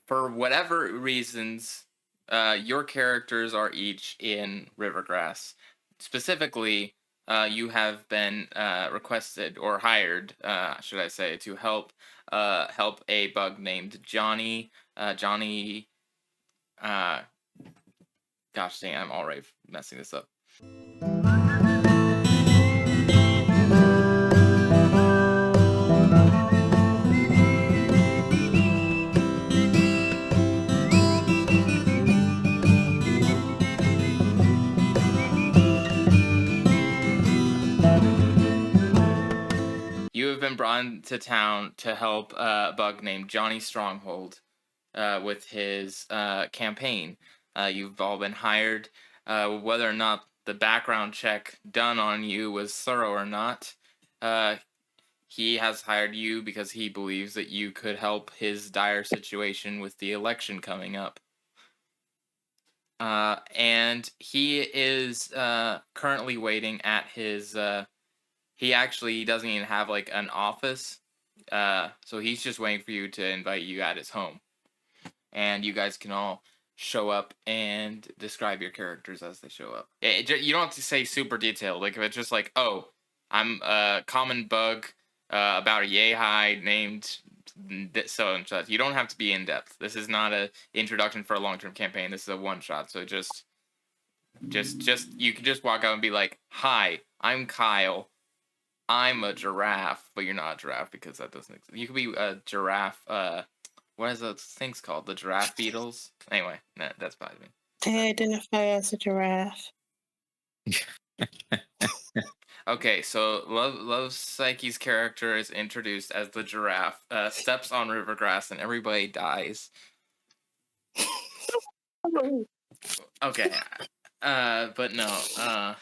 for whatever reasons, your characters are each in Rivergrass. Specifically, you have been requested or hired, should I say, to help a bug named Johnny. Johnny. Gosh dang, I'm already messing this up. You have been brought into town to help a bug named Johnny Stronghold with his campaign. You've all been hired. Whether or not the background check done on you was thorough or not, he has hired you because he believes that you could help his dire situation with the election coming up. And he is currently waiting at his... he actually doesn't even have like an office, so he's just waiting for you to invite you at his home, and you guys can all show up and describe your characters as they show up. You don't have to say super detailed. Like if it's just like, oh, I'm a common bug about a yay high named so and such. You don't have to be in depth. This is not a introduction for a long term campaign. This is a one shot. So just you can just walk out and be like, hi, I'm Kyle. I'm a giraffe, but you're not a giraffe because that doesn't exist. You could be a giraffe. What is those things called? The giraffe beetles? Anyway, that's probably me. I identify as a giraffe. Okay, so Luvpsyche's character is introduced as the giraffe, steps on rivergrass, and everybody dies. Okay, but no,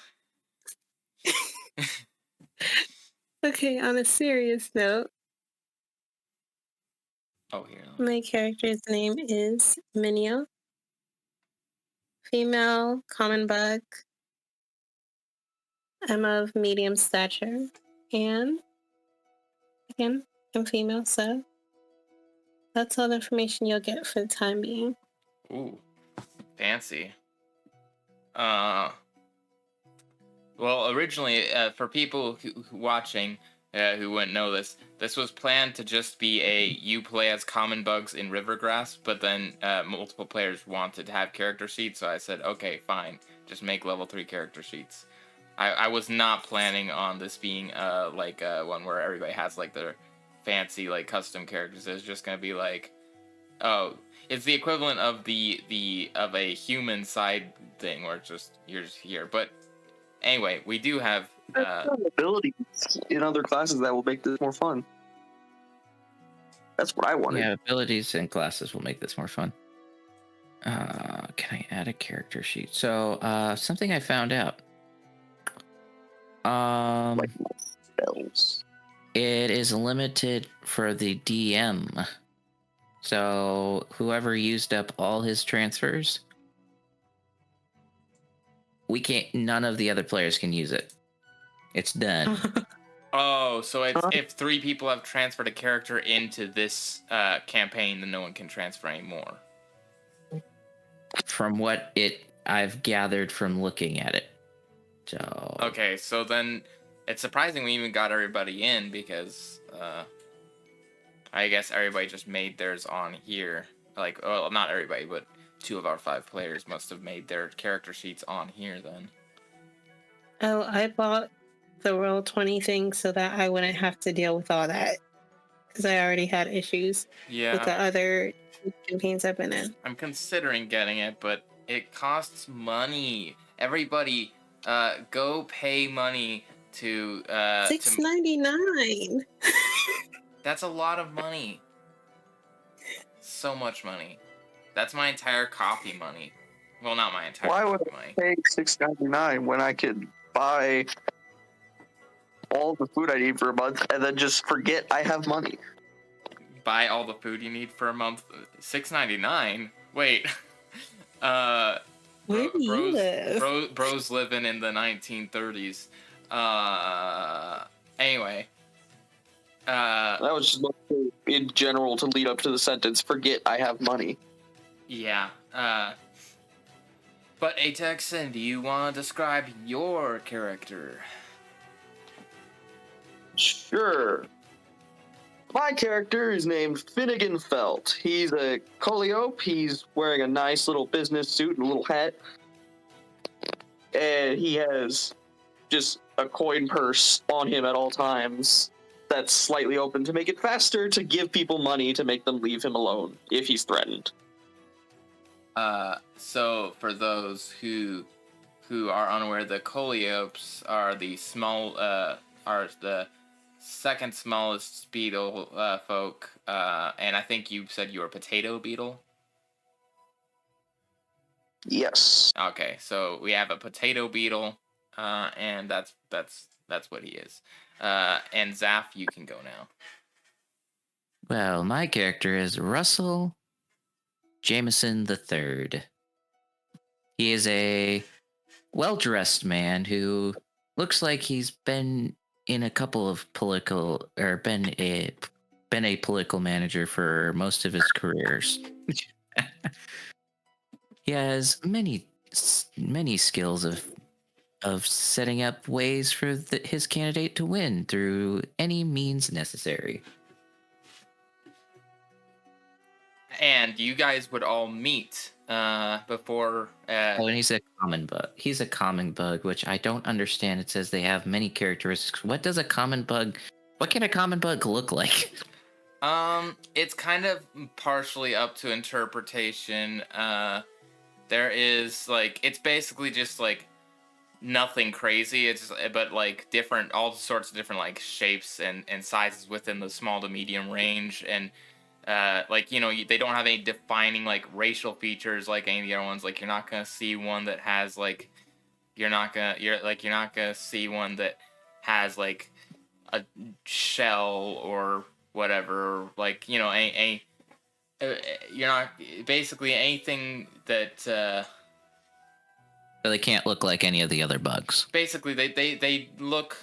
Okay, on a serious note. Oh, here. My character's name is Meino. Female, common bug. I'm of medium stature. And, again, I'm female, so that's all the information you'll get for the time being. Ooh, fancy. Well, originally, for people who watching who wouldn't know this was planned to just be you play as common bugs in Rivergrass, but then multiple players wanted to have character sheets, so I said, okay, fine, just make level 3 character sheets. I was not planning on this being one where everybody has like their fancy like custom characters. It's just gonna be like, oh, it's the equivalent of of a human side thing where it's just you're just here, but. Anyway, we do have abilities in other classes that will make this more fun. That's what I wanted. Yeah, abilities and classes will make this more fun. Can I add a character sheet? So, something I found out. Like spells. It is limited for the DM. So, whoever used up all his transfers, none of the other players can use it. It's done. Oh, so if 3 people have transferred a character into this campaign, then no one can transfer anymore. From what I've gathered from looking at it. So okay, so then it's surprising we even got everybody in because I guess everybody just made theirs on here. Like, well, not everybody, but 2 of our 5 players must have made their character sheets on here then. Oh, I bought the Roll20 thing so that I wouldn't have to deal with all that. Because I already had issues with the other campaigns I've been in. I'm considering getting it, but it costs money. Everybody, go pay money to... $6.99! That's a lot of money. So much money. That's my entire coffee money. Well, not my entire coffee money. Why would I pay $6.99 when I could buy all the food I need for a month and then just forget I have money? Buy all the food you need for a month? $6.99? Wait. Where do you live? Bros living in the 1930s. Anyway. That was just in general to lead up to the sentence, forget I have money. Yeah. But Atexen, do you want to describe your character? Sure. My character is named Finnegan Felt. He's a Coliope. He's wearing a nice little business suit and a little hat. And he has just a coin purse on him at all times that's slightly open to make it faster to give people money to make them leave him alone if he's threatened. So for those who are unaware, the Coleopes are the second smallest beetle folk, and I think you said you were a potato beetle. Yes. Okay, so we have a potato beetle, and that's what he is. And Zaf, you can go now. Well, my character is Russell Jameson III. He is a well-dressed man who looks like he's been in a couple of political, or been a political manager for most of his careers. He has many skills of setting up ways for his candidate to win through any means necessary. And you guys would all meet before. Oh, and he's a common bug. He's a common bug, which I don't understand. It says they have many characteristics. What does a common bug? What can a common bug look like? It's kind of partially up to interpretation. There is it's basically just nothing crazy. It's but all sorts of different shapes and sizes within the small to medium range, and they don't have any defining racial features like any of the other ones. You're not gonna see one that has you're not gonna see one that has a shell or whatever. You're not basically anything that. So they can't look like any of the other bugs. Basically, they look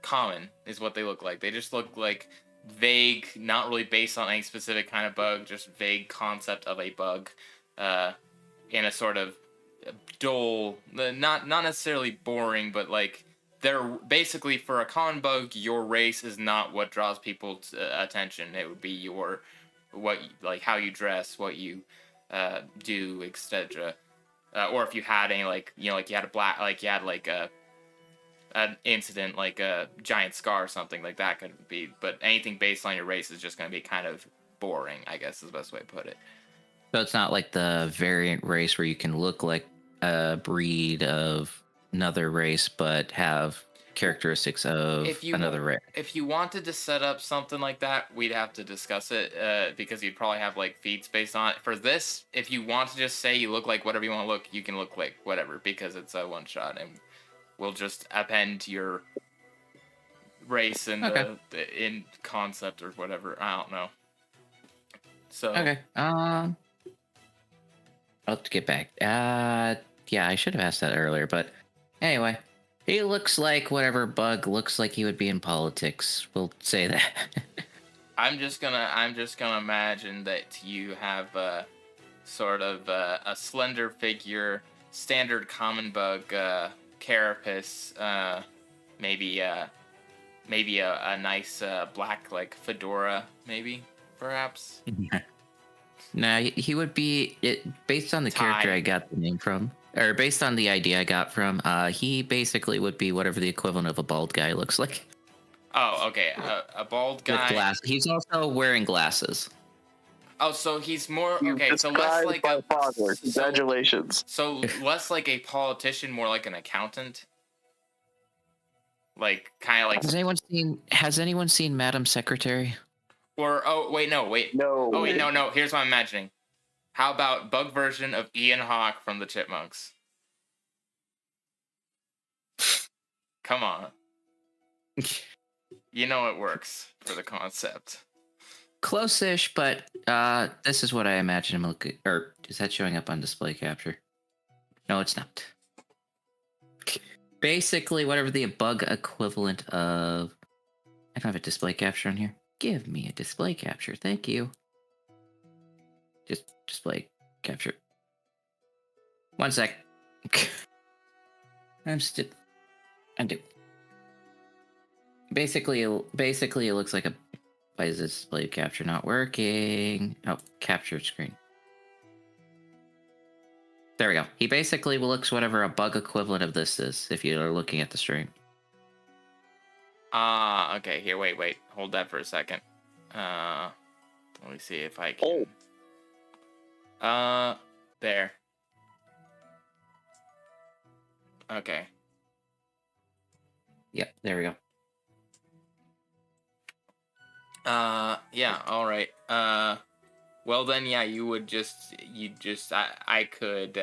common is what they look like. They just look like vague, not really based on any specific kind of bug, just vague concept of a bug, in a sort of dull, not necessarily boring, but they're basically, for a common bug, your race is not what draws people's attention. It would be how you dress, what you do, etc. Or if you had any you had an incident like a giant scar or something like that could be, but anything based on your race is just going to be kind of boring, I guess is the best way to put it. So it's not like the variant race where you can look like a breed of another race but have characteristics of another race. If you wanted to set up something like that, we'd have to discuss it, because you'd probably have feats based on it. For this, if you want to just say you look like whatever you want to look, you can look like whatever, because it's a one shot, and we'll just append your race in in concept or whatever. I don't know. So okay. I'll have to get back. Yeah, I should have asked that earlier, but anyway, he looks like whatever bug looks like he would be in politics. We'll say that. I'm just gonna imagine that you have sort of a slender figure, standard common bug carapace, maybe a nice black fedora, maybe perhaps. Nah, he would be based on the character I got the name from, or based on the idea I got from. He basically would be whatever the equivalent of a bald guy looks like. Oh, okay, a bald guy with glasses. He's also wearing glasses. Oh, so he's more okay. So less like a father. Congratulations. So less like a politician, more like an accountant. Kind of like. Has anyone seen Madam Secretary? Or No. Oh wait, no. Here's what I'm imagining. How about bug version of Ian Hawke from the Chipmunks? Come on. You know it works for the concept. Close-ish, but this is what I imagine him looking. Or is that showing up on display capture? No, it's not. Basically, whatever the bug equivalent of I don't have a display capture on here. Give me a display capture, thank you. Just display capture. 1 sec. I'm do. Basically, it looks like a. Why is this display capture not working? Oh, capture screen. There we go. He basically looks whatever a bug equivalent of this is if you're looking at the stream. Okay. Here, wait. Hold that for a second. Let me see if I can. There. Okay. Yep, there we go. Yeah, all right. Well then, yeah, I could,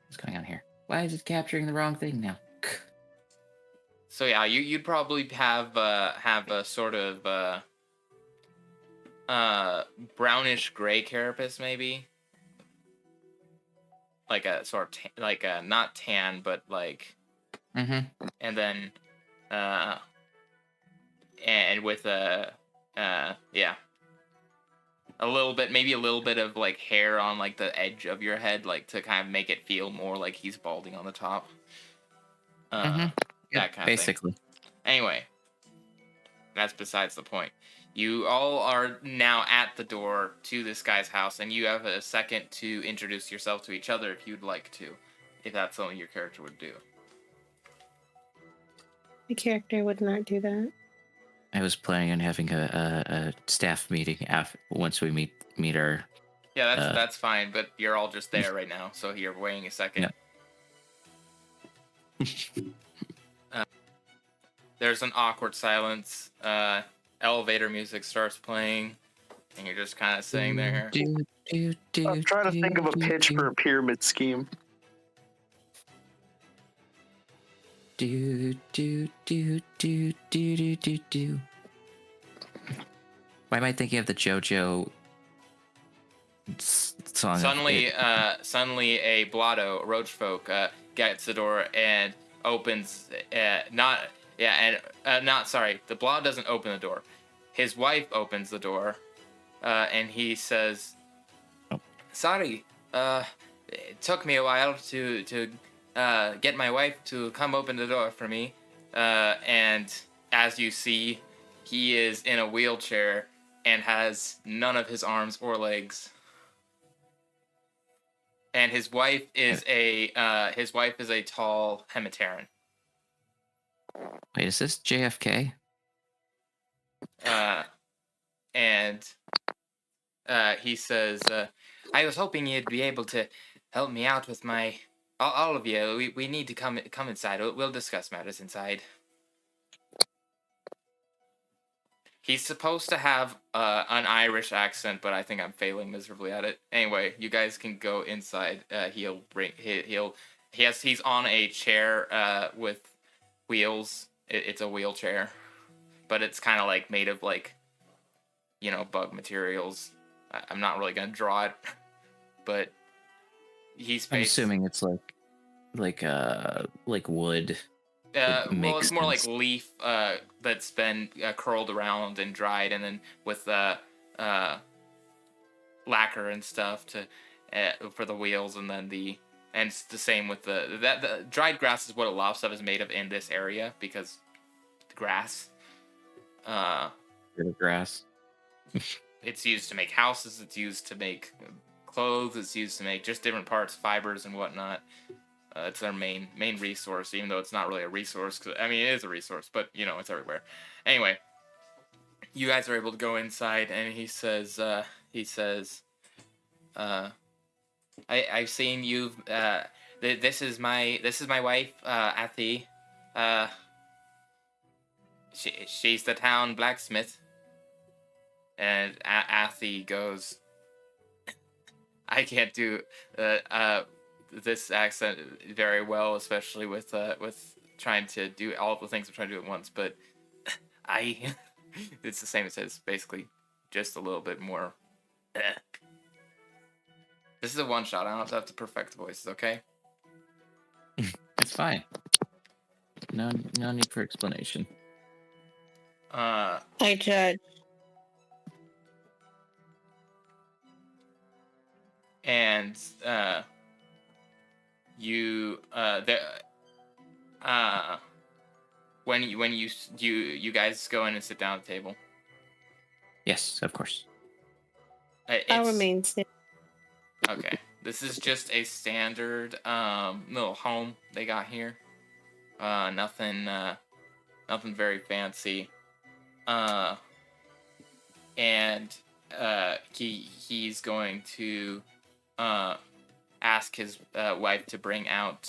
What's going on here? Why is it capturing the wrong thing now? So yeah, you'd probably have a sort of, brownish gray carapace, maybe? Like a sort of, like a, not tan, but like... Mm-hmm. And then, and with yeah. Maybe a little bit of like hair on like the edge of your head, like to kind of make it feel more like he's balding on the top. That kind of basically. thing. Anyway, that's besides the point. You all are now at the door to this guy's house, and you have a second to introduce yourself to each other if you'd like to, if that's something your character would do. The character would not do that. I was planning on having a staff meeting once we meet our. Yeah, that's fine, but you're all just there right now, so you're waiting a second. Yeah. There's an awkward silence. Elevator music starts playing, and you're just kind of sitting there. I'm trying to think of a pitch for a pyramid scheme. Why am I thinking of the JoJo song? Suddenly, a blotto, roach folk, gets the door and opens. The blotto doesn't open the door. His wife opens the door, and he says, "Sorry, it took me a while to get my wife to come open the door for me." And as you see, he is in a wheelchair and has none of his arms or legs. And his wife is a tall Hemiteran. Wait, is this JFK? And he says, "I was hoping you'd be able to help me out with my all of you. We need to come inside. We'll discuss matters inside." He's supposed to have an Irish accent, but I think I'm failing miserably at it. Anyway, you guys can go inside. He's on a chair with wheels. It's a wheelchair, but it's kind of like made of like, bug materials. I'm not really gonna draw it, but I'm assuming it's like wood. Well, it's more like leaf that's been curled around and dried, and then with lacquer and stuff for the wheels, and then and it's the same with the dried grass is what a lot of stuff is made of in this area, because grass. Grass. It's used to make houses. It's used to make clothes. It's used to make just different parts, fibers and whatnot. It's their main resource, even though it's not really a resource. I mean, it is a resource, but it's everywhere. Anyway, you guys are able to go inside, and he says, "I've seen you. This is my wife, Athi. She's the town blacksmith." And Athi goes, "I can't do this accent very well, especially with trying to do all the things I'm trying to do at once, but it's the same as his, basically, just a little bit more. This is a one shot. I don't have to perfect the voices, okay? It's fine. No need for explanation. I judge. And you there when you guys go in and sit down at the table. Yes, of course. I'll remain standing. Okay. This is just a standard little home they got here. Nothing very fancy. And he's going to ask his wife to bring out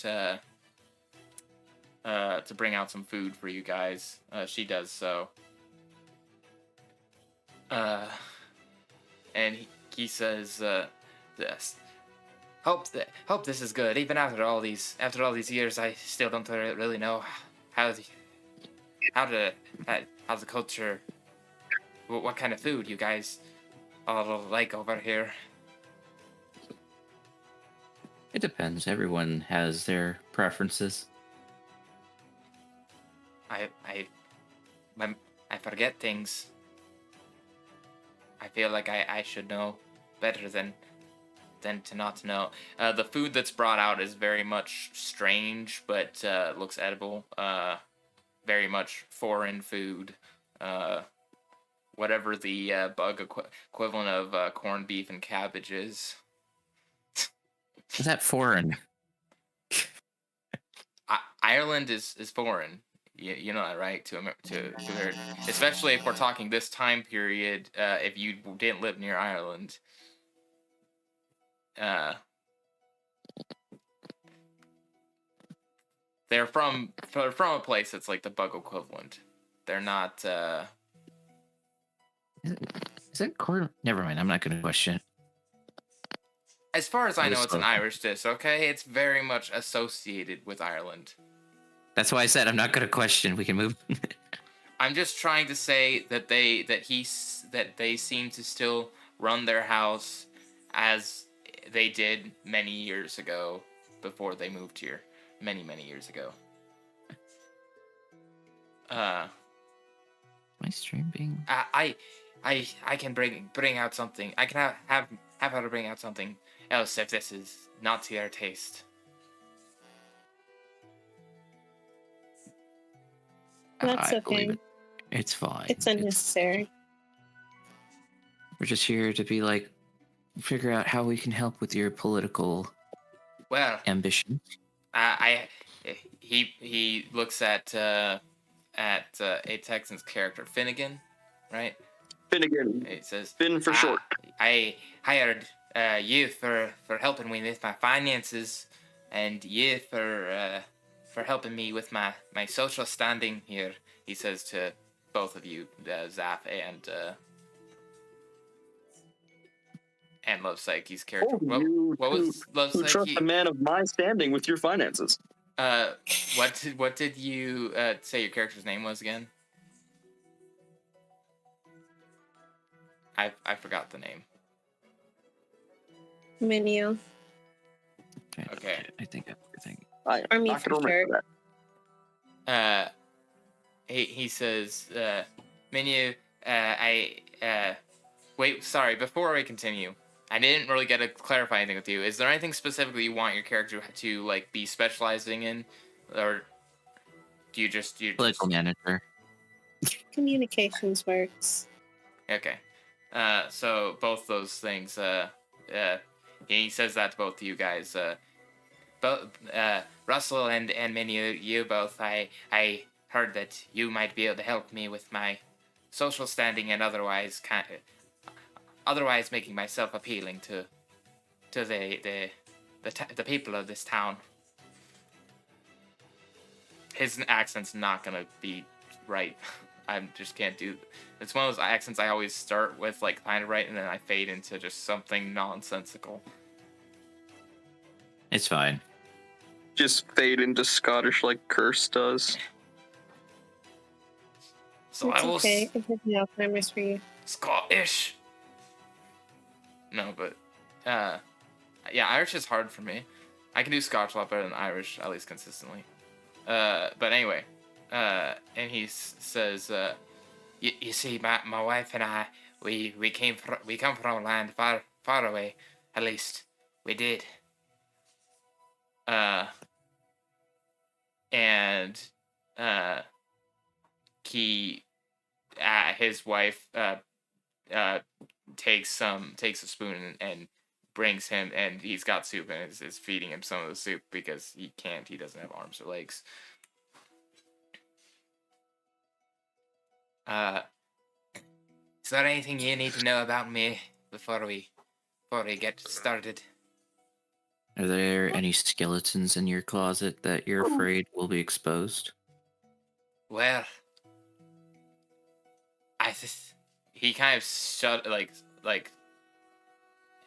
some food for you guys. She does so. And he says this. Hope this is good. Even after all these years, I still don't really know how's the culture. What kind of food you guys all like over here? It depends. Everyone has their preferences. I forget things. I feel like I should know better than to not know. The food that's brought out is very much strange, but looks edible. Very much foreign food. Whatever the bug equivalent of corned beef and cabbage is. Is that foreign? Ireland is foreign. You know that, right? To especially if we're talking this time period. If you didn't live near Ireland, they're from a place that's like the bug equivalent. They're not. Is it corn? Never mind. I'm not going to question it. As far as I know, it's an Irish dish. Okay, it's very much associated with Ireland. That's why I said I'm not going to question. We can move. I'm just trying to say that they seem to still run their house as they did many years ago before they moved here. Many years ago. My stream being. I can bring out something. I can have her to bring out something else if this is not to your taste. That's okay. It's fine. It's unnecessary. We're just here to be like, figure out how we can help with your political ambition. He looks at a Texan's character, Finnegan, right? Finnegan. It says Finn for short. I hired you for helping me with my finances, and you for helping me with my social standing here. He says to both of you, Zaf and Luvpsyche's character. What was Luvpsyche? Trust a man of my standing with your finances. What did you say your character's name was again? I forgot the name. Meino. Okay. I think everything. I'm not gonna remember that. He says, Meino, wait, sorry, before we continue, I didn't really get to clarify anything with you. Is there anything specifically you want your character to like be specializing in, or do you political manager? Communications works. Okay. So both those things. He says that to both of you guys. Both Russell and Meino, you both. I heard that you might be able to help me with my social standing and otherwise making myself appealing to the people of this town. His accent's not gonna be right. I just can't do. It's one of those accents I always start with like kind of right, and then I fade into just something nonsensical. It's fine. Just fade into Scottish like Curse does. So it's I will. Okay. It gives me Alzheimer's for you. Scottish. No, but yeah, Irish is hard for me. I can do Scotch a lot better than Irish, at least consistently. But anyway, and he says, You see, my wife and I, we come from a land far away. At least we did. And he his wife takes a spoon and brings him, and he's got soup and is feeding him some of the soup because he doesn't have arms or legs. Is there anything you need to know about me before we get started? Are there any skeletons in your closet that you're afraid will be exposed? Well, he kind of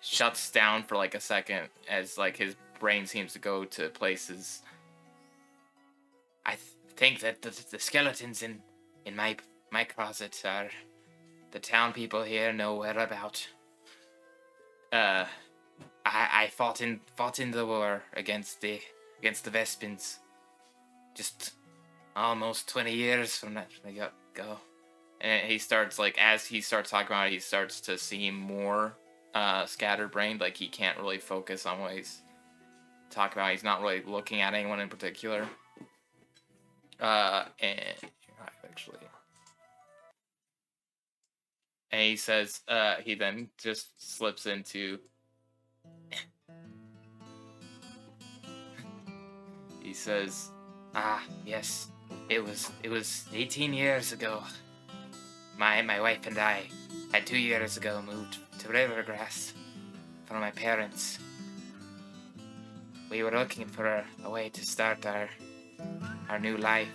shuts down for like a second as like his brain seems to go to places. I think that the skeletons in my closet are the town people here know where about. I fought in the war against the Vespins. Just almost 20 years from that they go. And he starts as he starts talking about it, he starts to seem more scatterbrained. Like he can't really focus on what he's talking about. He's not really looking at anyone in particular. And actually, and he says, he then just slips into. He says, yes, it was 18 years ago. My wife and I had 2 years ago moved to Rivergrass from my parents. We were looking for a way to start our new life.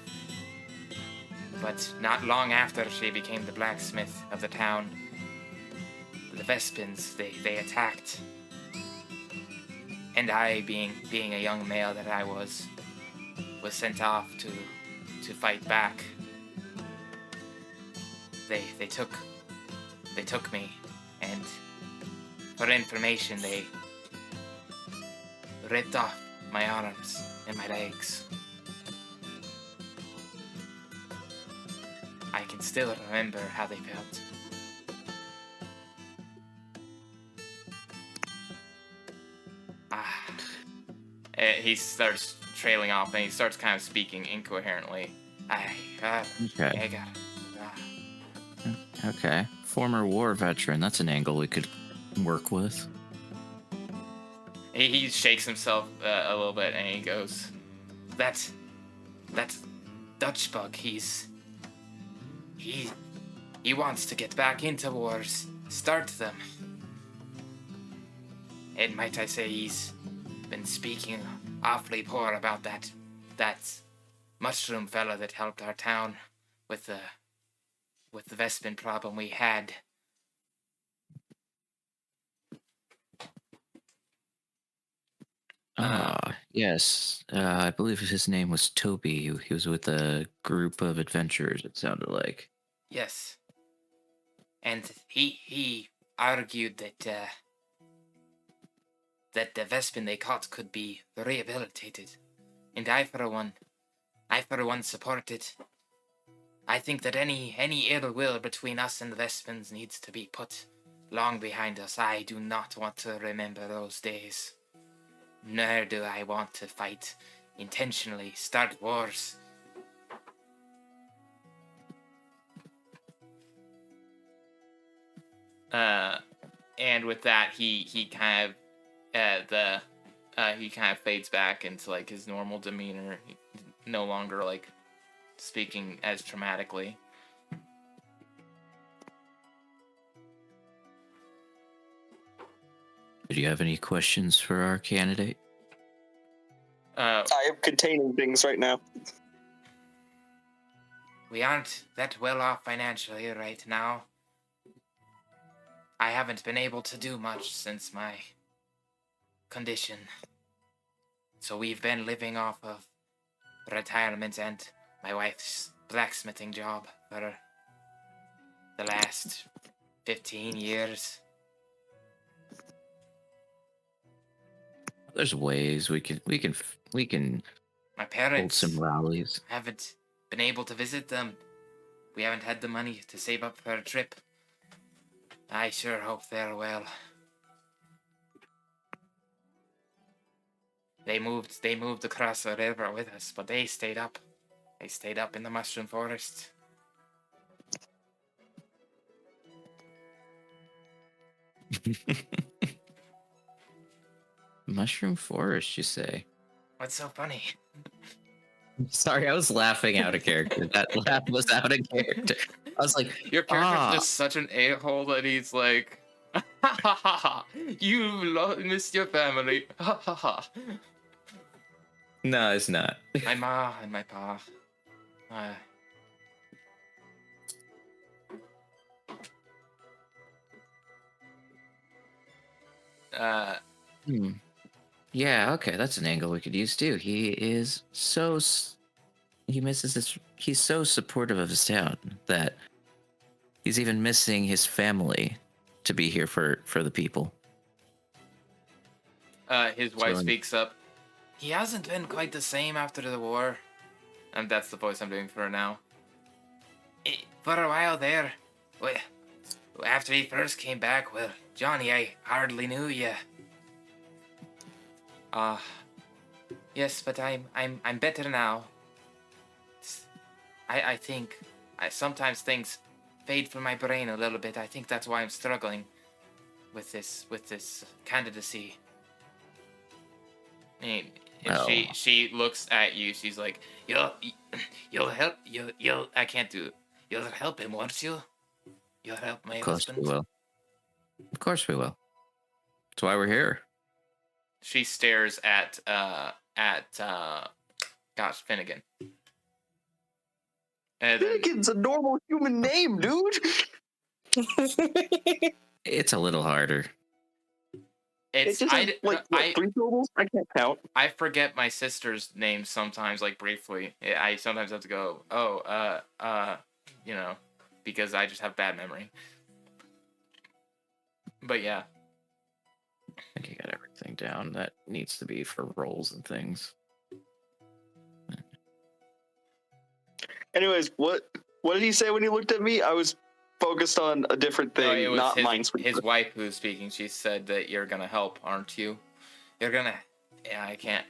But not long after she became the blacksmith of the town, the Vespins, they attacked. And I, being a young male that I was sent off to fight back. They took me, and for information they ripped off my arms and my legs. I can still remember how they felt. He starts trailing off, and he starts kind of speaking incoherently. Okay. Okay. Former war veteran. That's an angle we could work with. He shakes himself a little bit, and he goes, "That's Dutch bug. He wants to get back into wars, start them. And might I say he's been speaking awfully poor about that mushroom fella that helped our town with the Vespin problem we had." Yes. I believe his name was Toby. He was with a group of adventurers, it sounded like. Yes. And he argued that the Vespin they caught could be rehabilitated. And I for one support it. I think that any ill will between us and the Vespins needs to be put long behind us. I do not want to remember those days. Nor do I want to fight intentionally, start wars. And with that, he kind of fades back into like his normal demeanor. He no longer like speaking as dramatically. Do you have any questions for our candidate? I am containing things right now. We aren't that well off financially right now. I haven't been able to do much since my condition. So we've been living off of retirement and my wife's blacksmithing job for the last 15 years. There's ways we can My parents hold some rallies. haven't been able to visit them. we haven't had the money to save up for a trip. I sure hope they're well. They moved across the river with us, but they stayed up. They stayed up in the mushroom forest. Mushroom forest, you say? What's so funny? Sorry, I was laughing out of character. That laugh was out of character. I was like, Your character's just such an a-hole that he's like, ha ha ha ha, missed your family, ha ha ha. No, it's not. My ma and my pa. Yeah, okay, that's an angle we could use too. He is he misses his. He's so supportive of his town that he's even missing his family to be here for the people. His wife speaks up. He hasn't been quite the same after the war. And that's the voice I'm doing for her now. For a while there, after he first came back, well, Johnny, I hardly knew you. Yes, but I'm better now. I think sometimes things fade from my brain a little bit. I think that's why I'm struggling with this candidacy. And she looks at you. She's like, you'll help. You'll. I can't do it. You'll help him, won't you? You'll help my husband. Of course we will. Of course we will. That's why we're here. She stares at Finnegan. And Finnegan's a normal human name, dude. It's a little harder. It's just three syllables. I can't count. I forget my sister's name sometimes, like briefly. I sometimes have to go, because I just have bad memory. But yeah. I think you got everything down that needs to be for roles and things. Anyways, what did he say when he looked at me? I was focused on a different thing, it was not Minesweeper. His wife who was speaking, she said that you're gonna help, aren't you? You're gonna... Yeah, I can't.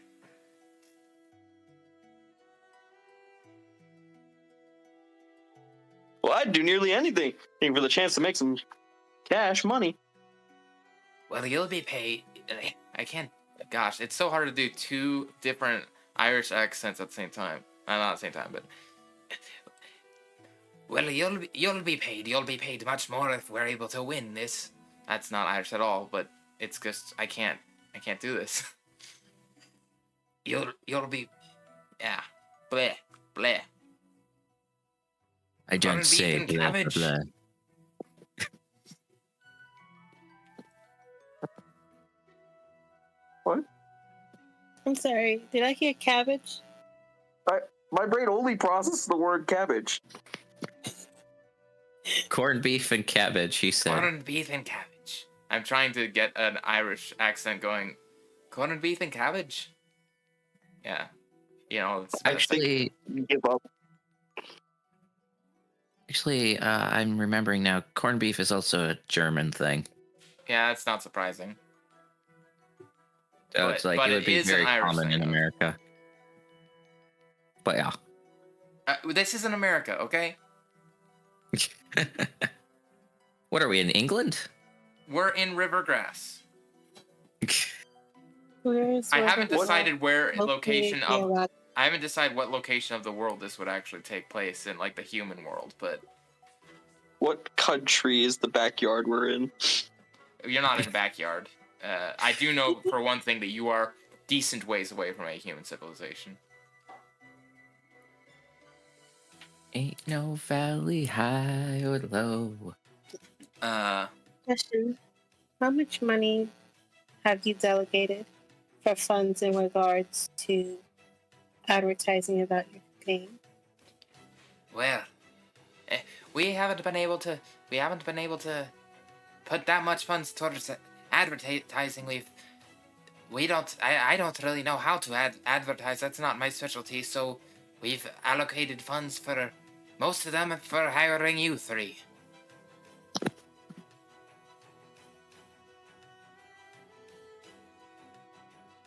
Well, I'd do nearly anything for the chance to make some money. Well, you'll be paid. I can't... Gosh, it's so hard to do two different Irish accents at the same time. Not at the same time, but... Well, you'll be paid. You'll be paid much more if we're able to win this. That's not Irish at all, but it's just I can't do this. You'll be, yeah, bleh, bleh. I don't say blah, blah, blah. What? I'm sorry. Did I hear cabbage? My brain only processes the word cabbage. Corned beef and cabbage, he said. Corned beef and cabbage. I'm trying to get an Irish accent going. Corned beef and cabbage? Yeah. It's actually give up. Actually, I'm remembering now, corned beef is also a German thing. Yeah, it's not surprising. So it's like it would be very common in America. But yeah. This isn't America, okay? What are we, in England? We're in Rivergrass. I haven't decided I haven't decided what location of the world this would actually take place in, like the human world, but what country is the backyard we're in? You're not in the backyard. I do know for one thing that you are decent ways away from a human civilization. Ain't no valley high or low. Question. How much money have you delegated for funds in regards to advertising about your game? Well, we haven't been able to put that much funds towards advertising. I don't really know how to advertise. That's not my specialty. So we've allocated funds for Most of them are for hiring you three.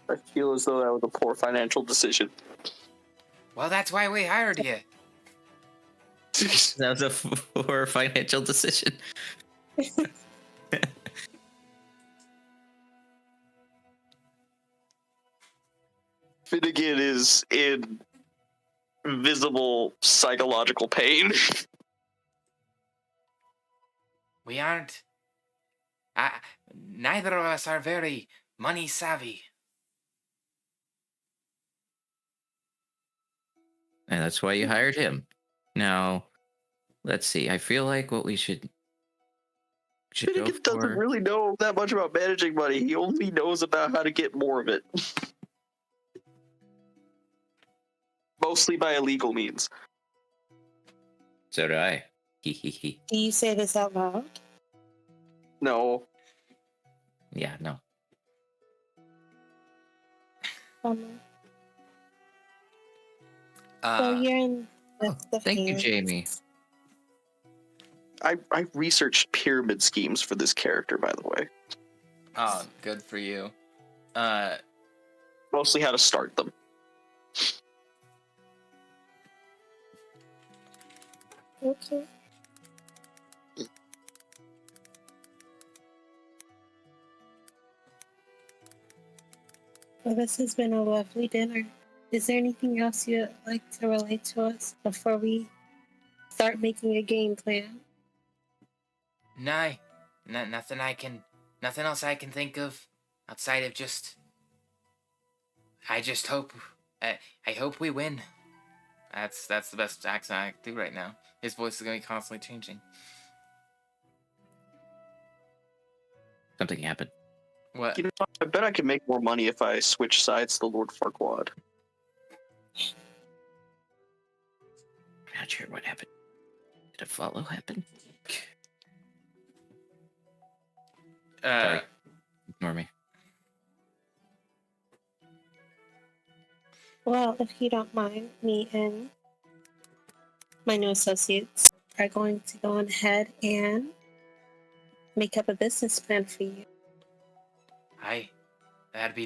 I feel as though that was a poor financial decision. Well, that's why we hired you. That was a poor financial decision. Finnegan is in visible psychological pain. We aren't. Neither of us are very money savvy. And that's why you hired him. Now, let's see. I feel like what we should go Finnegan doesn't for. really know that much about managing money. He only knows about how to get more of it. Mostly by illegal means. So do I. He he. Do you say this out loud? No. Yeah, no. So you're in Oh, thank you, Jamie. I researched pyramid schemes for this character, by the way. Oh, good for you. Mostly how to start them. Okay. Well, this has been a lovely dinner. Is there anything else you'd like to relate to us before we start making a game plan? No, nothing else I can think of outside of just. I just hope. I hope we win. That's the best accent I can do right now. His voice is going to be constantly changing. Something happened. What? You know, I bet I could make more money if I switch sides to Lord Farquaad. I'm not sure what happened. Did a follow happen? Sorry. Ignore me. Well, if you don't mind, me and my new associates are going to go ahead and make up a business plan for you. That'd be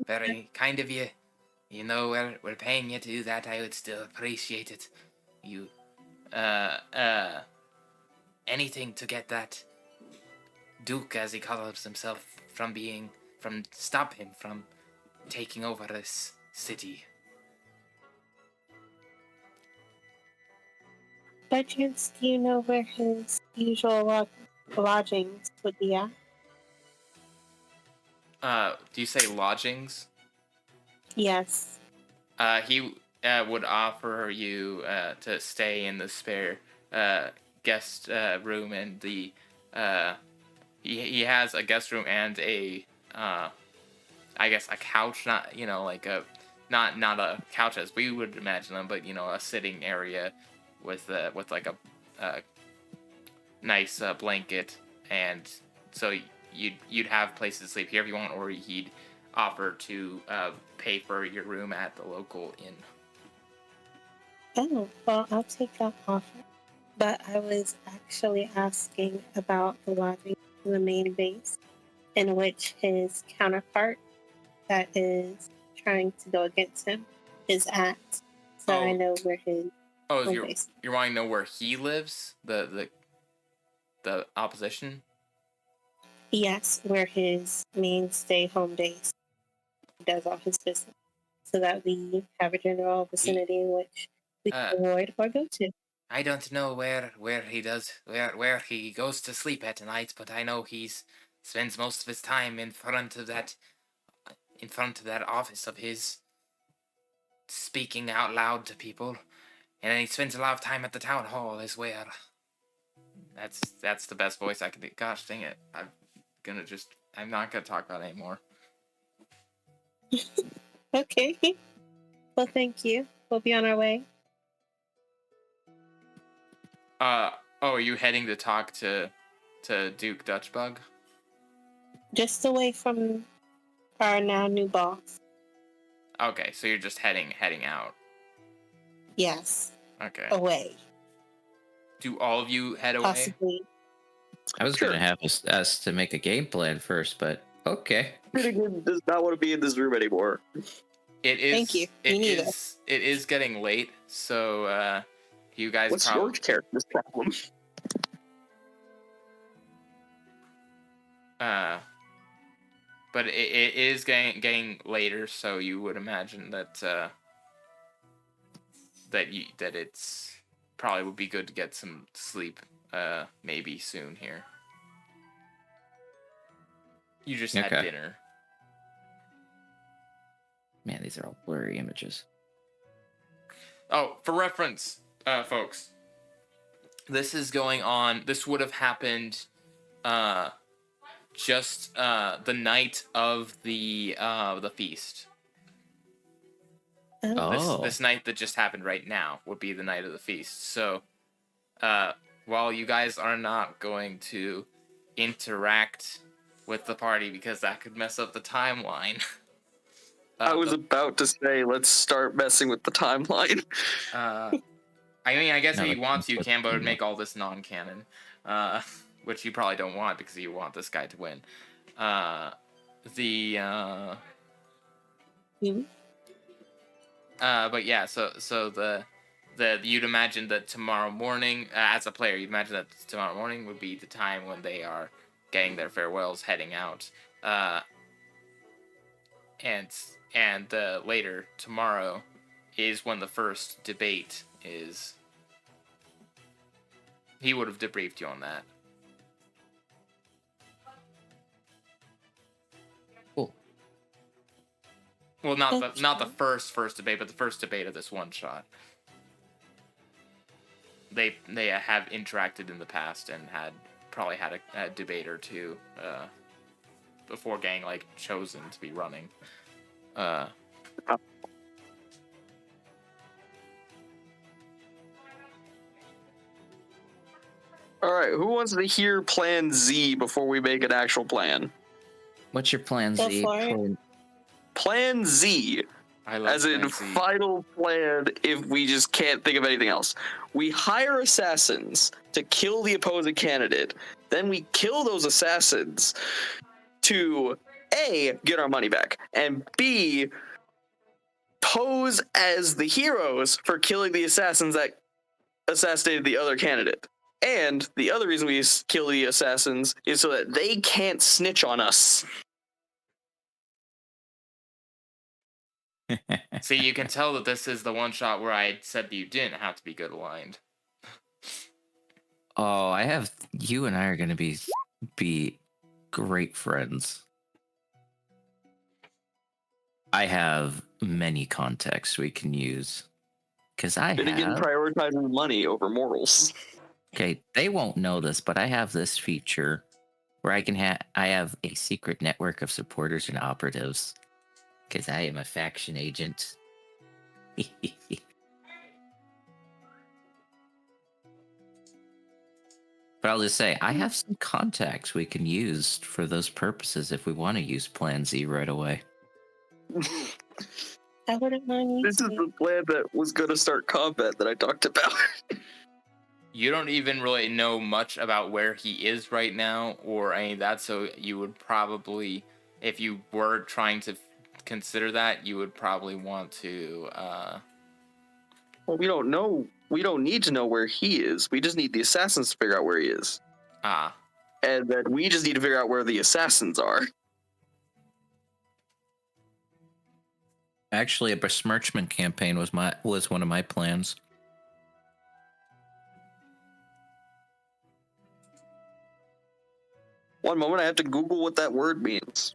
very kind of you. You know, we're paying you to do that. I would still appreciate it. You, anything to get that Duke, as he calls himself, stop him from taking over this city. By chance, do you know where his usual lodgings would be at? Do you say lodgings? Yes. He would offer you to stay in the spare guest room, and the he has a guest room and a I guess a couch, not like a not a couch as we would imagine them, but a sitting area with like a nice blanket, and so you'd have places to sleep here if you want, or he'd offer to pay for your room at the local inn. Oh, well, I'll take that offer. But I was actually asking about the lodging in the main base, in which his counterpart that is trying to go against him is at. So I know where his you're wanting to know where he lives? The opposition? Yes, where his mainstay home base does all his business, so that we have a general vicinity in which we can avoid or go to. I don't know where he goes to sleep at night, but I know he spends most of his time in front of that office of his, speaking out loud to people, and then he spends a lot of time at the town hall as well. That's the best voice I can do. Gosh dang it! I'm not gonna talk about it anymore. Okay. Well, thank you. We'll be on our way. Are you heading to talk to Duke Dutchbug? Just away from our now new boss. Okay, so you're just heading out. Yes. Okay. away, Do all of you head away? possibly. I was Sure. gonna have us to make a game plan first, but okay. Finnegan does not want to be in this room anymore. It is. Thank you. It Me neither. is. It is getting late, so you guys What's probably. your character's problem? But it is getting later, so you would imagine that that it's probably would be good to get some sleep, maybe soon here. You just had Okay. dinner. Man, these are all blurry images. Oh, for reference, folks, this is going on. This would have happened, just the night of the feast. Oh. This night that just happened right now would be the night of the feast. So, while you guys are not going to interact with the party because that could mess up the timeline. I was about to say, let's start messing with the timeline. I mean, I guess No, if you that's want to, you what's can, but it would going on. make all this non-canon, which you probably don't want because you want this guy to win. But yeah, so the you'd imagine that tomorrow morning, as a player, you'd imagine that tomorrow morning would be the time when they are getting their farewells, heading out, and later tomorrow is when the first debate is. He would have debriefed you on that. Cool. Well, not the first debate, but the first debate of this one shot. They have interacted in the past and probably had a debate or two before getting chosen to be running. All right, who wants to hear Plan Z before we make an actual plan? What's your plan, Go Z? for it. Plan Z, I love as in Plan Z. final plan if we just can't think of anything else. We hire assassins to kill the opposing candidate. Then we kill those assassins to A, get our money back, and B, pose as the heroes for killing the assassins that assassinated the other candidate. And the other reason we kill the assassins is so that they can't snitch on us. See, you can tell that this is the one shot where I said that you didn't have to be good aligned. Oh, you and I are gonna be great friends. I have many contexts we can use. Because Finnegan prioritizes money over morals. Okay, they won't know this, but I have this feature where I have a secret network of supporters and operatives. Because I am a faction agent. But I'll just say, I have some contacts we can use for those purposes if we want to use Plan Z right away. I wouldn't mind This is using the plan that was going to start combat that I talked about. You don't even really know much about where he is right now or any of that, so you would probably, if you were trying to consider that, you would probably want to. Well, we don't know. We don't need to know where he is. We just need the assassins to figure out where he is. And then we just need to figure out where the assassins are. Actually, a besmirchment campaign was one of my plans. One moment, I have to Google what that word means.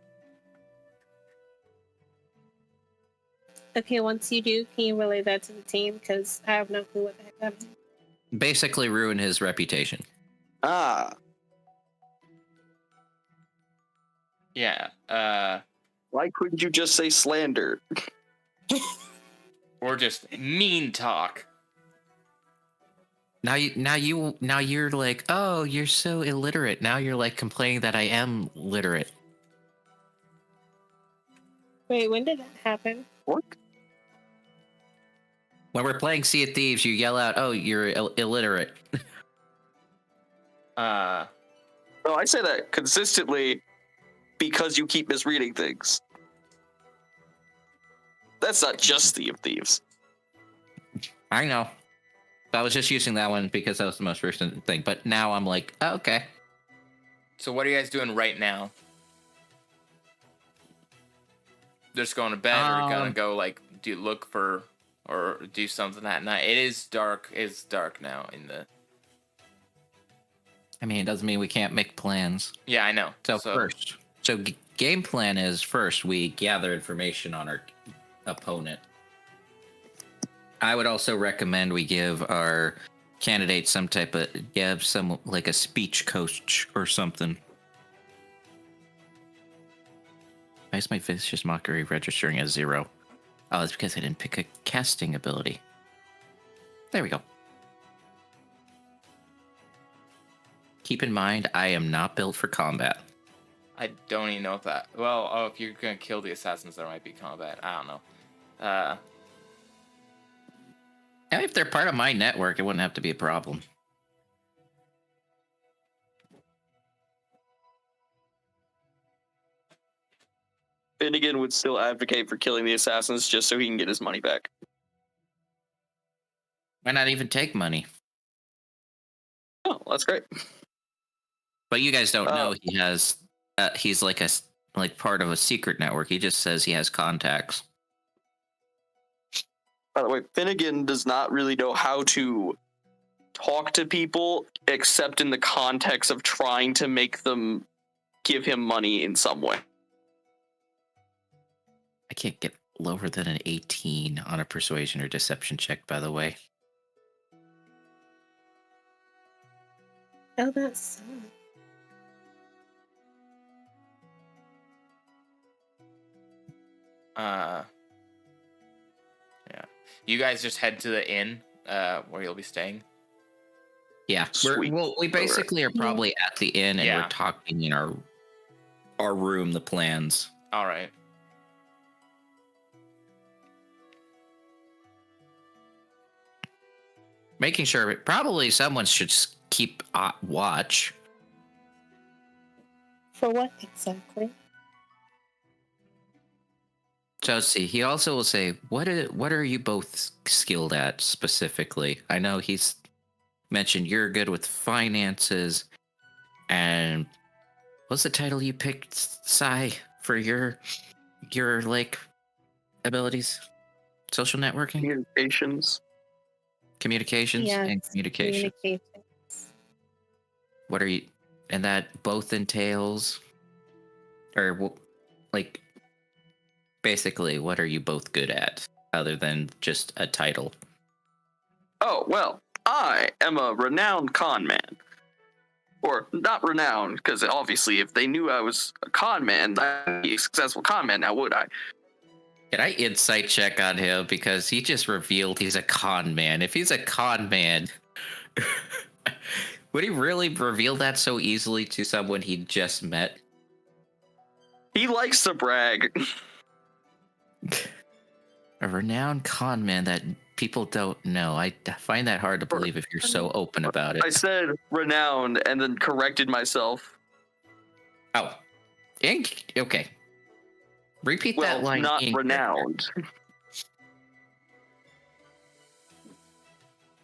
Okay, once you do, can you relay that to the team? Because I have no clue what the heck that means. Basically ruin his reputation. Ah. Yeah. Why couldn't you just say slander? Or just mean talk. Now you're like, oh, you're so illiterate. Now you're like complaining that I am literate. Wait, when did that happen? What? When we're playing Sea of Thieves, you yell out, "Oh, you're illiterate." Uh, No, I say that consistently because you keep misreading things. That's not just Sea of Thieves. I know. I was just using that one because that was the most recent thing. But now I'm like, oh, okay. so what are you guys doing right now? Just going to bed, or gonna go like look for or do something at night? It is dark. It's dark now in the. I mean, it doesn't mean we can't make plans. Yeah, I know. So game plan is first we gather information on our opponent. I would also recommend we give our candidate some type of like a speech coach or something. Why is my vicious mockery registering as 0? Oh, it's because I didn't pick a casting ability. There we go. Keep in mind, I am not built for combat. I don't even know if that. Well, oh, if you're gonna kill the assassins, there might be combat. I don't know. And if they're part of my network, it wouldn't have to be a problem. Finnegan would still advocate for killing the assassins just so he can get his money back. Why not even take money? Oh, that's great. But you guys don't know he has. He's like part of a secret network. He just says he has contacts. By the way, Finnegan does not really know how to talk to people except in the context of trying to make them give him money in some way. I can't get lower than an 18 on a persuasion or deception check, by the way. Oh, that's sad. Yeah. You guys just head to the inn where you'll be staying. Yeah, we basically are probably at the inn and we're talking in our room, the plans. All right. Making sure probably someone should keep watch. For what exactly? So see, he also will say, what are you both skilled at specifically? I know he's mentioned you're good with finances, and what's the title you picked, Sai, for your like abilities? Social networking? Communications Yes, and communication. What are you, and that both entails, or like, basically, what are you both good at, other than just a title? Oh, well, I am a renowned con man. Or not renowned, because obviously if they knew I was a con man, I'd be a successful con man now, would I? Can I insight check on him? Because he just revealed he's a con man. If he's a con man, would he really reveal that so easily to someone he just met? He likes to brag. A renowned con man that people don't know. I find that hard to believe if you're so open about it. I said renowned and then corrected myself. Oh. Okay. Repeat that line. Not renowned.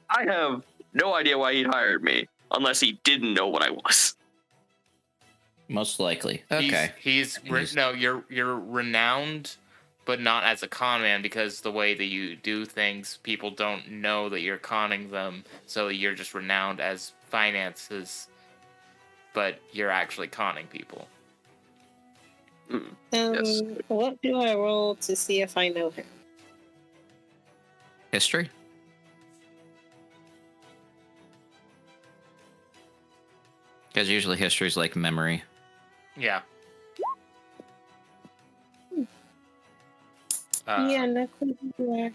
I have no idea why he hired me, unless he didn't know what I was. Most likely. Okay. You're renowned, but not as a con man, because the way that you do things, people don't know that you're conning them, so you're just renowned as finances, but you're actually conning people. Yes. What do I roll to see if I know him? History? Because usually history is like memory. Yeah. Yeah, no clue who you are.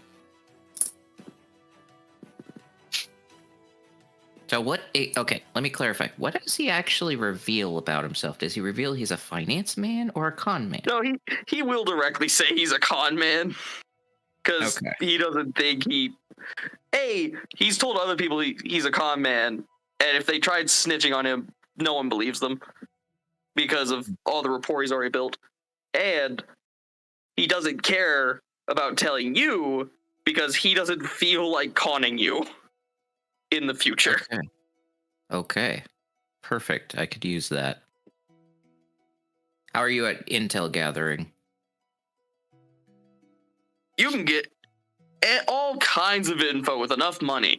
So okay, let me clarify. What does he actually reveal about himself? Does he reveal he's a finance man or a con man? No, he will directly say he's a con man. because Okay. he doesn't think he's told other people he's a con man, and if they tried snitching on him, no one believes them because of all the rapport he's already built, and he doesn't care about telling you because he doesn't feel like conning you in the future. Okay. Perfect. I could use that. How are you at intel gathering? You can get all kinds of info with enough money.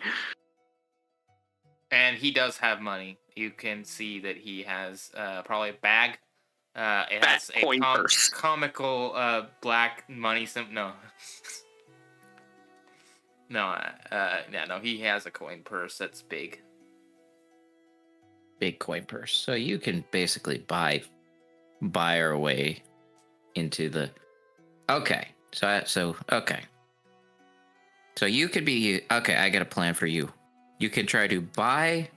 And he does have money. You can see that he has probably a bag. It has a coin purse. comical black money no. No, he has a coin purse that's big. Big coin purse. So you can basically buy our way into the. Okay. So okay. So you could be okay. I got a plan for you. You can try to buy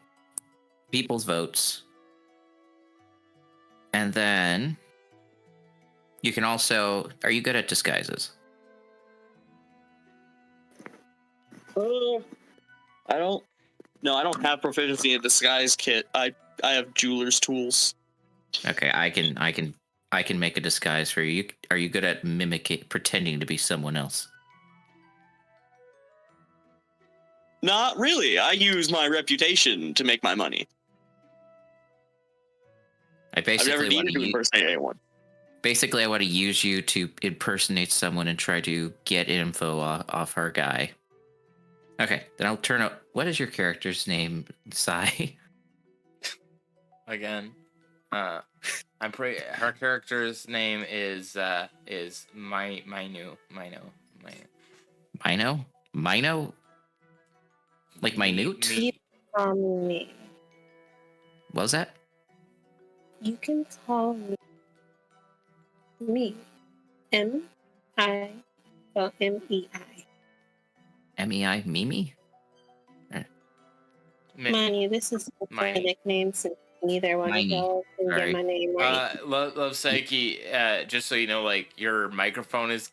people's votes, and then you can also. Are you good at disguises? I don't. No, I don't have proficiency in disguise kit. I have jeweler's tools. Okay, I can make a disguise for you. Are you good at mimicking, pretending to be someone else? Not really. I use my reputation to make my money. I basically I've never want needed to impersonate anyone. Basically, I want to use you to impersonate someone and try to get info off our guy. Okay, then I'll turn up. What is your character's name, Sai? Again, I'm pretty. Her character's name is Meino. Meino? Like minute? You call me. What was that? You can call me. M-I, well, M-E-I. MEI? Mimi? Mind you, this is a nickname, since neither one of y'all can get my name right. Luvpsyche, just so you know, like, your microphone is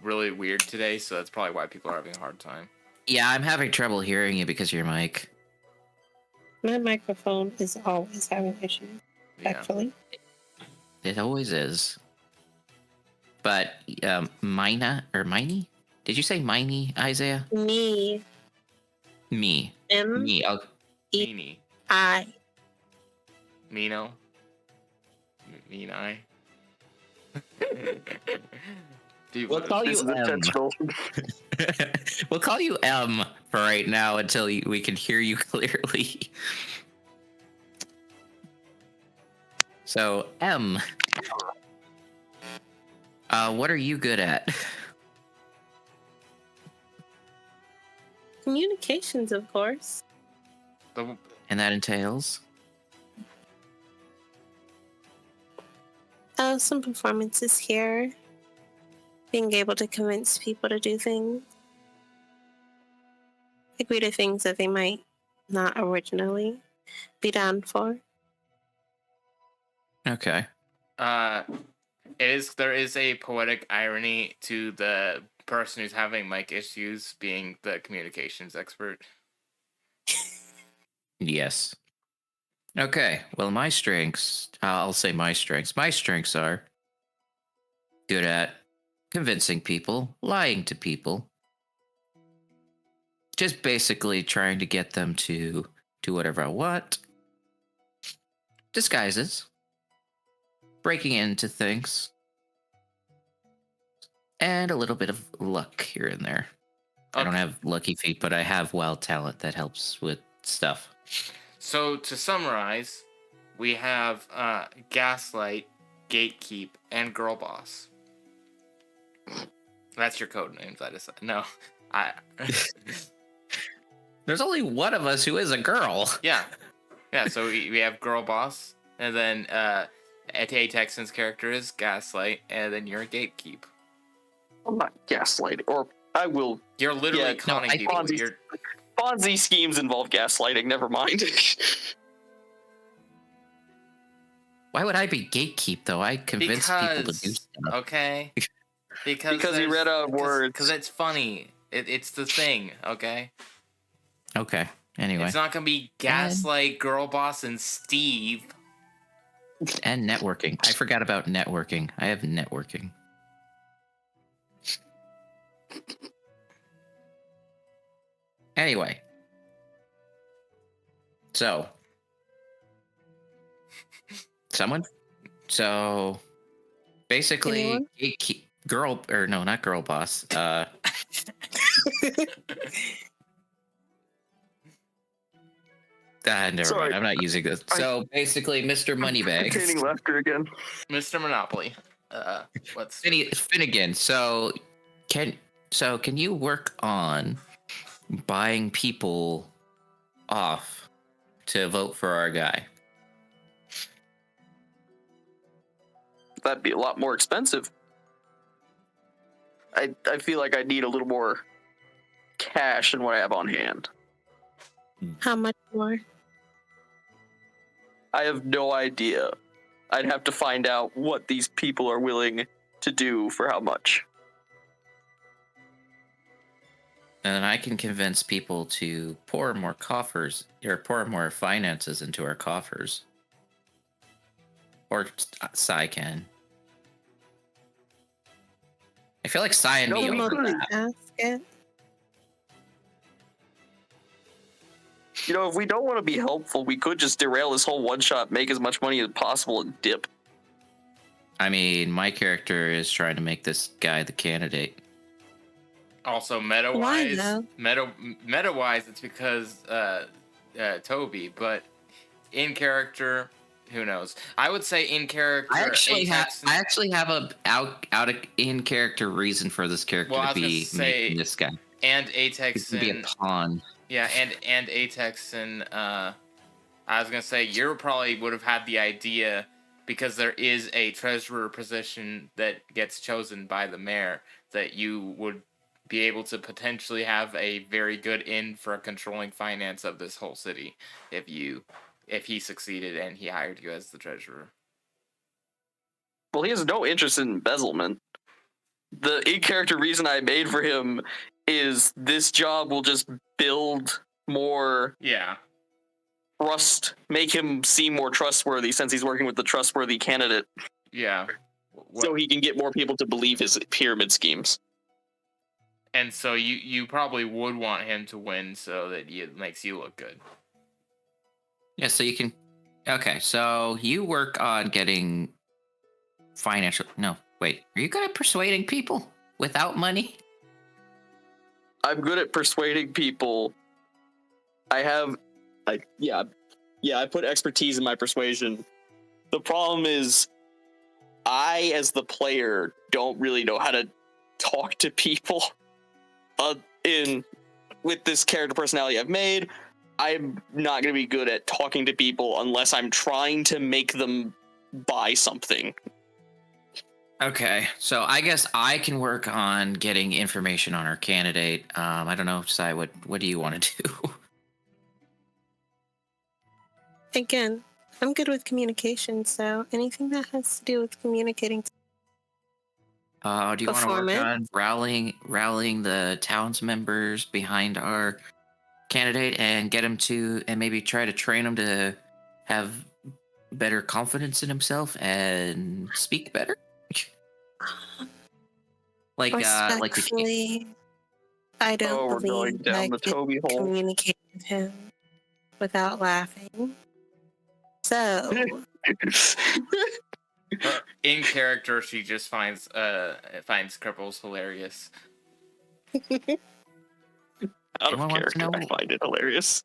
really weird today, so that's probably why people are having a hard time. Yeah, I'm having trouble hearing you because of your mic. My microphone is always having issues, actually. It always is. But, Mina, or Miney? Did you say Miney, Isaiah? Me. Me. M-E-I. Meino. Meini. We'll call you M. We'll call you M for right now until we can hear you clearly. So, M. What are you good at? Communications, of course. And that entails? Some performances here. Being able to convince people to do things. Agree to things that they might not originally be down for. Okay. There is a poetic irony to the person who's having mic issues being the communications expert. Yes. Okay, well, my strengths, I'll say my strengths. My strengths are good at convincing people, lying to people, just basically trying to get them to do whatever I want, disguises, breaking into things, and a little bit of luck here and there. Okay. I don't have lucky feet, but I have wild talent that helps with stuff. So, to summarize, we have Gaslight, Gatekeep, and Girl Boss. That's your code names, I decided. No. There's only one of us who is a girl. Yeah, so we have Girl Boss, and then A Texan's character is Gaslight, and then you're Gatekeep. I'm not gaslighting, or I will... You're literally conning people. Ponzi schemes involve gaslighting, never mind. Why would I be gatekeep, though? I convince people to do stuff. Okay. Because he read out words. Because it's funny. It's the thing, okay? Okay. Anyway. It's not gonna be Gaslight, Girl Boss, and Steve. And networking. I forgot about networking. I have networking. Anyway. So. Someone? So. Basically, not girl boss. Never Sorry. mind. I'm not using this. So basically, Mr. Moneybags. Containing laughter again. Mr. Monopoly. What's Finnegan? So can you work on buying people off to vote for our guy? That'd be a lot more expensive. I feel like I need a little more cash than what I have on hand. How much more? I have no idea. I'd have to find out what these people are willing to do for how much. And then I can convince people to pour more finances into our coffers. Or Sai can. I feel like Sai and me overlap. You know, if we don't want to be helpful, we could just derail this whole one-shot, make as much money as possible, and dip. I mean, my character is trying to make this guy the candidate. Also, meta-wise, it's because Toby, but in character, who knows? I would say in character. I actually have a in character reason for this character to be making this guy. And Atex to be a pawn. Yeah, and Atex and I was gonna say you probably would have had the idea because there is a treasurer position that gets chosen by the mayor that you would be able to potentially have a very good in for controlling finance of this whole city if he succeeded and he hired you as the treasurer. Well, he has no interest in embezzlement. The in-character reason I made for him is this job will just build more trust, make him seem more trustworthy since he's working with the trustworthy candidate. Yeah. So he can get more people to believe his pyramid schemes. And so you probably would want him to win so that it makes you look good. Yeah, so you can... Okay, so you work on getting financial... No, wait. Are you good at persuading people without money? I'm good at persuading people. I put expertise in my persuasion. The problem is, I, as the player, don't really know how to talk to people. With this character personality I've made, I'm not going to be good at talking to people unless I'm trying to make them buy something. Okay, so I guess I can work on getting information on our candidate. I don't know, Sai, what do you want to do? Again, I'm good with communication, so anything that has to do with communicating. Do you want to work on rallying the town's members behind our candidate and get him to, and maybe try to train him to have better confidence in himself and speak better? Respectfully, I don't believe I could communicate with him without laughing. So, in character, she just finds cripples hilarious. Out of character, I find it hilarious.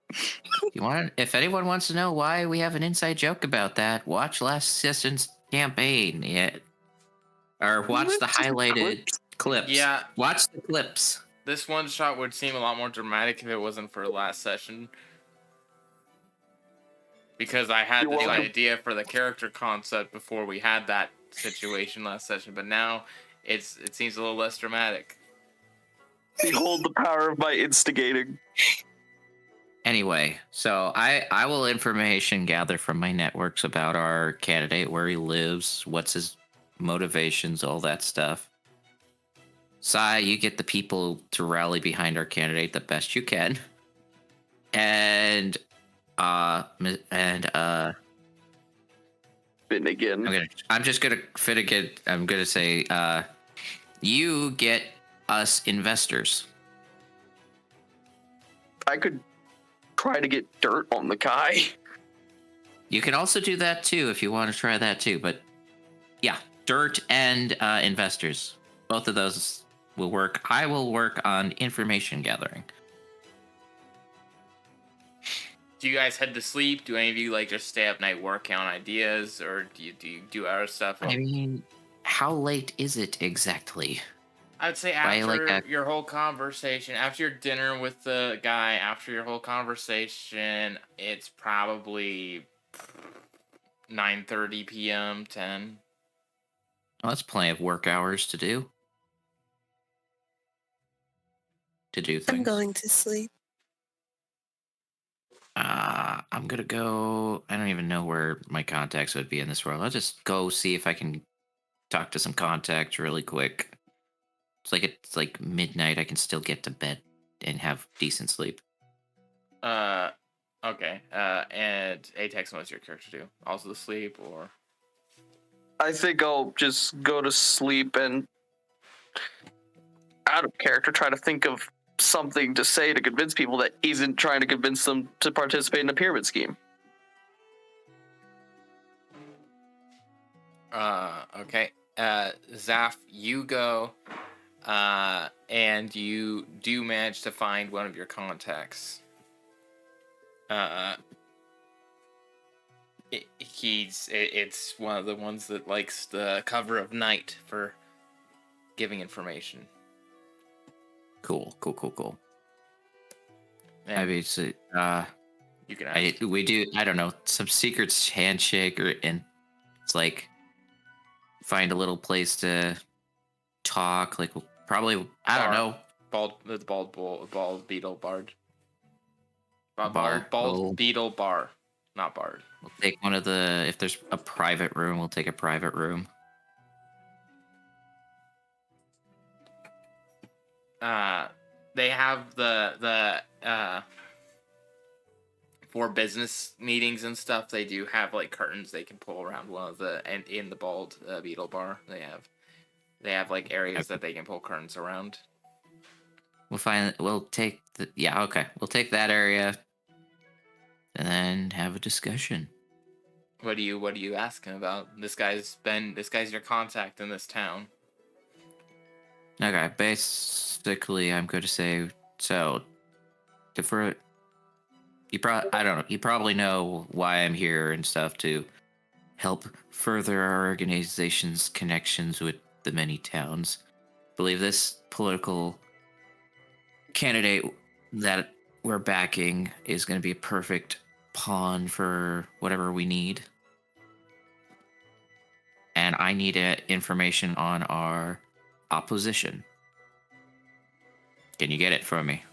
If anyone wants to know why we have an inside joke about that, watch last session's campaign. Or watch the highlighted clips. Yeah. Watch the clips. This one shot would seem a lot more dramatic if it wasn't for last session. Because I had this idea for the character concept before we had that situation last session, but now it seems a little less dramatic. Behold the power of my instigating. Anyway, so I will information gather from my networks about our candidate, where he lives, what's his motivations, all that stuff. Sai, you get the people to rally behind our candidate the best you can. And Finnegan. I'm just gonna Finnegan. I'm gonna say you get us investors. I could try to get dirt on the guy. You can also do that too if you want to try that too. But yeah, dirt and investors. Both of those will work. I will work on information gathering. Do you guys head to sleep? Do any of you like just stay up night working on ideas, or do you do other stuff? I mean, how late is it exactly? I'd say Why, after your whole conversation, after your dinner with the guy, after your whole conversation, it's probably 9:30 p.m. 10. Well, that's plenty of work hours to do. To do things. I'm going to sleep. I'm gonna go. I don't even know where my contacts would be in this world. I'll just go see if I can talk to some contacts really quick. It's like midnight. I can still get to bed and have decent sleep. Okay. And Atex, what's your character do? Also sleep, or? I think I'll just go to sleep and, out of character, try to think of something to say to convince people that isn't trying to convince them to participate in a pyramid scheme. Okay. Zaf, you go, and you do manage to find one of your contacts. It's one of the ones that likes the cover of Night for giving information. Cool. And Maybe it's you can ask. we do. I don't know, some secret handshake, and it's like find a little place to talk. Like probably I don't know. Bald beetle bard. Bar. Bald beetle bar, not bard. We'll take one of the. If there's a private room, we'll take a private room. They have the for business meetings and stuff. They do have like curtains they can pull around one of the, and in the bald beetle bar they have like areas that they can pull curtains around. We'll take the. Yeah, okay. We'll take that area, and then have a discussion. What are you asking about? This guy's your contact in this town. Okay, basically, I'm going to say so. I don't know. You probably know why I'm here and stuff, to help further our organization's connections with the many towns. I believe this political candidate that we're backing is going to be a perfect pawn for whatever we need. And I need information on our opposition. Can you get it for me?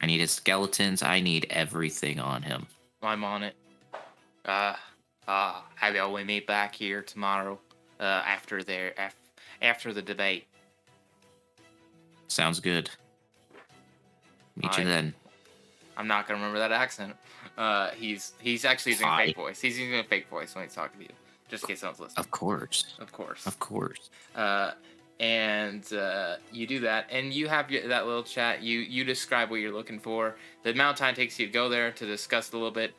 I need his skeletons. I need everything on him. I'm on it. How about we meet back here tomorrow, after the debate? Sounds good. Meet you then. I'm not gonna remember that accent. He's actually using a fake voice. He's using a fake voice when he's talking to you, just in case someone's listening. Of course. And you do that, and you have that little chat. You describe what you're looking for. The amount of time it takes you to go there to discuss it a little bit.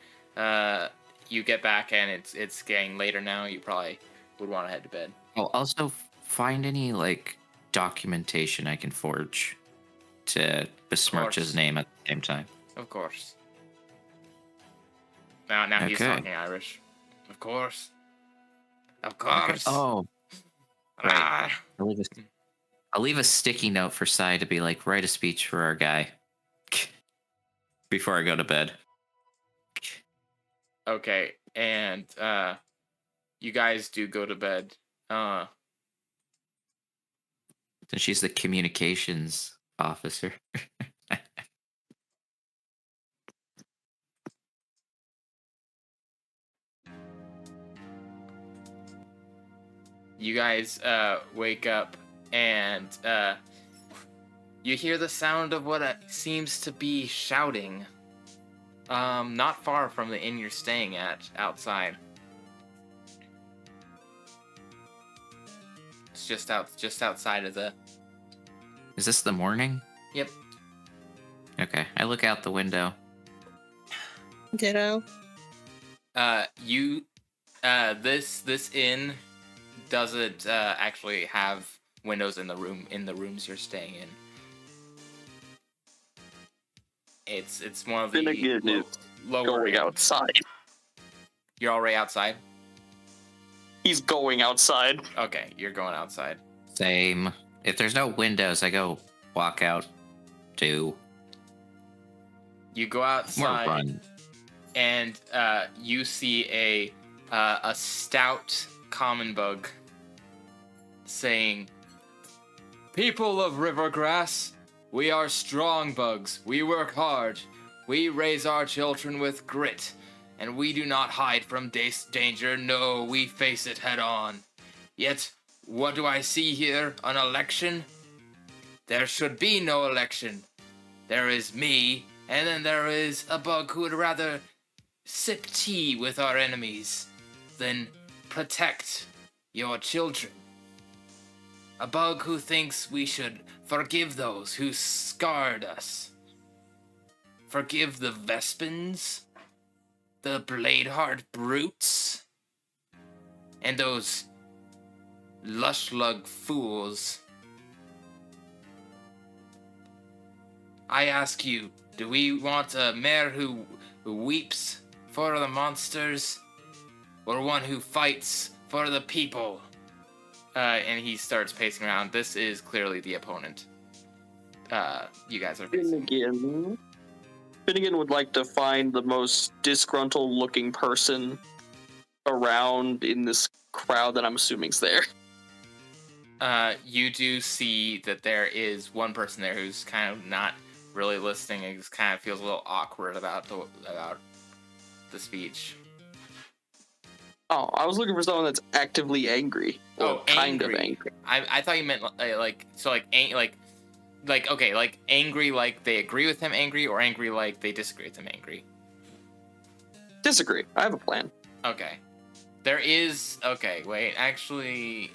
You get back, and it's getting later now. You probably would want to head to bed. I'll also find any like documentation I can forge to besmirch his name at the same time. Of course. Now okay. He's talking Irish. Of course. Okay. Oh. Right. I'll leave a sticky note for Sai to be like, write a speech for our guy before I go to bed. Okay, and you guys do go to bed. So she's the communications officer. You guys wake up, and you hear the sound of what seems to be shouting. Not far from the inn you're staying at, outside. It's just outside of the. Is this the morning? Yep. Okay, I look out the window. Ditto. This inn doesn't actually have windows in the rooms you're staying in. It's one of the lower going outside. You're already outside? He's going outside. Okay, you're going outside. Same. If there's no windows, I go walk out too. You go More outside, run. and you see a stout common bug saying, "People of Rivergrass, we are strong bugs. We work hard. We raise our children with grit, and we do not hide from danger. No, we face it head on. Yet, what do I see here? An election? There should be no election. There is me, and then there is a bug who would rather sip tea with our enemies than protect your children. A bug who thinks we should forgive those who scarred us. Forgive the Vespins, the Bladeheart brutes, and those lush-lug fools. I ask you, do we want a mayor who weeps for the monsters, or one who fights for the people?" And he starts pacing around. This is clearly the opponent. You guys are facing. Finnegan would like to find the most disgruntled-looking person around in this crowd that I'm assuming's there. You do see that there is one person there who's kind of not really listening and just kind of feels a little awkward about the speech. Oh, I was looking for someone that's actively angry. Or kind of angry. I thought you meant angry like they agree with him angry, or angry like they disagree with him angry. Disagree. I have a plan. Okay. There is wait, actually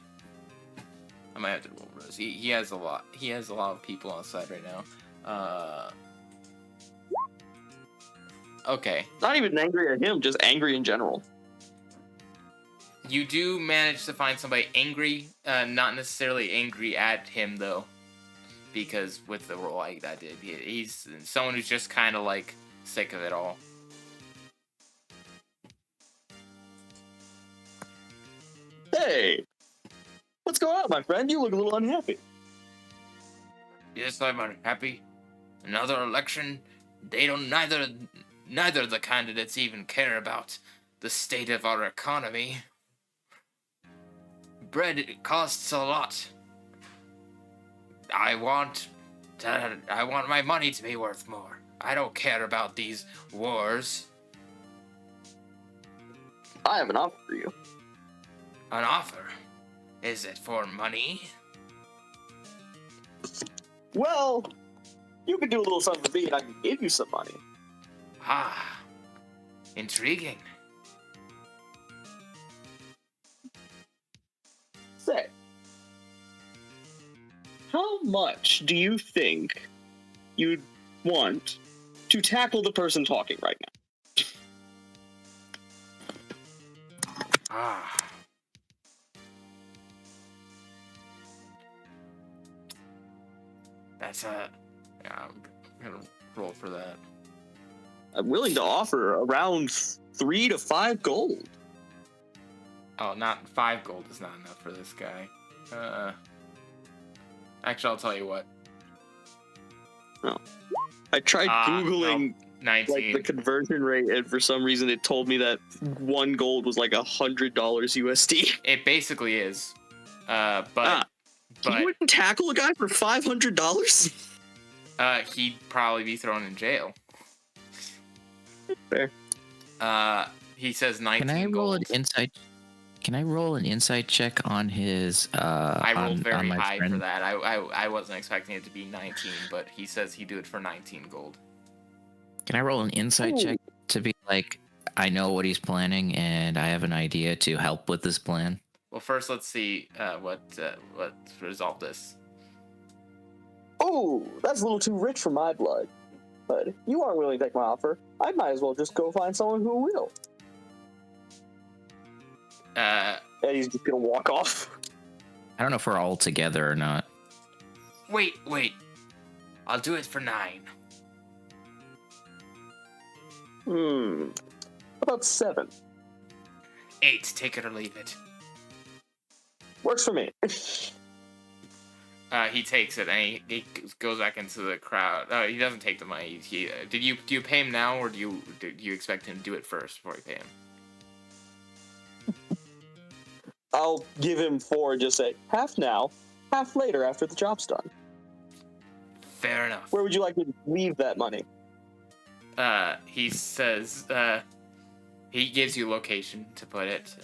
I might have to roll Rose. He has a lot of people on side right now. Okay. Not even angry at him, just angry in general. You do manage to find somebody angry, not necessarily angry at him though, because with the roll I did, he's someone who's just kind of like sick of it all. Hey, what's going on, my friend? You look a little unhappy. Yes, I'm unhappy. Another election. They don't neither of the candidates even care about the state of our economy. Bread costs a lot. I want my money to be worth more. I don't care about these wars. I have an offer for you. An offer? Is it for money? Well, you can do a little something for me and I can give you some money. Ah, intriguing. Say, how much do you think you'd want to tackle the person talking right now? Ah. That's yeah, I'm gonna roll for that. I'm willing to offer around 3 to 5 gold. Oh, not 5 gold is not enough for this guy. Actually, I'll tell you what. No. I tried Googling 19. like the conversion rate, and for some reason it told me that 1 gold was like $100 USD. It basically is. But you wouldn't tackle a guy for $500? He'd probably be thrown in jail. Fair. He says 19 Can I roll gold. an insight? Can I roll an insight check on his? I rolled on very my high friend? for that. I wasn't expecting it to be 19, but he says he'd do it for 19 gold. Can I roll an insight Ooh. check to be like, I know what he's planning and I have an idea to help with this plan? Well, first let's see what resolved this. Oh, that's a little too rich for my blood. But you aren't willing to take my offer. I might as well just go find someone who will. And he's just gonna walk off. I don't know if we're all together or not. Wait. I'll do it for 9. About 7. 8. Take it or leave it. Works for me. He takes it and he goes back into the crowd. He doesn't take the money. Do you pay him now, or do you expect him to do it first before you pay him? I'll give him 4 and just say, half now, half later after the job's done. Fair enough. Where would you like me to leave that money? He says, he gives you location to put it,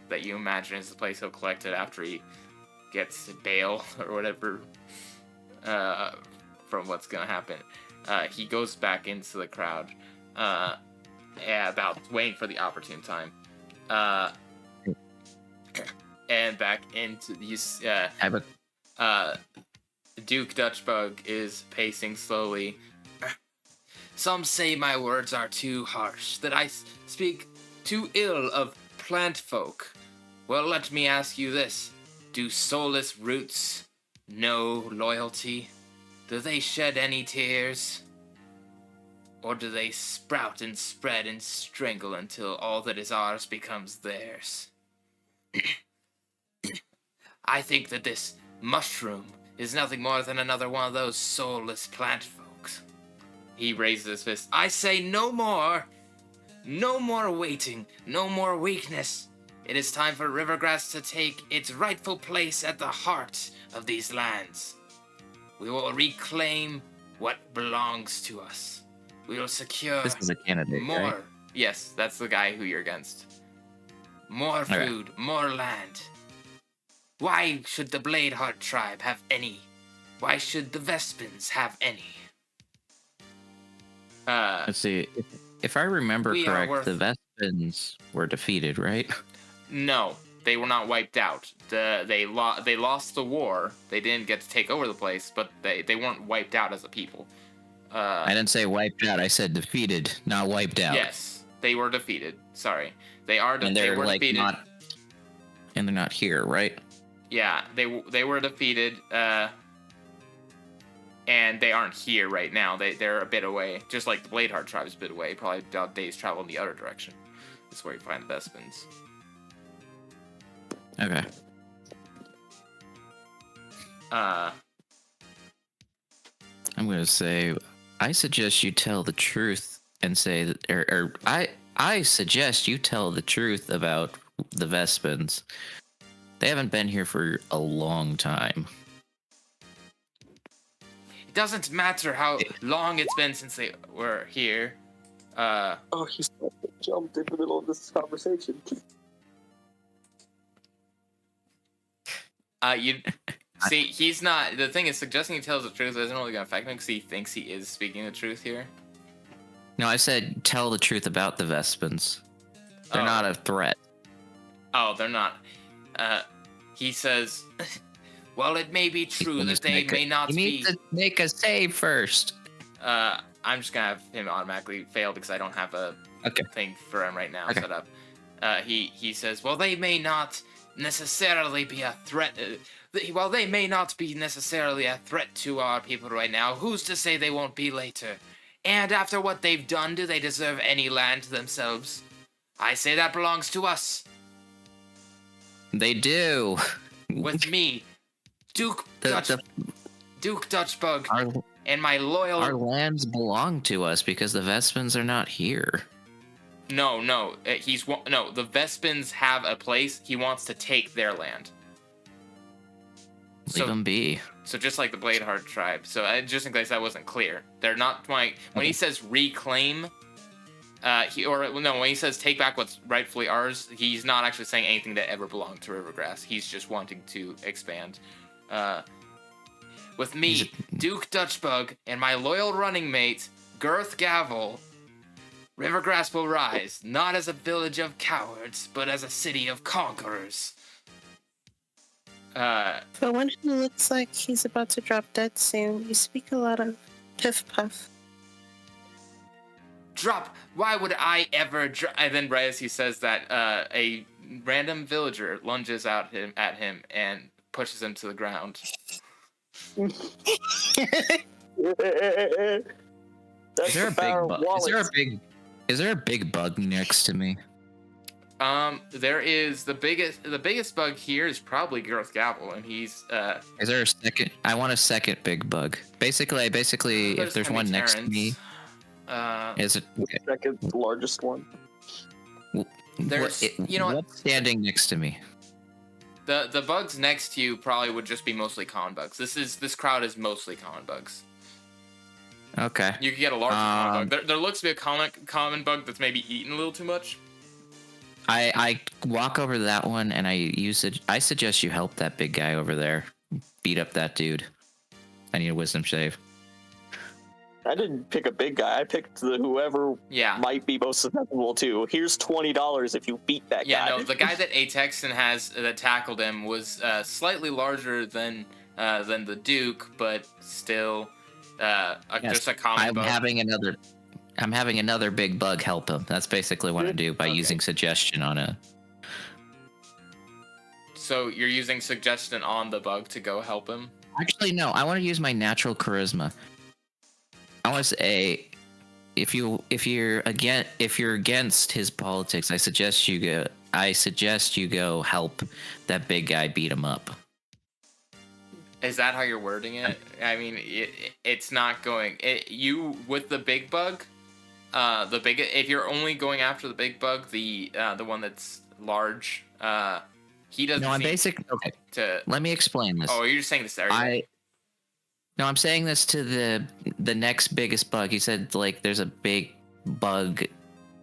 that you imagine is the place he'll collect it after he gets bail or whatever, from what's gonna happen. He goes back into the crowd, about waiting for the opportune time. And back into these, Duke Dutchbug is pacing slowly. Some say my words are too harsh, that I speak too ill of plant folk. Well, let me ask you this. Do soulless roots know loyalty? Do they shed any tears? Or do they sprout and spread and strangle until all that is ours becomes theirs? I think that this mushroom is nothing more than another one of those soulless plant folks. He raises his fist. I say no more. No more waiting. No more weakness. It is time for Rivergrass to take its rightful place at the heart of these lands. We will reclaim what belongs to us. We will secure This is a candidate, more. right? Yes, that's the guy who you're against. More food, more land. Why should the Bladeheart tribe have any? Why should the Vespins have any? Let's see. If I remember We are correct, the Vespins were defeated, right? No, they were not wiped out. They lost the war. They didn't get to take over the place, but they weren't wiped out as a people. I didn't say wiped out. I said defeated, not wiped out. Yes, they were defeated. Sorry, they are. And they they're were like defeated. not. And they're not here, right? Yeah, they were defeated. And they aren't here right now. They're a bit away, just like the Bladeheart tribe is a bit away. Probably about days travel in the other direction. That's where you find the Vespins. Okay. I'm gonna say, I suggest you tell the truth and say that, or I suggest you tell the truth about the Vespins. They haven't been here for a long time. It doesn't matter how long it's been since they were here. Oh, he's jumped in the middle of this conversation. You see, he's not. The thing is, suggesting he tells the truth isn't really gonna affect him because he thinks he is speaking the truth here. No, I said tell the truth about the Vespins. They're not a threat. Oh, they're not. He says, well, it may be true that they may not be. You need to make a save first. I'm just gonna have him automatically fail because I don't have a thing for him right now set up. He says, well, they may not necessarily be a threat. While they may not be necessarily a threat to our people right now, who's to say they won't be later? And after what they've done, do they deserve any land to themselves? I say that belongs to us. They do. With me, Duke Dutchbug, and my loyal... Our lands belong to us because the Vespins are not here. No, the Vespins have a place. He wants to take their land. Leave them be. So just like the Bladeheart tribe. So just in case that wasn't clear, they're not my... When he says reclaim, when he says take back what's rightfully ours, he's not actually saying anything that ever belonged to Rivergrass. He's just wanting to expand. With me, Duke Dutchbug, and my loyal running mate, Girth Gavel, Rivergrass will rise, not as a village of cowards, but as a city of conquerors. For one who looks like he's about to drop dead soon, you speak a lot of piff puff. Drop! Why would I ever drop? And then right as he says that, a random villager lunges out at him and pushes him to the ground. That's Is there the power of wallets. Is there a big bug next to me? There is the biggest bug here is probably Girth Gavel, and he's Is there a second? I want a second big bug. Basically, if there's one next to me, is it The second largest one. There's what's standing next to me? The bugs next to you probably would just be mostly common bugs. This crowd is mostly common bugs. Okay. You could get a larger common bug. There looks to be a common bug that's maybe eaten a little too much. I walk over to that one and I suggest you help that big guy over there beat up that dude. I need a wisdom save. I didn't pick a big guy. I picked whoever might be most susceptible to. Here's $20 if you beat that guy. Yeah, no, the guy that Atexon has that tackled him was slightly larger than the Duke, but still just a common bug. I'm having another big bug help him. That's basically what I do by using suggestion on a. So you're using suggestion on the bug to go help him? Actually, no. I want to use my natural charisma. I want to say, if you're against his politics, I suggest you go help that big guy beat him up. Is that how you're wording it? I mean, it's not going. You with the big bug, if you're only going after the big bug, the one that's large, he doesn't. No, I'm basic. Okay. Let me explain this. Oh, you're just saying this to No, I'm saying this to the next biggest bug. He said like there's a big bug,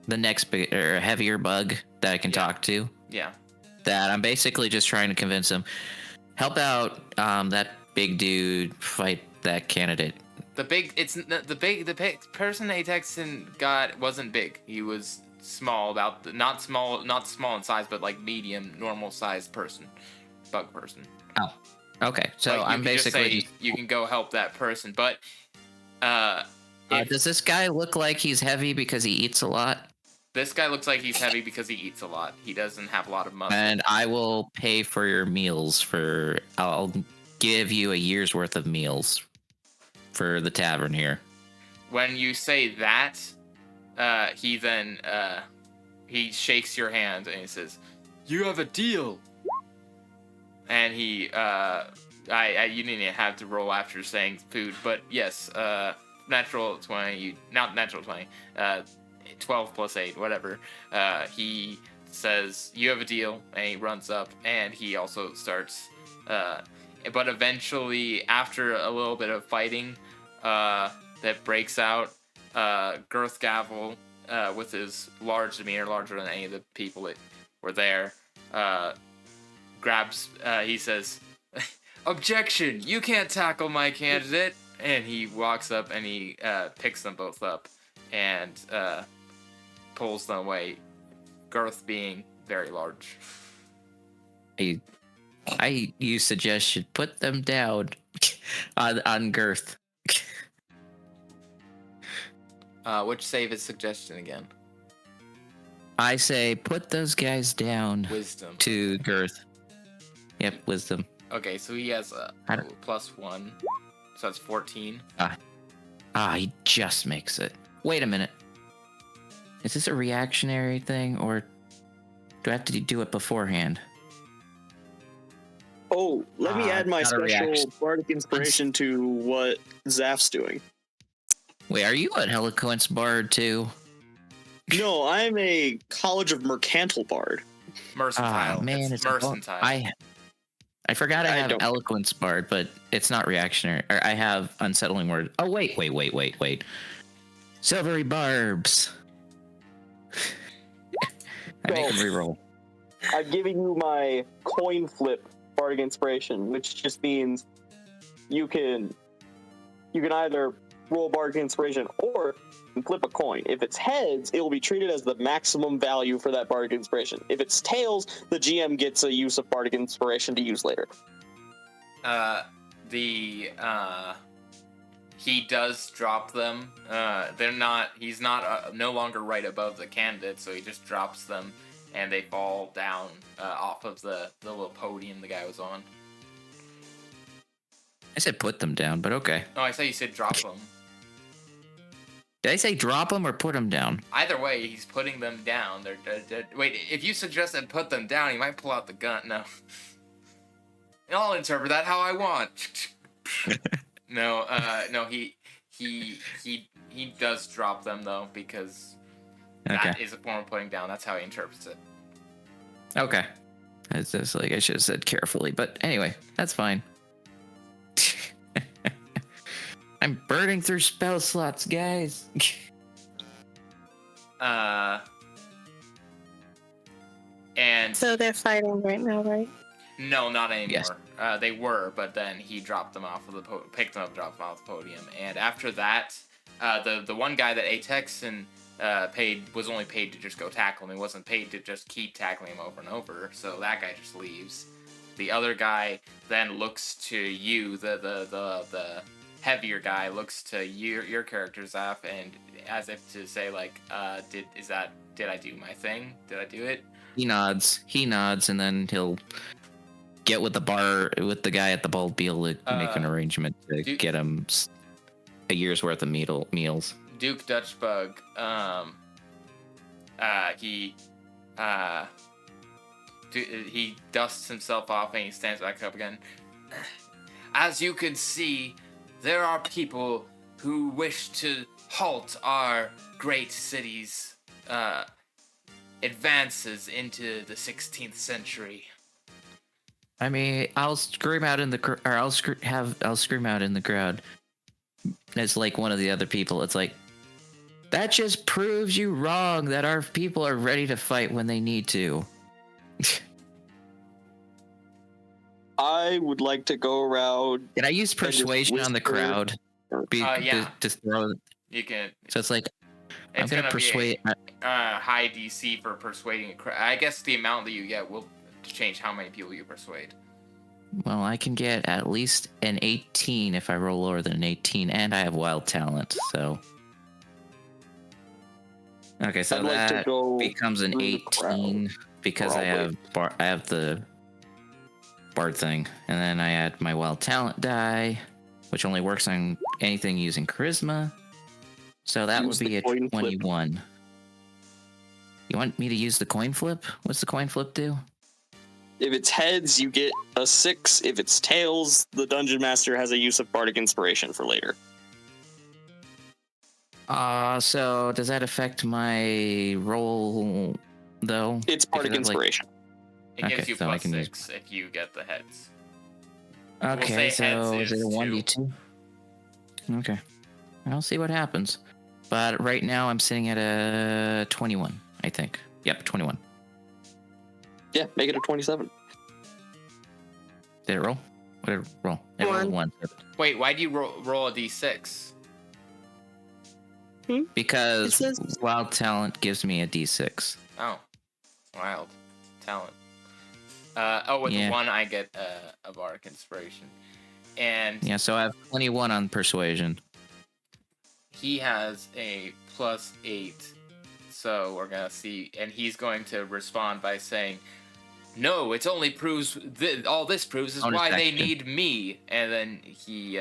the next big or heavier bug that I can talk to. Yeah. That I'm basically just trying to convince him, help out that big dude fight that candidate. The big person Atexon got wasn't big. He was small, not small in size, but like medium, normal sized bug person. Oh. Okay, so I'm basically you can go help that person, but does this guy look like he's heavy because he eats a lot? This guy looks like he's heavy because he eats a lot. He doesn't have a lot of muscle. And I will pay for your meals I'll give you a year's worth of meals for the tavern here. When you say that, he then he shakes your hand and he says, "You have a deal." And he, you didn't even have to roll after saying food, but yes, natural 20, not natural 20, 12 plus 8, whatever. He says, "You have a deal," and he runs up, and he also starts, but eventually, after a little bit of fighting that breaks out, Girth Gavel, with his large demeanor, larger than any of the people that were there, grabs, he says, "Objection! You can't tackle my candidate!" And he walks up and he picks them both up and pulls them away, Girth being very large. You suggest you put them down on Girth. Which save is suggestion again? I say put those guys down. Wisdom. To Girth. Yep, wisdom. Okay, so he has a +1, so that's 14. He just makes it. Wait a minute. Is this a reactionary thing, or do I have to do it beforehand? Oh, let me add my special bardic inspiration to what Zaf's doing. Wait, are you an eloquence bard too? No, I'm a College of Mercantile bard. Mercantile. Man, it's mercantile. I forgot I have eloquence bard, but it's not reactionary. Or I have unsettling word. Oh wait. Silvery barbs. I make So- him reroll. I'm giving you my coin flip bardic inspiration, which just means you can either roll bardic inspiration or flip a coin. If it's heads, it will be treated as the maximum value for that bardic inspiration. If it's tails, the GM gets a use of bardic inspiration to use later. He does drop them. He's not no longer right above the candidate, so he just drops them, and they fall down off of the little podium the guy was on. I said put them down, but okay. Oh, I thought you said drop them. Did I say drop them or put them down? Either way, he's putting them down. Wait, if you suggested put them down, he might pull out the gun. No. I'll interpret that how I want. No, he does drop them though, because that is a form of putting down. That's how he interprets it. Okay. It's just like I should have said carefully, but anyway, that's fine. I'm burning through spell slots, guys. And So they're fighting right now, right? no, not anymore. Yes. They were, but then he dropped them off of the picked them up, dropped them off the podium, and after that, the one guy that Atex and was only paid to just go tackle him. He wasn't paid to just keep tackling him over and over. So that guy just leaves. The other guy then looks to you, the heavier guy looks to your character Zaf, and as if to say like, did I do my thing? Did I do it? He nods, and then he'll get with the guy at the bald beal to make an arrangement to get him a year's worth of meals. Duke Dutchbug, he dusts himself off and he stands back up again. As you can see, there are people who wish to halt our great city's advances into the 16th century. I mean, I'll scream out in the I'll scream out in the crowd. It's like one of the other people. It's like, that just proves you wrong, that our people are ready to fight when they need to. I would like to go around. Can I use persuasion on the crowd? Yeah. To throw. You can. So it's like, I'm It's gonna persuade. Be a high DC for persuading a crowd. I guess the amount that you get will change how many people you persuade. Well, I can get at least an 18 if I roll lower than an 18, and I have wild talent, so. Okay, so that becomes an 18 because I have the bard thing, and then I add my wild talent die, which only works on anything using charisma. So that would be a 21. You want me to use the coin flip? What's the coin flip do? If it's heads, you get a 6. If it's tails, the dungeon master has a use of bardic inspiration for later. So does that affect my roll though? It's bardic inspiration. It gives Okay, you so I plus can 6 if you get the heads. Okay, so heads is it a is 1d2? Okay. I'll see what happens. But right now I'm sitting at a 21, I think. Yep, 21. Yeah, make it a 27. Did it roll? What did it roll? It rolled a 1. Wait, why do you roll a d6? Because wild talent gives me a d6. Oh, wild talent. With the 1 I get a bardic inspiration. And yeah, so I have 21 on persuasion. He has a plus 8. So we're going to see. And he's going to respond by saying, no, it only proves. All this proves is why they need me. And then he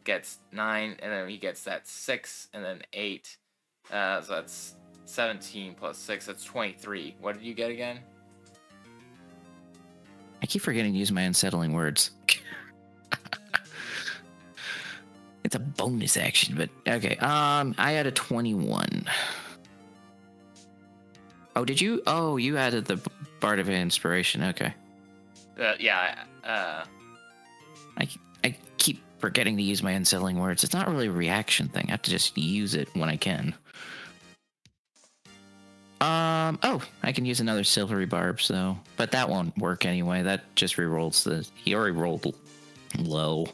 gets 9. And then he gets that 6. And then 8. So that's 17 plus 6. That's 23. What did you get again? I keep forgetting to use my unsettling words. It's a bonus action, but okay. I had a 21. Oh, did you? Oh, you added the Bard of Inspiration. Okay. Yeah. I keep forgetting to use my unsettling words. It's not really a reaction thing. I have to just use it when I can. Oh, I can use another silvery barb, so but that won't work anyway. That just rerolls the. He already rolled low.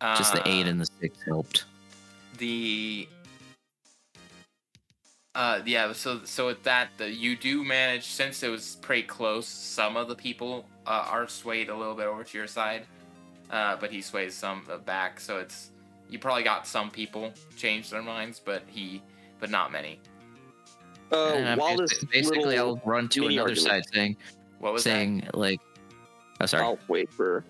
Just the 8 and the 6 helped. The yeah, so with that, you do manage, since it was pretty close, some of the people are swayed a little bit over to your side, but he sways some back, so it's, you probably got some people change their minds, but not many. While this basically, little I'll run to mini another argument- side saying, What was like, oh, sorry. I'll wait for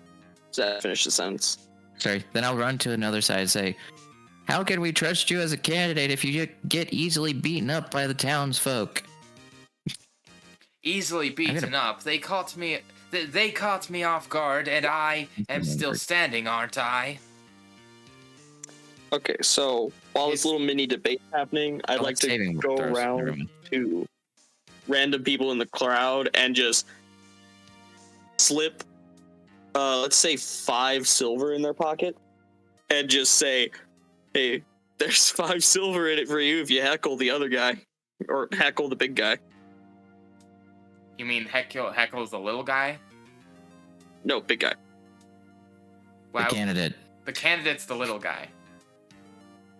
Zach to finish the sentence. Sorry. Then I'll run to another side and say, how can we trust you as a candidate if you get easily beaten up by the townsfolk? Easily beaten up. They caught me off guard, and I am still standing, aren't I? Okay, so while this little mini debate happening, I'd like to go around to random people in the crowd and just slip, let's say 5 silver in their pocket, and just say, hey, there's 5 silver in it for you if you heckle the other guy, or heckle the big guy. You mean heckle's the little guy? No, big guy. Wow. The candidate. The candidate's the little guy.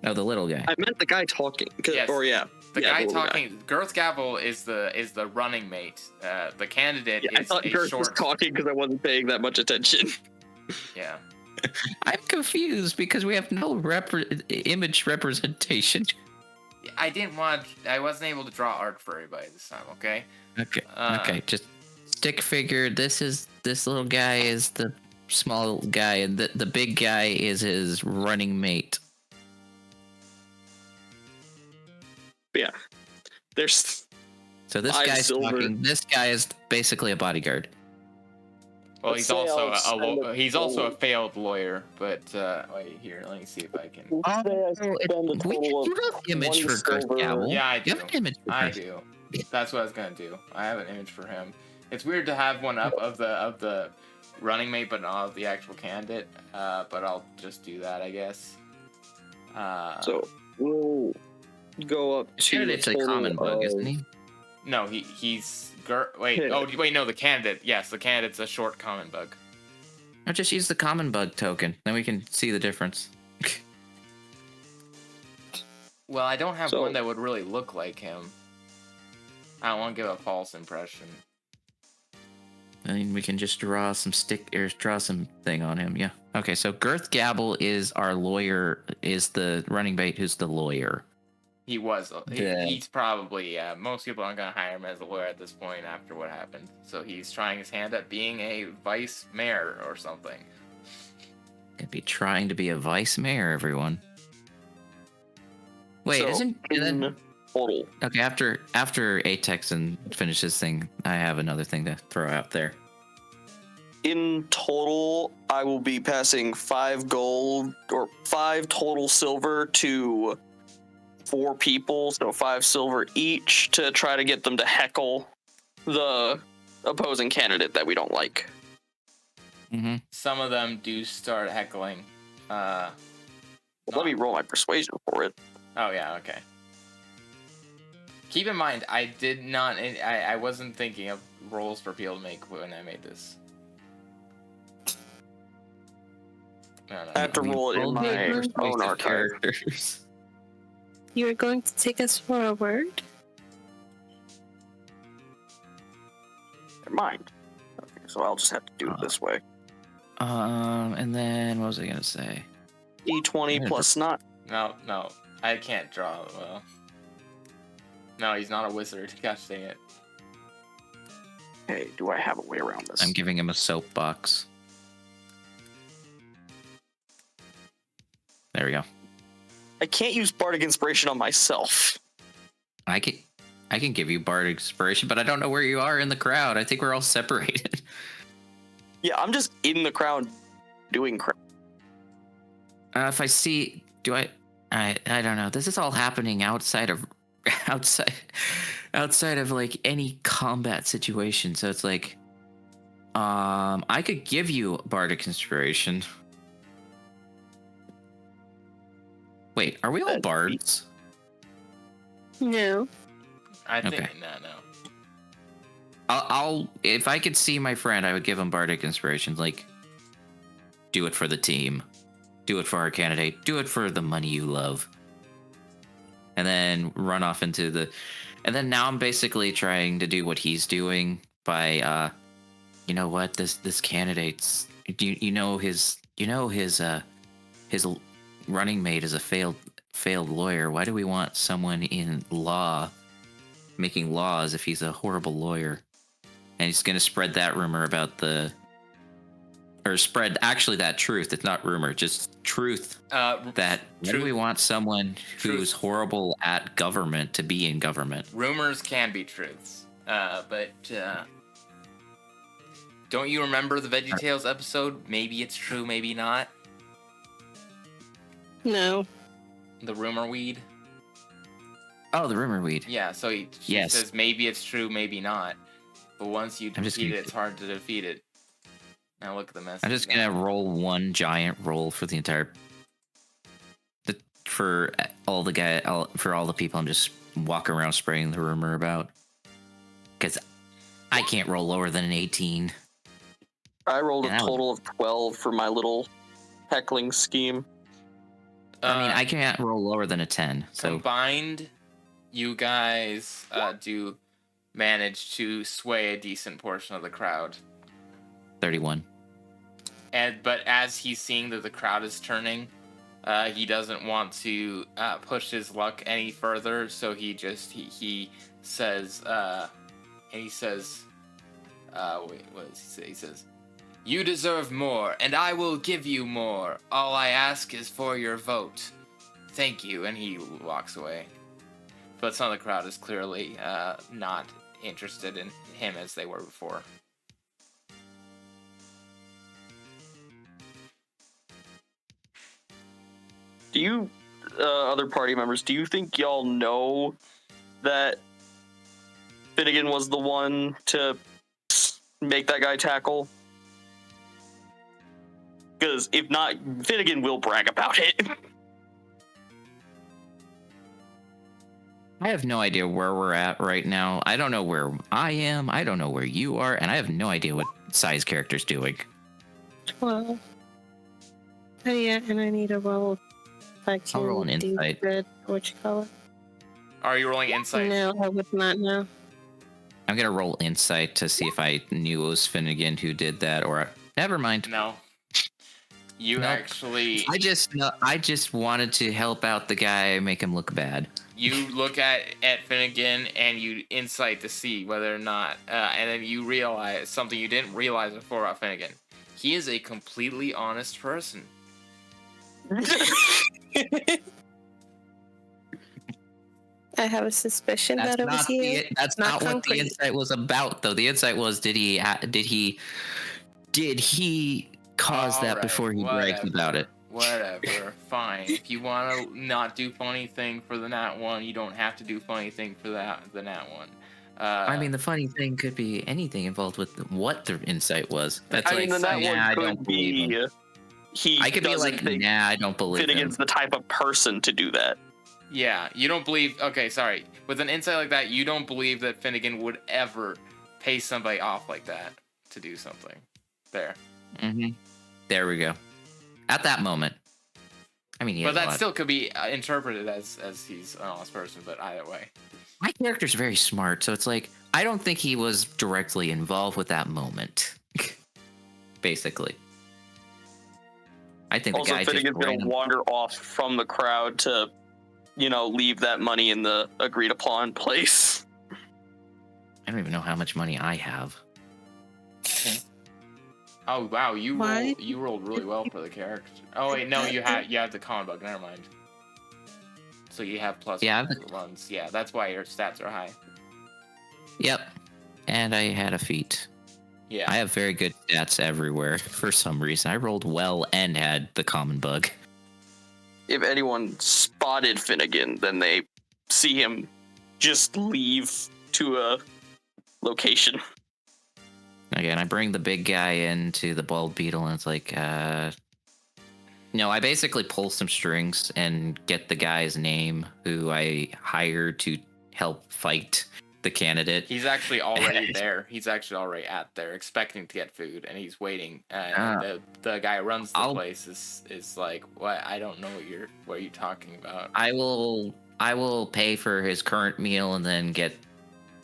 No, the little guy. I meant the guy talking. Yes. Or yeah. The yeah, guy talking. Girth Gavel is the running mate. The candidate is I thought Girth was talking because I wasn't paying that much attention. Yeah. I'm confused because we have no image representation. I wasn't able to draw art for everybody this time, okay? Okay. Okay, just stick figure. This little guy is the small guy, and the big guy is his running mate. Yeah. There's so this guy's talking. This guy is basically a bodyguard. Well, he's also a failed lawyer, but wait here, let me see if I can. You have an image for Girth Gavel. Yeah, I do. You have an image for I do. That's what I was gonna do. I have an image for him. It's weird to have one up of the running mate, but not of the actual candidate. But I'll just do that, I guess. So we'll go up to candidate's a common bug, isn't he? No, he's wait. Oh, wait, no, the candidate. Yes, the candidate's a short common bug. I'll just use the common bug token. Then we can see the difference. Well, I don't have one that would really look like him. I don't want to give a false impression. I mean, we can just draw some draw some thing on him. Yeah. Okay, so Girth Gavel is our lawyer, is the running mate who's the lawyer. He was. He's probably, most people aren't going to hire him as a lawyer at this point after what happened. So he's trying his hand at being a vice mayor or something. Could be trying to be a vice mayor, everyone. Wait, total. Okay, after Atex and finishes this thing, I have another thing to throw out there. In total, I will be passing 5 gold or 5 total silver to 4 people, so 5 silver each to try to get them to heckle the opposing candidate that we don't like. Mm-hmm. Some of them do start heckling. Let me roll my persuasion for it. Oh yeah, okay. Keep in mind, I wasn't thinking of rolls for people to make when I made this. No. I have to roll it in my own archive. Characters. You were going to take us for a word? Never mind. Okay, so I'll just have to do it this way. And then what was I gonna say? D20 plus 9. No, I can't draw well. No, he's not a wizard. Gosh dang it. Hey, do I have a way around this? I'm giving him a soapbox. There we go. I can't use Bardic Inspiration on myself. I can give you Bardic Inspiration, but I don't know where you are in the crowd. I think we're all separated. Yeah, I'm just in the crowd doing crap. If I see, I don't know. This is all happening outside of like any combat situation. So it's like, I could give you Bardic Inspiration. Wait, are we all bards? No. I think Okay. no. I'll if I could see my friend, I would give him bardic inspirations. Like, do it for the team, do it for our candidate, do it for the money you love, and then run off into the. And then now I'm basically trying to do what he's doing by, you know what, this candidate's, his running mate is a failed lawyer. Why do we want someone in law making laws if he's a horrible lawyer? And he's going to spread that rumor about spread actually that truth. It's not rumor, just truth. Why do we want someone who's horrible at government to be in government? Rumors can be truths, but don't you remember the VeggieTales episode? Maybe it's true, maybe not. No. The rumor weed. Oh, the rumor weed. Yeah, so she says maybe it's true, maybe not. But once you defeat it, it's hard to defeat it. Now look at the message. I'm just gonna roll one giant roll for the entire. For all the people, I'm just walking around spraying the rumor about. Because I can't roll lower than an 18. I rolled a total of 12 for my little heckling scheme. I mean, I can't roll lower than a 10. So combined, you guys do manage to sway a decent portion of the crowd. 31. But as he's seeing that the crowd is turning, he doesn't want to push his luck any further. So he says, wait, what does he say? He says, "You deserve more, and I will give you more. All I ask is for your vote. Thank you." And he walks away. But some of the crowd is clearly not interested in him as they were before. Do you, other party members, do you think y'all know that Finnegan was the one to make that guy tackle? Because if not, Finnegan will brag about it. I have no idea where we're at right now. I don't know where I am. I don't know where you are. And I have no idea what size character's doing. 12. Oh, yeah, and I need a roll. I'll roll an insight. What you call it? Are you rolling insight? No, I would not know. I'm gonna roll insight to see if I knew it was Finnegan who did that, or never mind. No. You actually. I just wanted to help out the guy, make him look bad. You look at Finnegan and you insight to see whether or not, and then you realize something you didn't realize before about Finnegan. He is a completely honest person. I have a suspicion that it was you. That's not what the insight was about, though. The insight was did he cause that before he brags about it? Whatever, fine. If you want to not do funny thing for the nat one, you don't have to do funny thing for the nat one. I mean, the funny thing could be anything involved with what the insight was. That's I mean, the nat one could be. I could be like, nah, I don't believe Finnegan's the type of person to do that. Yeah, you don't believe. Okay, sorry. With an insight like that, you don't believe that Finnegan would ever pay somebody off like that to do something. There. Mm-hmm. There we go. At that moment. I mean, but that still could be interpreted as he's an honest person. But either way, my character's very smart, so it's like I don't think he was directly involved with that moment. Basically. I think also, the guy Finnegan's going to wander off from the crowd to, leave that money in the agreed upon place. I don't even know how much money I have. Oh wow, you rolled really well for the character. Oh wait, no, you have the common bug. Never mind. So you have plus ones. Yeah, that's why your stats are high. Yep, and I had a feat. Yeah. I have very good stats everywhere for some reason. I rolled well and had the common bug. If anyone spotted Finnegan, then they see him just leave to a location. Again, I bring the big guy into the bald beetle, and it's like, no, I basically pull some strings and get the guy's name who I hired to help fight the candidate. He's actually already there. He's actually already at there, expecting to get food, and he's waiting. And the guy who runs the place is like, "What? I don't know what you're talking about." I will pay for his current meal and then get.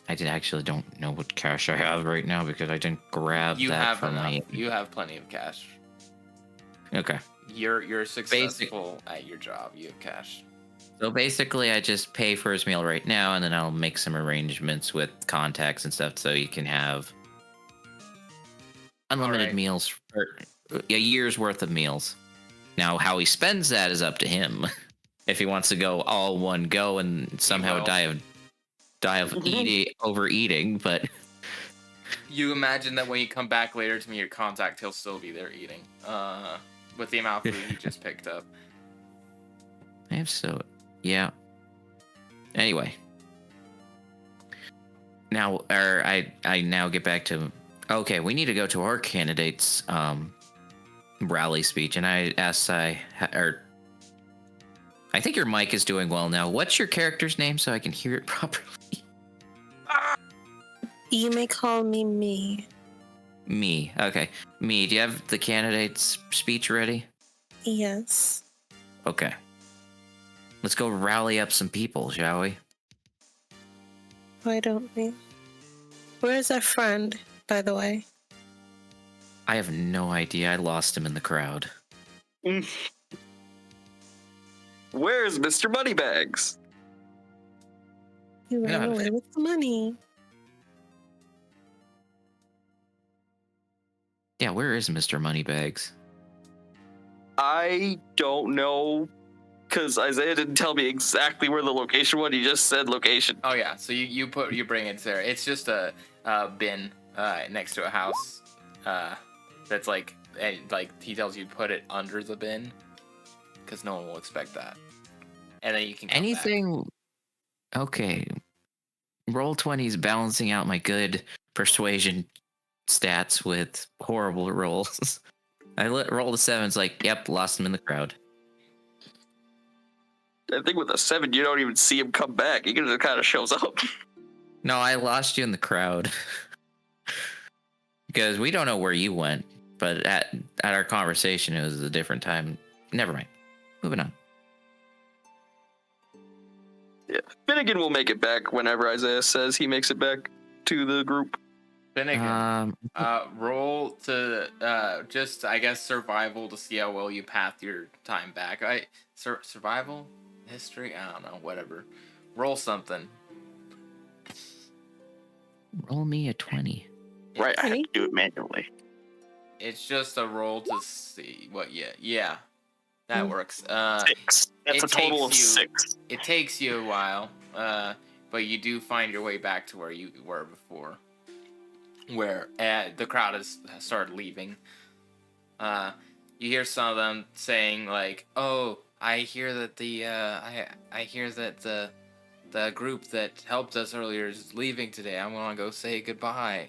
I actually don't know what cash I have right now because I didn't grab You that have from enough. my. You have plenty of cash. Okay. You're successful at your job. You have cash. So basically, I just pay for his meal right now, and then I'll make some arrangements with contacts and stuff so you can have unlimited meals for a year's worth of meals. Now, how he spends that is up to him. If he wants to go all one go and somehow die of overeating, but you imagine that when you come back later to meet your contact, he'll still be there eating. With the amount of food he just picked up. Yeah. Anyway, now I now get back to okay. We need to go to our candidate's rally speech, and I asked I think your mic is doing well now. What's your character's name so I can hear it properly? You may call me Me. Me. Okay. Me, do you have the candidate's speech ready? Yes. Okay. Let's go rally up some people, shall we? Why don't we? Where's our friend, by the way? I have no idea. I lost him in the crowd. Where's Mr. Moneybags? You ran away with the money. Yeah, where is Mr. Moneybags? I don't know, because Isaiah didn't tell me exactly where the location was. He just said location. Oh yeah, so you bring it there. It's just a bin next to a house. That's like he tells you to put it under the bin, because no one will expect that. And then you can come anything. Back. Okay. Roll20's balancing out my good persuasion stats with horrible rolls. I rolled a 7. It's like, yep, lost him in the crowd. I think with a 7, you don't even see him come back. He just kind of shows up. No, I lost you in the crowd. Because we don't know where you went, but at our conversation, it was a different time. Never mind. Moving on. Yeah, Finnegan will make it back whenever Isaiah says he makes it back to the group. Finnegan, roll to just I guess survival to see how well you path your time back. Survival, history, I don't know, whatever. Roll something. Roll me a 20. Right, I have to do it manually. It's just a roll to see what. Yeah, that works. 6. That's a total of 6. It takes you a while, but you do find your way back to where you were before, where the crowd has started leaving. You hear some of them saying like, "Oh, I hear that I hear that the group that helped us earlier is leaving today. I'm gonna go say goodbye."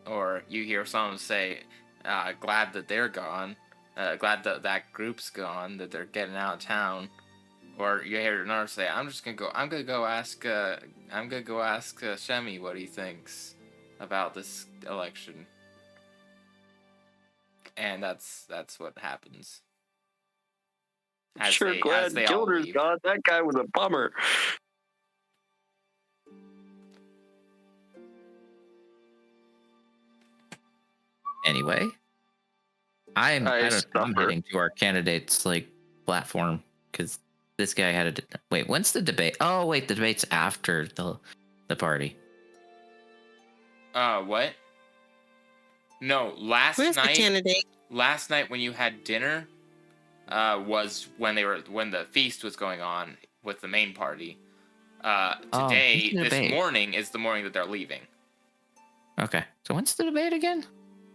Or you hear someone say, "Glad that they're gone. Glad that group's gone. That they're getting out of town." Or you hear another say, I'm gonna go ask Shemi what he thinks about this election." And that's what happens. Glad Gilder's gone. That guy was a bummer. Anyway, I'm heading to our candidate's platform because this guy had a wait. When's the debate? Oh wait, the debate's after the party. What? No, last Where's night. The candidate? Last night when you had dinner, was when the feast was going on with the main party. Today, this morning is the morning that they're leaving. Okay, so when's the debate again?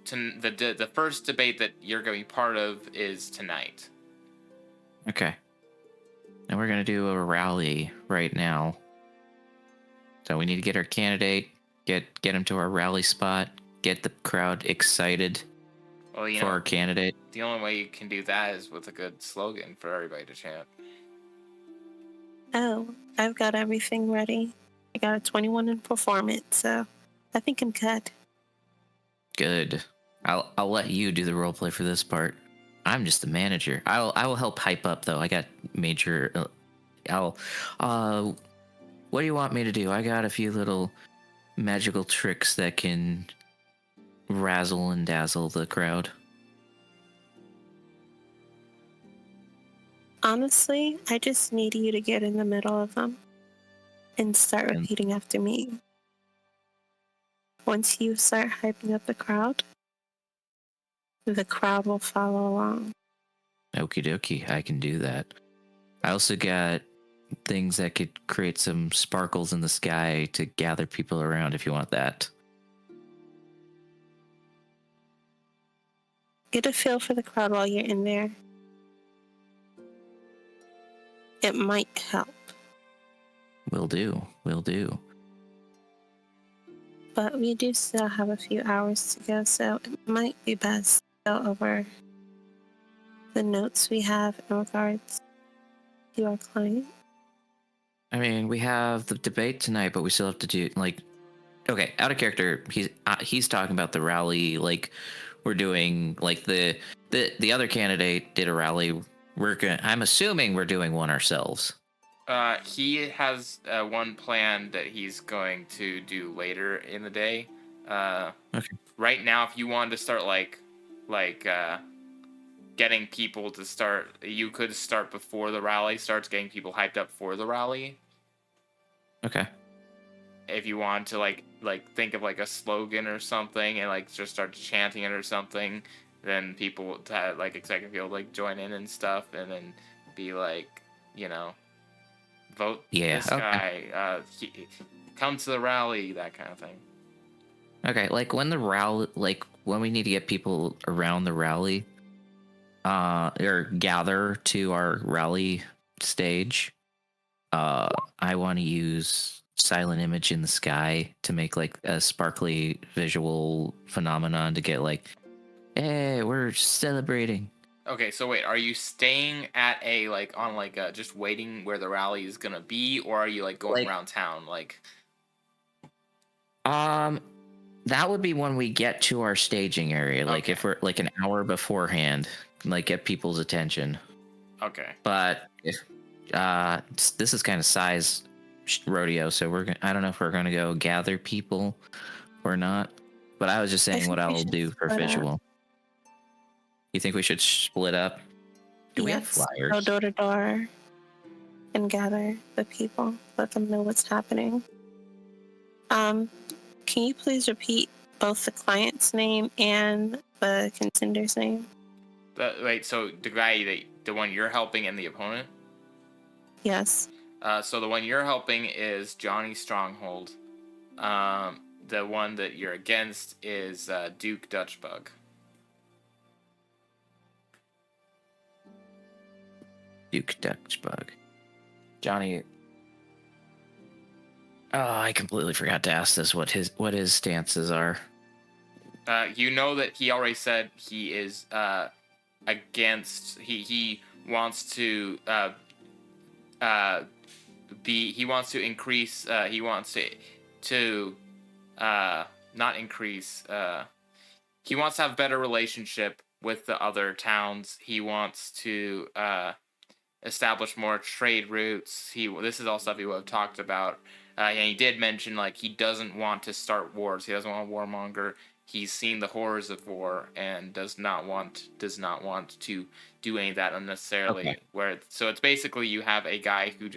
The first debate that you're going to be part of is tonight. Okay. And we're going to do a rally right now. So we need to get our candidate, get him to our rally spot, get the crowd excited for our candidate. The only way you can do that is with a good slogan for everybody to chant. Oh, I've got everything ready. I got a 21 in performance, so I think I'm good. Good. I'll let you do the role play for this part. I'm just the manager. I will help hype up though. I got major. I'll. What do you want me to do? I got a few little magical tricks that can razzle and dazzle the crowd. Honestly, I just need you to get in the middle of them and start And repeating after me. Once you start hyping up the crowd will follow along. okie dokie, I can do that. I also got things that could create some sparkles in the sky to gather people around if you want that. Get a feel for the crowd while you're in there. It might help, Will do. Will do. but we do still have a few hours to go, so it might be best to go over the notes we have in regards to our client. I mean, we have the debate tonight, but we still have to do okay, out of character. He's talking about the rally. Like we're doing like the other candidate did a rally. I'm assuming we're doing one ourselves. He has one plan that he's going to do later in the day. Okay. Right now, if you wanted to start getting people to start, you could start before the rally starts, getting people hyped up for the rally. Okay. If you want to like think of like a slogan or something and like just start chanting it or something, then people like executive will like join in and stuff, and then be like, vote this Okay. guy, come to the rally, that kind of thing. Okay. Like when the rally, like when we need to get people around the rally, or gather to our rally stage, I want to use silent image in the sky to make like a sparkly visual phenomenon to get like, hey, we're celebrating. Okay, so wait, are you staying at a on just waiting where the rally is gonna be, or are you like going around town That would be when we get to our staging area, like Okay. if we're like an hour beforehand, like get people's attention. Okay. But if this is kind of size rodeo, so I don't know if we're gonna go gather people or not. But I was just saying what I'll do for visual. You think we should split up? Do we have flyers? Go door to door and gather the people. Let them know what's happening. Can you please repeat both the client's name and the contender's name? Wait, so the one you're helping and the opponent? Yes. So the one you're helping is Johnny Stronghold. The one that you're against is Duke Dutchbug. Duke Dutchbug. Johnny. Oh, I completely forgot to ask this. What his stances are. You know that he already said he is against. He wants to he wants to increase. He wants to not increase. He wants to have better relationship with the other towns. He wants to establish more trade routes. This is all stuff he would have talked about. And he did mention he doesn't want to start wars. He doesn't want a warmonger. He's seen the horrors of war and does not want to do any of that unnecessarily. Okay. So it's basically you have a guy who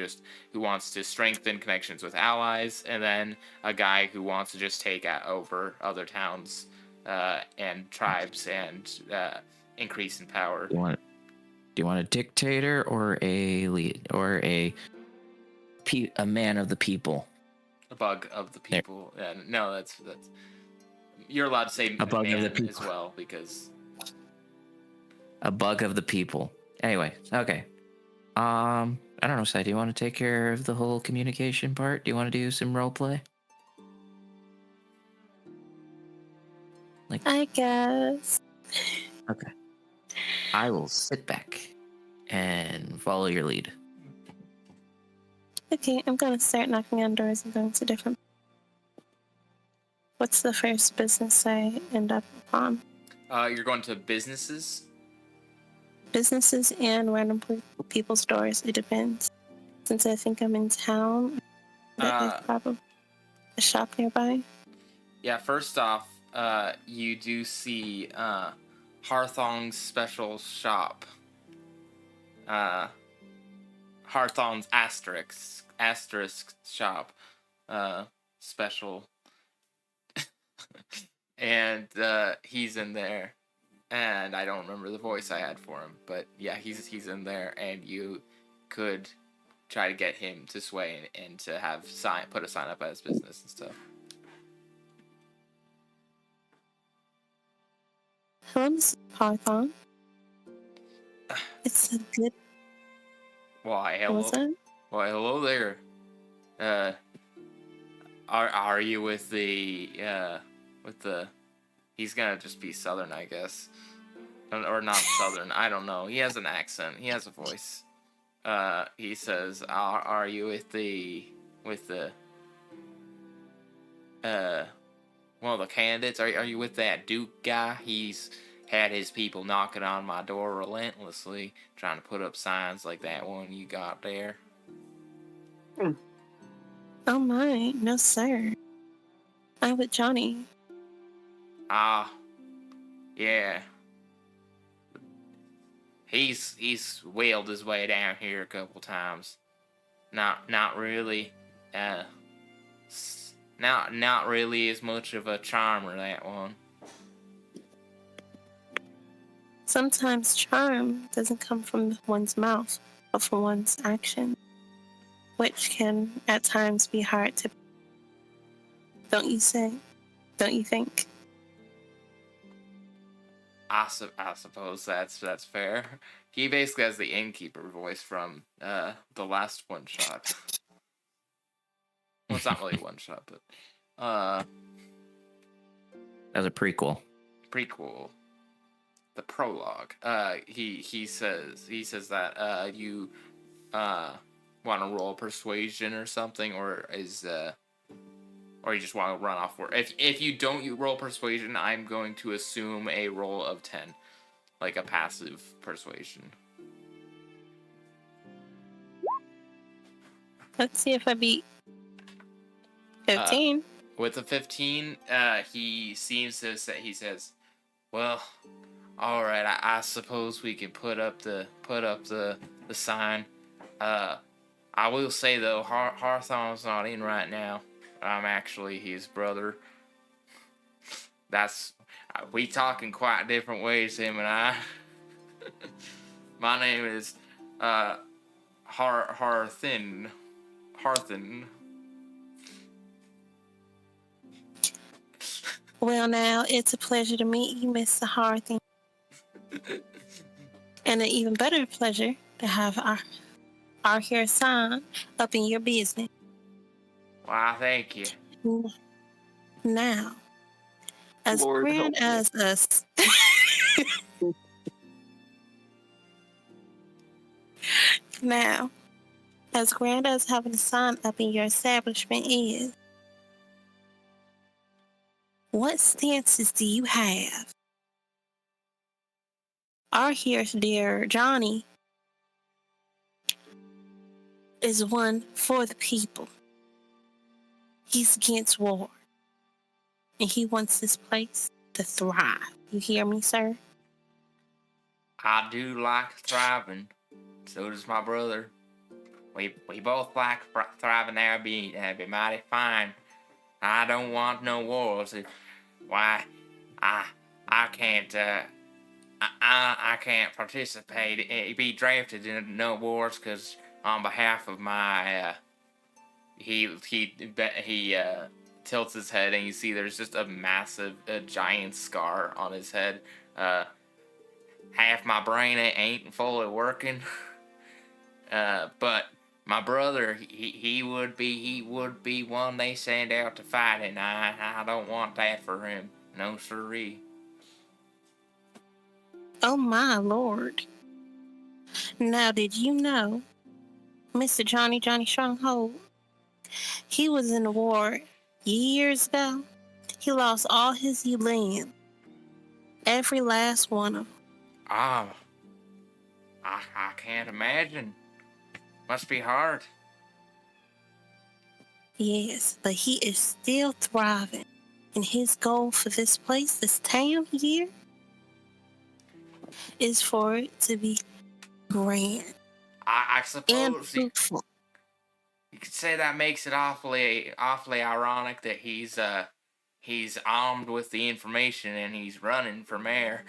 wants to strengthen connections with allies, and then a guy who wants to just take over other towns and tribes and increase in power. Do you want a dictator or a lead or a man of the people? A bug of the people. No, that's you're allowed to say a bug man of the people as well, because a bug of the people. Anyway, okay. I don't know, Sai. Do you want to take care of the whole communication part? Do you want to do some role play? I guess. Okay. I will sit back and follow your lead. Okay, I'm gonna start knocking on doors and going to different. What's the first business I end up upon? You're going to businesses. Businesses and random people's doors. It depends. Since I think I'm in town, there's probably a shop nearby. Yeah, first off, you do see Harthong's special shop. Harthong's asterisk shop. Special. And he's in there. And I don't remember the voice I had for him, but yeah, he's in there, and you could try to get him to sway and to have put a sign up at his business and stuff. Hello, Mrs. Python. It's a good. Why, hello. What's that? Why, hello there. Are you with the He's gonna just be Southern, I guess, or not Southern. I don't know. He has an accent. He has a voice. He says, "Are you with the one of the candidates? Are you with that Duke guy? He's had his people knocking on my door relentlessly, trying to put up signs like that one you got there." Oh my, no sir. I'm with Johnny. Yeah. He's wheeled his way down here a couple times. Not really. Not really as much of a charmer, that one. Sometimes charm doesn't come from one's mouth, but from one's action, which can at times be hard to. Don't you say? Don't you think? I suppose that's fair. He basically has the innkeeper voice from the last one shot. Well, it's not really one shot, but As a prequel. The prologue. He says that you want to roll persuasion or something, or or you just want to run off word. If you don't roll persuasion, I'm going to assume a roll of 10, like a passive persuasion. Let's see if I beat 15. With a 15, he seems to say, he says, "Well, all right. I suppose we can put up the sign. I will say though, Harthon's not in right now. I'm actually his brother. That's we talk in quite different ways, him and I. My name is Harthin. Well, now it's a pleasure to meet you, Mr. Harthy, and an even better pleasure to have our here sign up in your business. Why, thank you. Now, as Lord grand help as us. Now, as grand as having a sign up in your establishment is, what stances do you have? Our here dear Johnny is one for the people. He's against war. And he wants this place to thrive. You hear me, sir? I do like thriving. So does my brother. We both like thriving there. Be mighty fine. I don't want no wars. Why, I can't. I can't participate. Be drafted in no wars because on behalf of my he tilts his head and you see there's just a massive, giant scar on his head. Half my brain ain't fully working. But my brother, he would be one they send out to fight, and I don't want that for him. No siree. Oh my lord. Now, did you know Mr. Johnny Stronghold. He was in the war years ago. He lost all his land, every last one of them. Ah, I can't imagine. Must be hard. Yes, but he is still thriving. And his goal for this place, this town here, is for it to be grand I and suppose you fruitful. could say that makes it awfully ironic that he's armed with the information and he's running for mayor.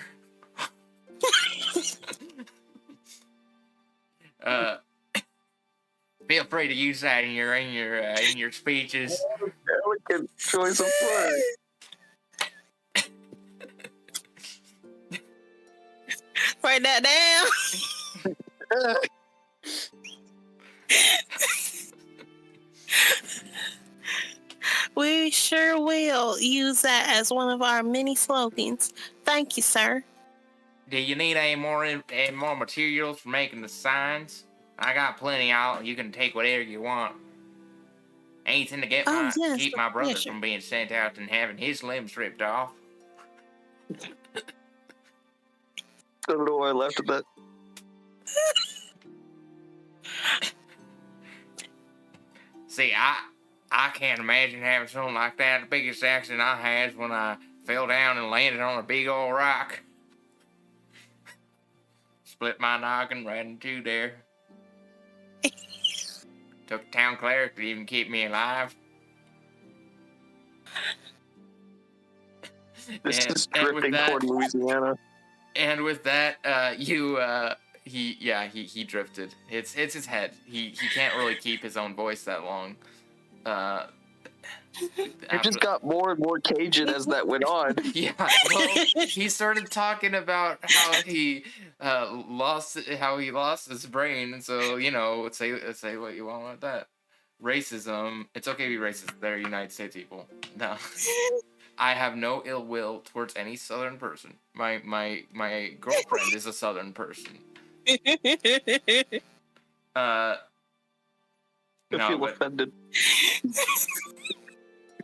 uh, Feel free to use that in your speeches. Elegant choice of words. Write that down. We sure will use that as one of our many slogans. Thank you, sir. Do you need any more materials for making the signs? I got plenty out. You can take whatever you want. Anything to Oh, yes, keep with my brother pleasure. from being sent out and having his limbs ripped off. I don't know why I laughed at that. See, I can't imagine having something like that. The biggest accident I had is when I fell down and landed on a big old rock. Split my noggin right in two there. Took a town cleric to even keep me alive. This is and with drifting that, toward Louisiana. And with that, he drifted. It's his head. He can't really keep his own voice that long. It just got more and more Cajun as that went on. Yeah, well, he started talking about how he lost his brain. So say what you want about that. Racism. It's okay to be racist. They're United States people. No. I have no ill will towards any Southern person. My girlfriend is a Southern person. I No, feel but offended.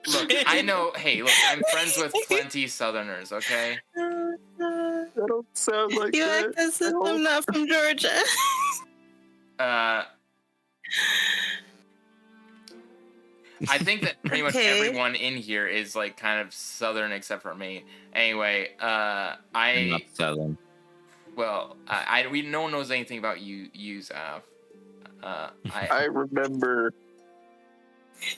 look, I know. Hey, look, I'm friends with plenty Southerners. Okay. That don't sound like You that. act as if I'm not from Georgia. I think that pretty much Okay. everyone in here is like kind of Southern except for me. Anyway, I'm not Southern. well, we no one knows anything about you, Zaf. I remember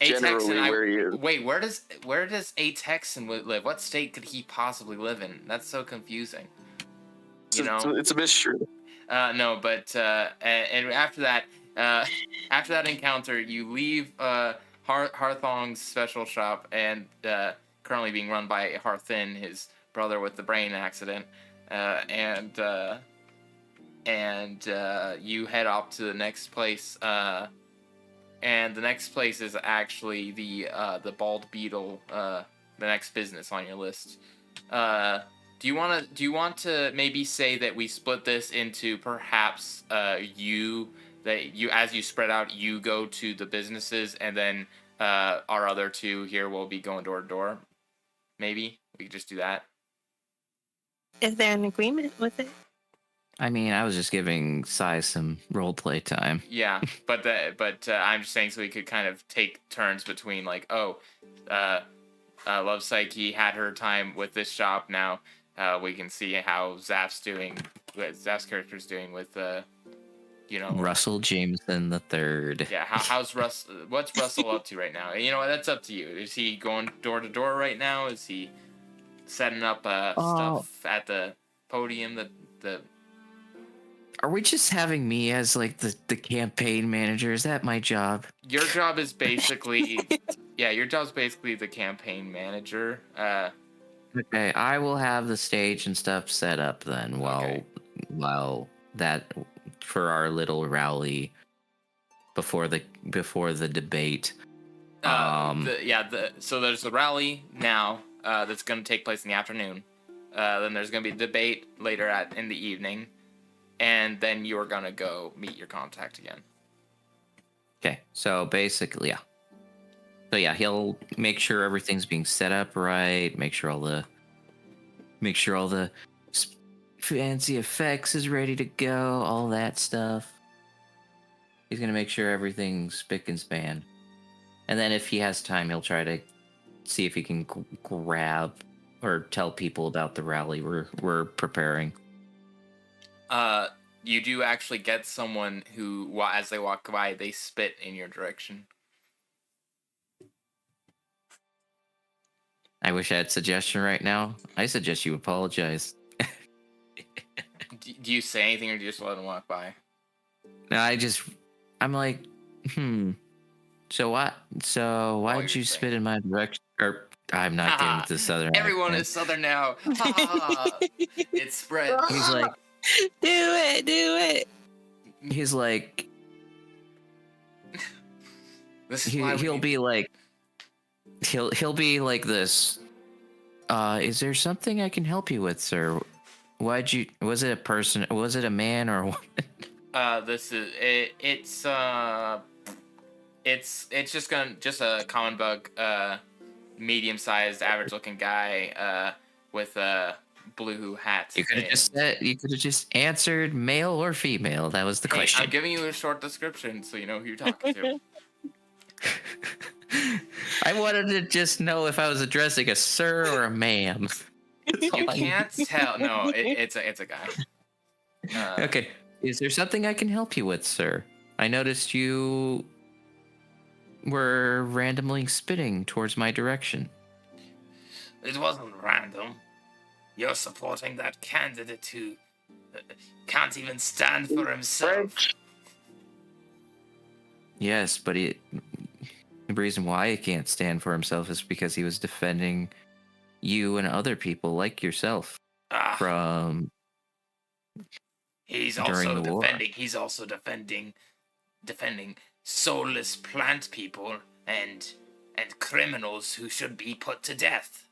generally where he is. Wait, where does a Texan live? What state could he possibly live in? That's so confusing. It's a mystery. No, but and after that encounter, you leave Harthong's special shop and currently being run by Harthin, his brother with the brain accident, and you head off to the next place. And the next place is actually the Bald Beetle, the next business on your list. Do you want to maybe say that we split this into perhaps as you spread out, you go to the businesses, and then our other two here will be going door to door? Maybe we could just do that. Is there an agreement with it? I mean, I was just giving Sai some role play time. Yeah, but I'm just saying so we could kind of take turns between like, Luvpsyche had her time with this shop. Now we can see how Zaf's character's doing with Russell Jameson the Third. Yeah, how's what's Russell up to right now? That's up to you. Is he going door to door right now? Is he setting up stuff at the podium? Are we just having me as like the campaign manager? Is that my job? Your job is basically the campaign manager. Okay, I will have the stage and stuff set up then while that for our little rally before the debate. So there's the rally now that's going to take place in the afternoon. Then there's going to be a debate later in the evening, and then you're going to go meet your contact again. Okay, so basically, yeah. So yeah, he'll make sure everything's being set up right. Make sure all the fancy effects is ready to go. All that stuff. He's gonna make sure everything's spick and span. And then if he has time, he'll try to see if he can grab or tell people about the rally we're preparing. You do actually get someone who, as they walk by, they spit in your direction. I wish I had suggestion right now. I suggest you apologize. Do you say anything, or do you just let them walk by? No, I'm like, So what? So Oh, why'd you're you saying. spit in my direction? Or I'm not getting to the southern. Everyone accent. is southern now. It spread. He's like, Do it. he's like, This is why he'll be like, he'll be like this. Is there something I can help you with, sir? Was it a person? Was it a man or what? This is it. It's just a common bug. Medium-sized, average-looking guy. With blue hats. You could have just answered male or female. That was the question. I'm giving you a short description so you know who you're talking to. I wanted to just know if I was addressing a sir or a ma'am. You can't tell. No, it's a guy. Okay. Is there something I can help you with, sir? I noticed you were randomly spitting towards my direction. It wasn't random. You're supporting that candidate who can't even stand for himself. Yes, but the reason why he can't stand for himself is because he was defending you and other people like yourself from He's during also the war. defending. He's also defending soulless plant people and criminals who should be put to death.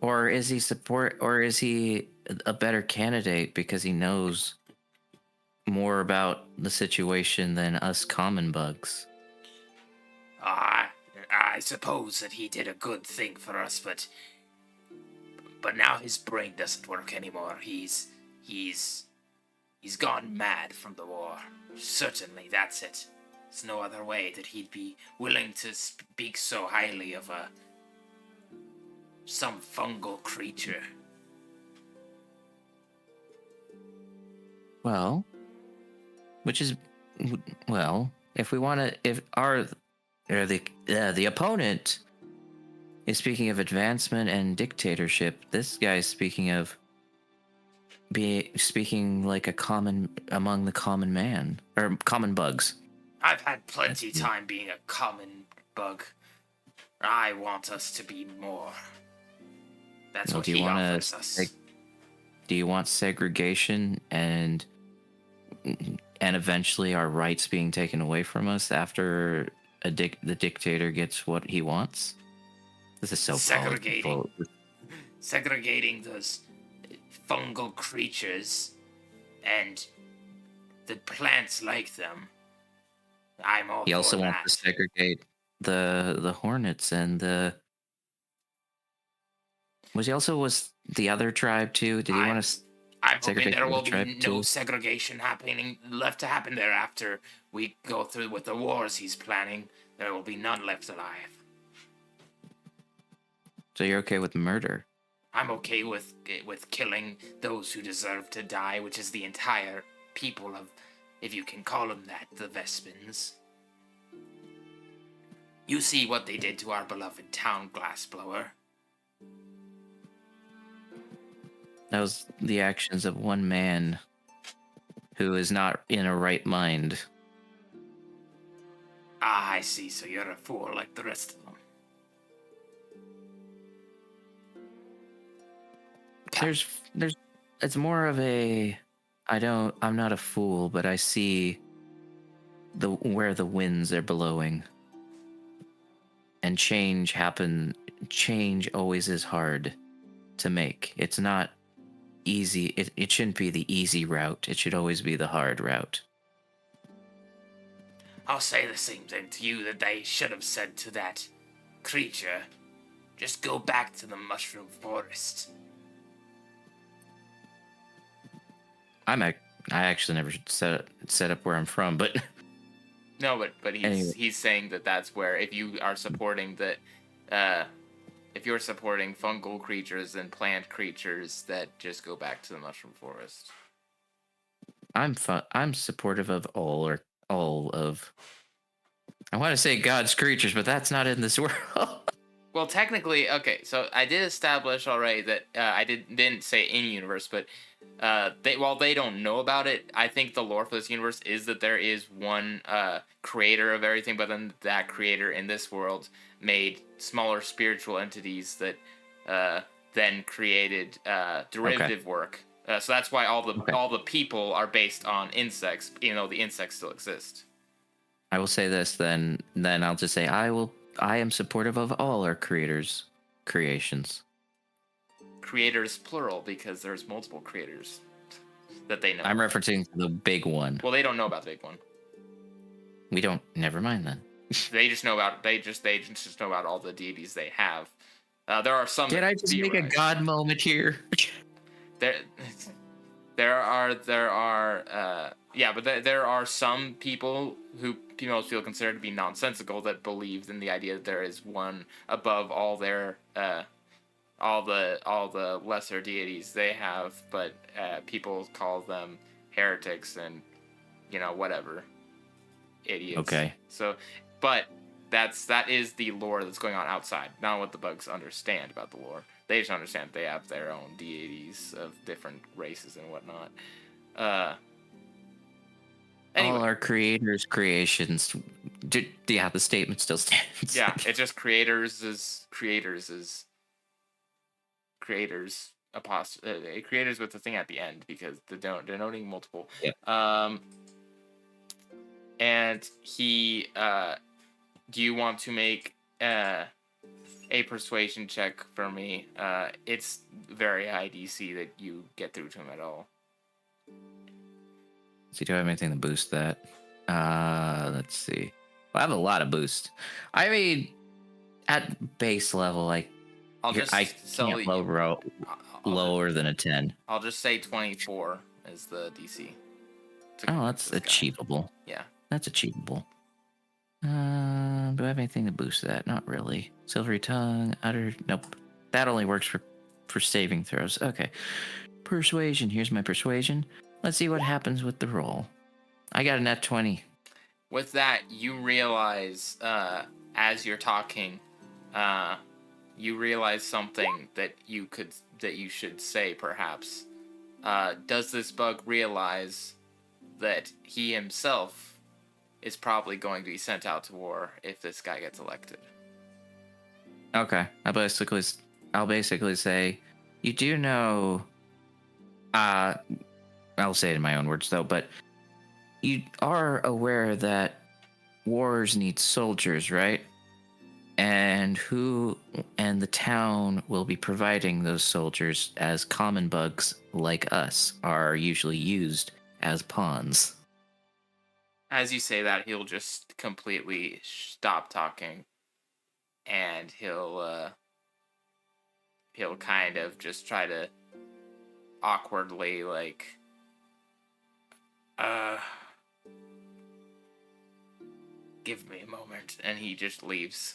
Or is he a better candidate because he knows more about the situation than us common bugs? I suppose that he did a good thing for us, but now his brain doesn't work anymore. He's gone mad from the war. Certainly, that's it. There's no other way that he'd be willing to speak so highly of some fungal creature. Well, if we want to, if the opponent is speaking of advancement and dictatorship, this guy's speaking like a common among the common man or common bugs. I've had plenty time being a common bug. I want us to be more. That's what he offers us. Do you want segregation and eventually our rights being taken away from us after the dictator gets what he wants? This is so segregating those fungal creatures and the plants like them. I'm all. He also wants to segregate the hornets and the. Was the other tribe too? Did he want to? I'm hoping there will be no segregation left to happen there after we go through with the wars he's planning. There will be none left alive. So you're okay with murder? I'm okay with killing those who deserve to die, which is the entire people of, if you can call them that, the Vespins. You see what they did to our beloved town glassblower. That was the actions of one man who is not in a right mind. Ah, I see. So you're a fool like the rest of them. It's more of a, I'm not a fool, but I see where the winds are blowing. And change always is hard to make. It's not easy. It shouldn't be the easy route. It should always be the hard route. I'll say the same thing to you that they should have said to that creature. Just go back to the mushroom forest. I actually never set up where I'm from, but No, but anyway. he's saying that that's where if you are supporting that, if you're supporting fungal creatures and plant creatures, that just go back to the mushroom forest. I'm supportive of all of. I want to say God's creatures, but that's not in this world. Well, technically, okay. So I did establish already that I didn't say in universe, but while they don't know about it, I think the lore for this universe is that there is one creator of everything, but then that creator in this world made smaller spiritual entities that then created derivative work. So that's why all the people are based on insects, even though the insects still exist. I will say this, then I'll just say I am supportive of all our creators' creations. Creators plural because there's multiple creators that they know. I'm referencing the big one. Well, they don't know about the big one. We don't. Never mind then. They just know about they just know about all the deities they have. There are some. Did I just make a God moment here? There are but there are some people who most people consider to be nonsensical that believe in the idea that there is one above all their all the lesser deities they have, but people call them heretics and whatever idiots. Okay. So, but that is the lore that's going on outside, not what the bugs understand about the lore. They just understand they have their own deities of different races and whatnot. Anyway. All our creators' creations. Yeah, the statement still stands. Yeah, it's just creators creators with the thing at the end because they're denoting multiple. Yeah. And he do you want to make a persuasion check for me? It's very high DC that you get through to him at all. See, do I have anything to boost that? Let's see. Well, I have a lot of boost. I mean, at base level, I can't lower than a 10. I'll just say 24 is the DC. Oh, that's achievable. Yeah. That's achievable. Do I have anything to boost that? Not really. Silvery tongue, utter. Nope. That only works for saving throws. Okay. Persuasion. Here's my persuasion. Let's see what happens with the roll. I got a nat 20. With that, you realize as you're talking, you realize something that you should say perhaps. Does this bug realize that he himself is probably going to be sent out to war if this guy gets elected? Okay. I'll basically say, you do know, I'll say it in my own words though, but you are aware that wars need soldiers, right? And the town will be providing those soldiers as common bugs like us are usually used as pawns. As you say that, he'll just completely stop talking, and he'll kind of just try to awkwardly give me a moment, and he just leaves.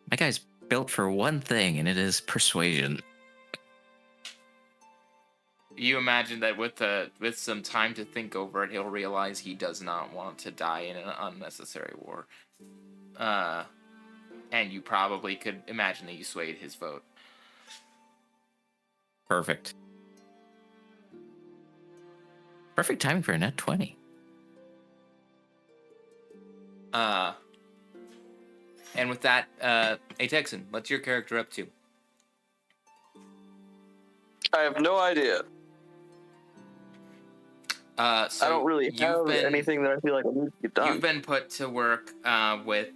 My guy's built for one thing, and it is persuasion. You imagine that with some time to think over it, he'll realize he does not want to die in an unnecessary war. And you probably could imagine that you swayed his vote. Perfect. Perfect timing for a net 20. And with that, hey Texan, what's your character up to? I have no idea. So I don't really have anything that I feel like I need to get done. You've been put to work with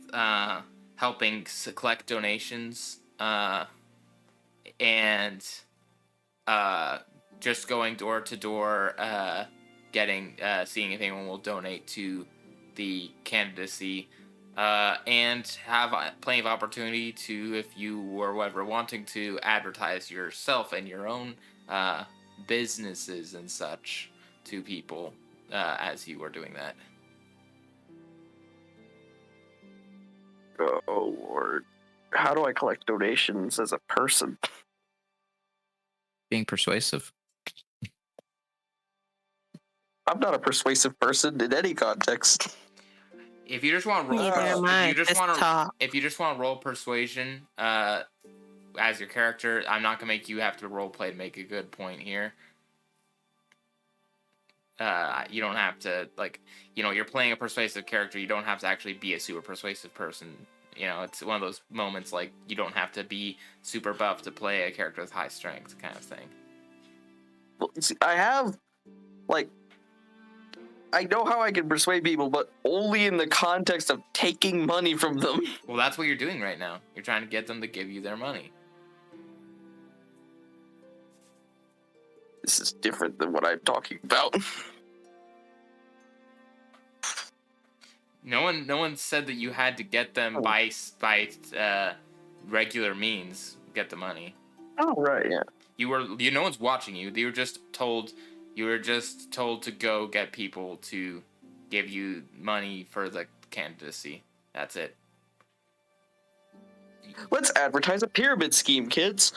helping collect donations and just going door to door seeing if anyone will donate to the candidacy, and have plenty of opportunity to, if you were ever wanting to, advertise yourself and your own businesses and such to people as you were doing that. Oh Lord, how do I collect donations as a person? Being persuasive. I'm not a persuasive person in any context. If you just want to roll, Neither am I. if you just want to roll persuasion as your character, I'm not gonna make you have to role play to make a good point here. You don't have to, like, you're playing a persuasive character. You don't have to actually be a super persuasive person. It's one of those moments, like, you don't have to be super buff to play a character with high strength kind of thing. Well, see, I have, like, I know how I can persuade people, but only in the context of taking money from them. Well, that's what you're doing right now. You're trying to get them to give you their money. This is different than what I'm talking about. No one said that you had to get them by regular means. Get the money. Oh right, yeah. No one's watching you. You were just told to go get people to give you money for the candidacy. That's it. Let's advertise a pyramid scheme, kids.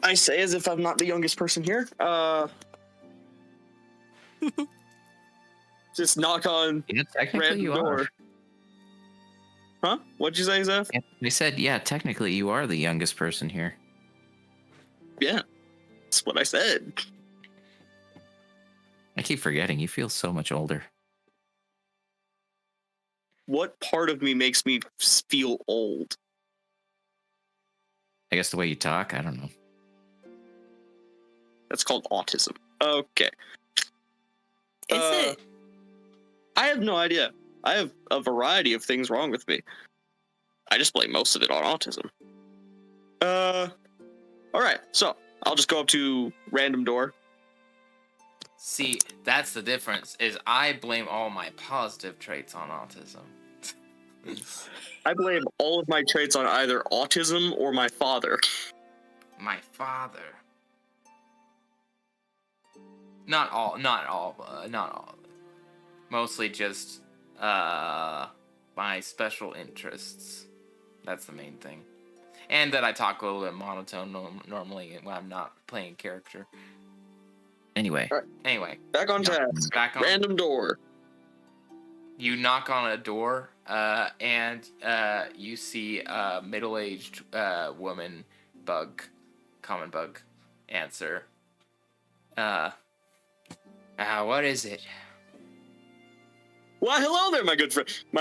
I say as if I'm not the youngest person here. Just knock on Technically random you door. are. Huh? What'd you say, Zeph? They said, yeah, technically you are the youngest person here. Yeah, that's what I said. I keep forgetting. You feel so much older. What part of me makes me feel old? I guess the way you talk, I don't know. That's called autism. Okay. Is it? I have no idea. I have a variety of things wrong with me. I just blame most of it on autism. All right. So I'll just go up to random door. See, that's the difference. Is I blame all my positive traits on autism. I blame all of my traits on either autism or my father. My father. Not all. Mostly just my special interests. That's the main thing. And that I talk a little bit monotone normally when I'm not playing character. Anyway. Anyway. Back on task. Random door. You knock on a door, and you see a middle-aged woman common bug, answer. What is it? Why, hello there, my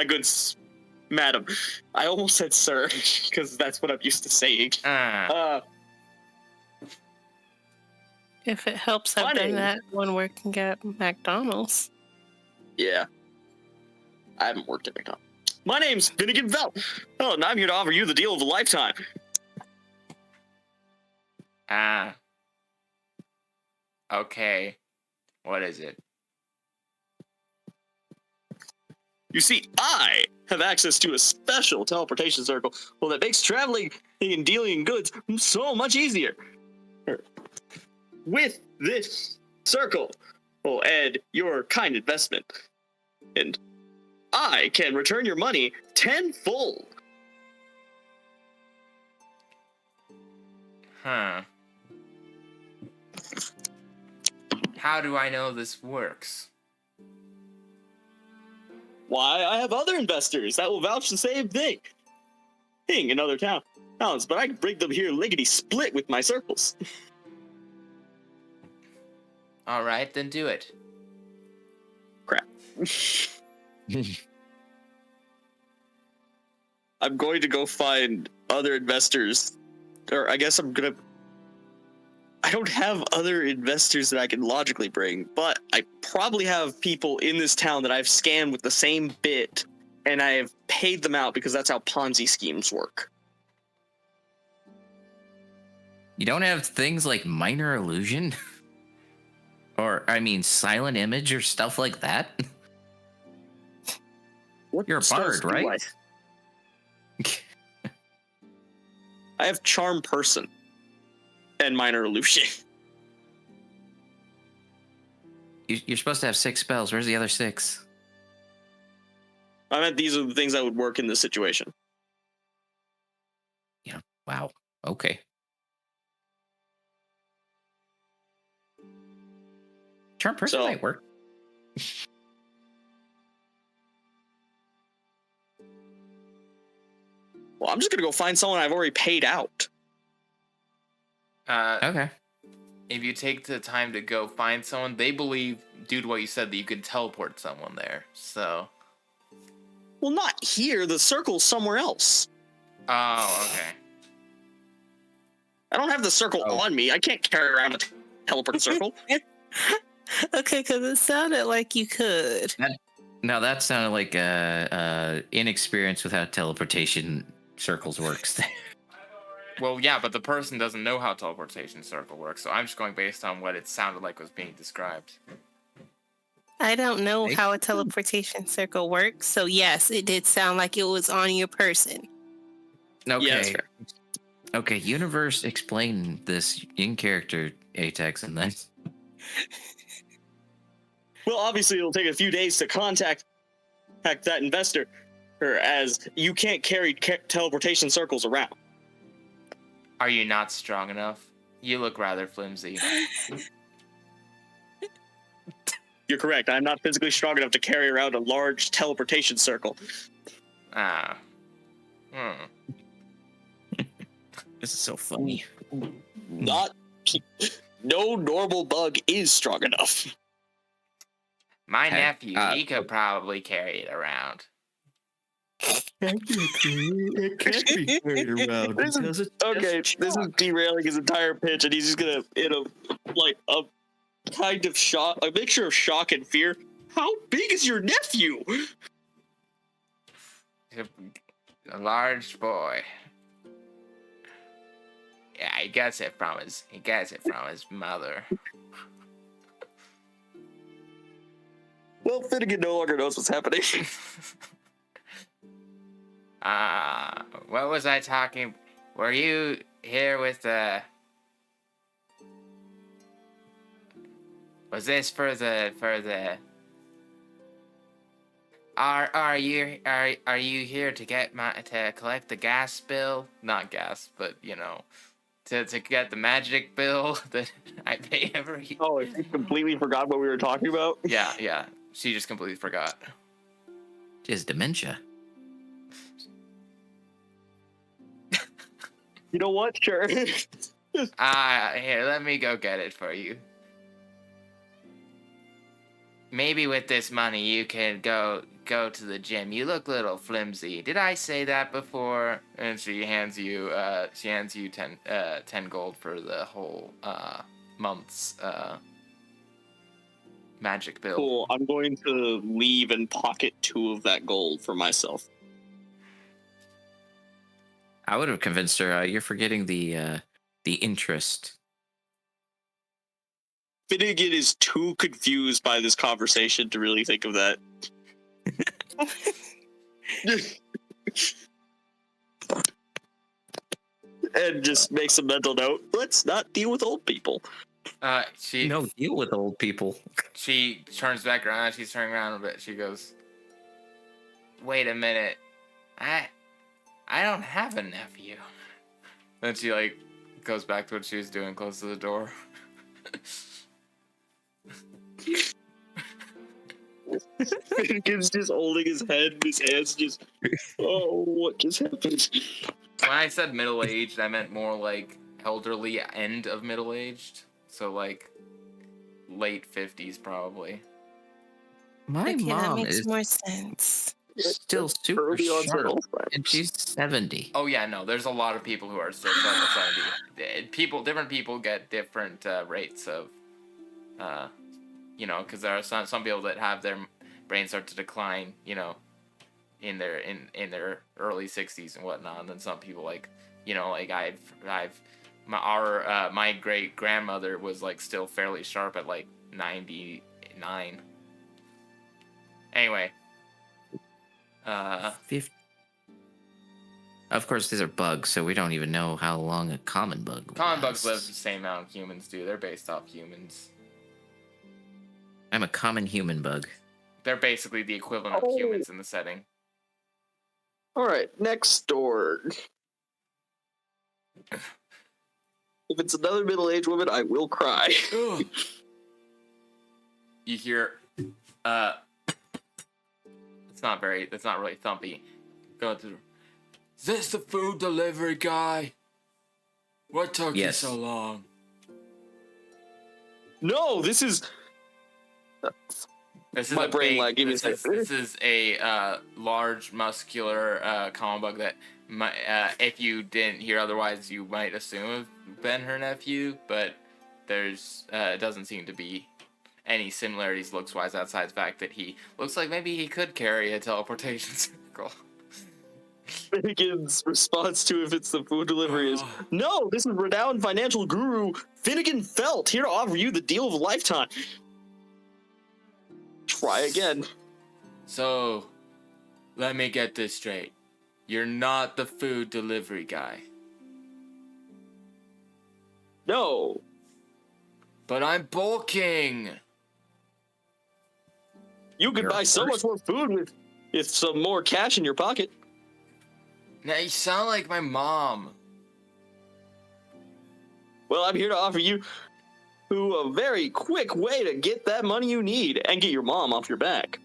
good madam. I almost said sir, because that's what I'm used to saying. If it helps, I've done that when working at McDonald's. Yeah. I haven't worked at McDonald's. My name's Finnegan Vell. Oh, and I'm here to offer you the deal of a lifetime. Okay. What is it? You see, I have access to a special teleportation circle, well, that makes traveling and dealing in goods so much easier. With this circle, will add your kind investment, and I can return your money tenfold. Huh. How do I know this works? Why, I have other investors that will vouch the same thing in other towns, but I can bring them here lickety-split with my circles. All right, then do it. Crap. I'm going to go find other investors, or I guess I don't have other investors that I can logically bring, but I probably have people in this town that I've scammed with the same bit, and I have paid them out because that's how Ponzi schemes work. You don't have things like minor illusion? silent image or stuff like that? What You're a spells bard, do right? I have charm person and minor illusion. You're supposed to have 6 spells. Where's the other 6? I meant these are the things that would work in this situation. Yeah. Wow. Okay. Charm person So- might work. Well, I'm just gonna go find someone I've already paid out. Okay. If you take the time to go find someone, they believe, due to what you said, that you could teleport someone there. So. Well, not here. The circle's somewhere else. Oh, okay. I don't have the circle on me. I can't carry around a teleport circle. Okay, because it sounded like you could. Now that sounded like inexperience with how teleportation circles works. Well, yeah, but the person doesn't know how teleportation circle works, so I'm just going based on what it sounded like was being described. I don't know how a teleportation circle works, so yes, it did sound like it was on your person. Okay. Yeah, that's fair. Okay, universe, explain this in character, Atex, and then. Well, obviously, it'll take a few days to contact that investor, or as you can't carry teleportation circles around. Are you not strong enough? You look rather flimsy. You're correct. I'm not physically strong enough to carry around a large teleportation circle. Ah. This is so funny. No normal bug is strong enough. My Heck, nephew, he could probably carry it around. It can't be carried around because it's Okay, this is derailing his entire pitch, and he's just gonna, in a kind of shock, a mixture of shock and fear. How big is your nephew? A large boy. Yeah, he gets it from his mother. Well, Finnegan no longer knows what's happening. What was I talking? Were you here with the? Was this for the? Are you here to to collect the gas bill? Not gas, but to get the magic bill that I pay every year. Oh, she completely forgot what we were talking about? Yeah. She just completely forgot. Is dementia. You know what? Sure. Here, let me go get it for you. Maybe with this money you can go to the gym. You look a little flimsy. Did I say that before? And she hands you 10 gold for the whole month's magic bill. Cool. I'm going to leave and pocket 2 of that gold for myself. I would have convinced her. You're forgetting the interest. Finnegan is too confused by this conversation to really think of that. And just makes a mental note. Let's not deal with old people. No deal with old people. She turns back around. She's turning around a bit. She goes, "Wait a minute. I don't have a nephew." Then she goes back to what she was doing, close to the door. Finnegan's just holding his head, and his hands just. Oh, what just happened? When I said middle-aged, I meant more like elderly, end of middle-aged. So late 50s probably. My Okay, that mom makes is more sense. still super Early onset sharp, Alzheimer's. and she's 70. Oh yeah, no, there's a lot of people who are still sharp at 70. Different people get different rates of, because there are some people that have their brains start to decline, in their early 60s and whatnot. And then some people my great grandmother was still fairly sharp at 99. Anyway, 50. Of course, these are bugs, so we don't even know how long a common bug common bugs live the lasts. same amount humans do. They're based off humans. I'm a common human bug. They're basically the equivalent of humans in the setting. All right, next door. If it's another middle-aged woman, I will cry. You hear, it's not really thumpy. Go through. Is this the food delivery guy? What took you so long? No, this is my brain lag. Give me a second. This is a large, muscular common bug that, if you didn't hear otherwise, you might assume have been her nephew, but there's it doesn't seem to be any similarities looks-wise outside the fact that he looks like maybe he could carry a teleportation circle. Finnegan's response to if it's the food delivery is, no, this is renowned financial guru Finnegan Felt, here to offer you the deal of a lifetime. Try again. So, let me get this straight. You're not the food delivery guy. No. But I'm bulking! You could buy so much more food with some more cash in your pocket. Now you sound like my mom. Well, I'm here to offer you a very quick way to get that money you need and get your mom off your back.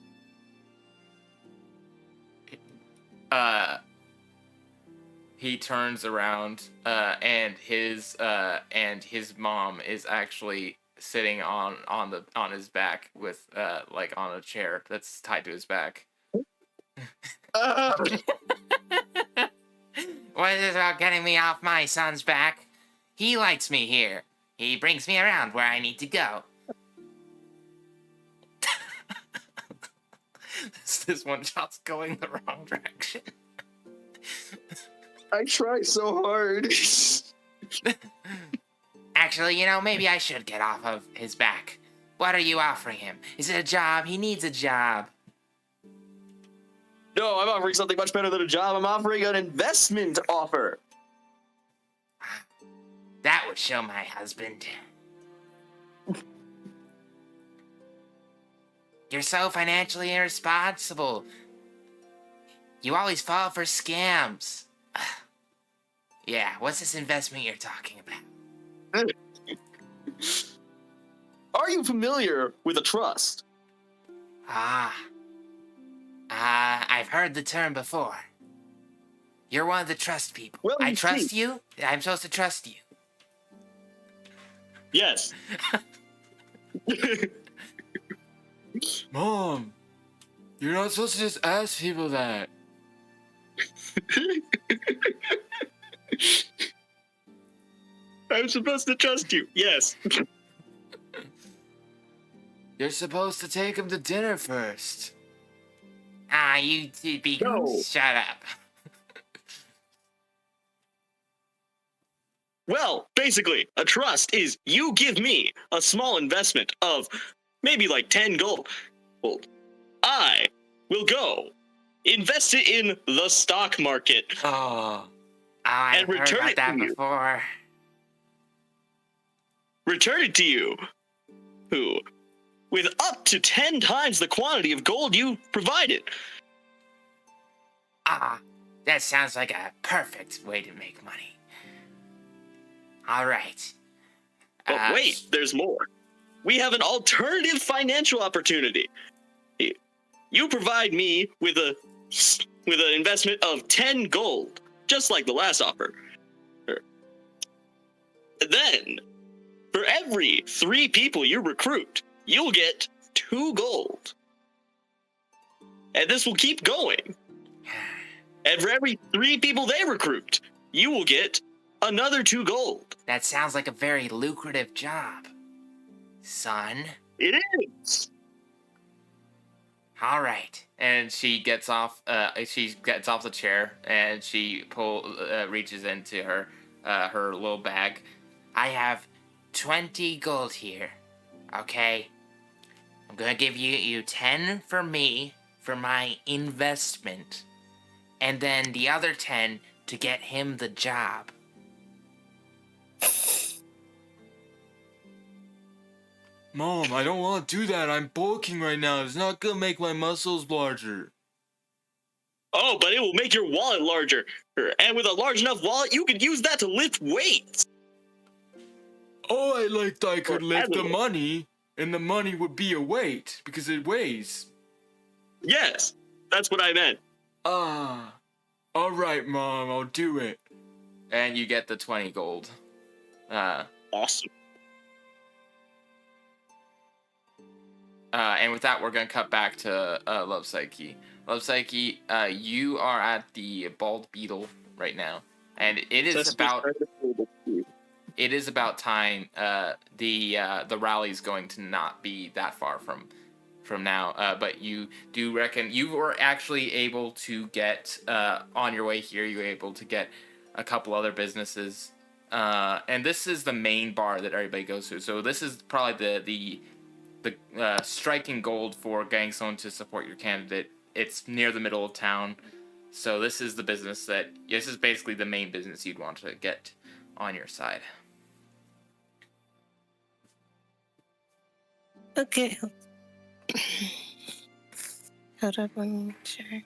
He turns around, and his mom is actually sitting on his back with like on a chair that's tied to his back. What is it about getting me off my son's back? He likes me here. He brings me around where I need to go. This one shot's going the wrong direction. I try so hard. Actually, maybe I should get off of his back. What are you offering him? Is it a job? He needs a job. No, I'm offering something much better than a job. I'm offering an investment offer. That would show my husband. You're so financially irresponsible. You always fall for scams. Yeah, what's this investment you're talking about? Are you familiar with a trust? I've heard the term before. You're one of the trust people. Well, I trust you? I'm supposed to trust you. Yes. Mom, you're not supposed to just ask people that. I'm supposed to trust you. Yes. You're supposed to take him to dinner first. You be... No. Shut up. Well, basically, a trust is you give me a small investment of maybe like 10 gold. Well, I will go invest it in the stock market. I've heard return about it that to you. before. Return it to you. Who? With up to 10 times the quantity of gold you provided. That sounds like a perfect way to make money. All right. But wait, there's more. We have an alternative financial opportunity. You provide me with an investment of 10 gold, just like the last offer. Then, for every 3 people you recruit, you'll get 2 gold. And this will keep going. And for every 3 people they recruit, you will get another 2 gold. That sounds like a very lucrative job, son. It is. All right. And she gets off. She gets off the chair and she reaches into her little bag. I have 20 gold here. Okay? I'm gonna give you 10 for me for my investment, and then the other 10 to get him the job. Mom, I don't want to do that. I'm bulking right now. It's not gonna make my muscles larger. Oh, but it will make your wallet larger. And with a large enough wallet, you could use that to lift weights. Oh, I could Or lift the animal. money, and the money would be a weight because it weighs. Yes, that's what I meant. Ah, all right, Mom, I'll do it. And you get the 20 gold. Awesome. And with that, we're gonna cut back to Luvpsyche. Luvpsyche, you are at the Bald Beetle right now, and it is about time. The rally's going to not be that far from now, but you do reckon you were actually able to get on your way here. You were able to get a couple other businesses, and this is the main bar that everybody goes to. So this is probably the striking gold for getting someone to support your candidate. It's near the middle of town, so this is the business this is basically the main business you'd want to get on your side. Okay. Hold up, let me make sure.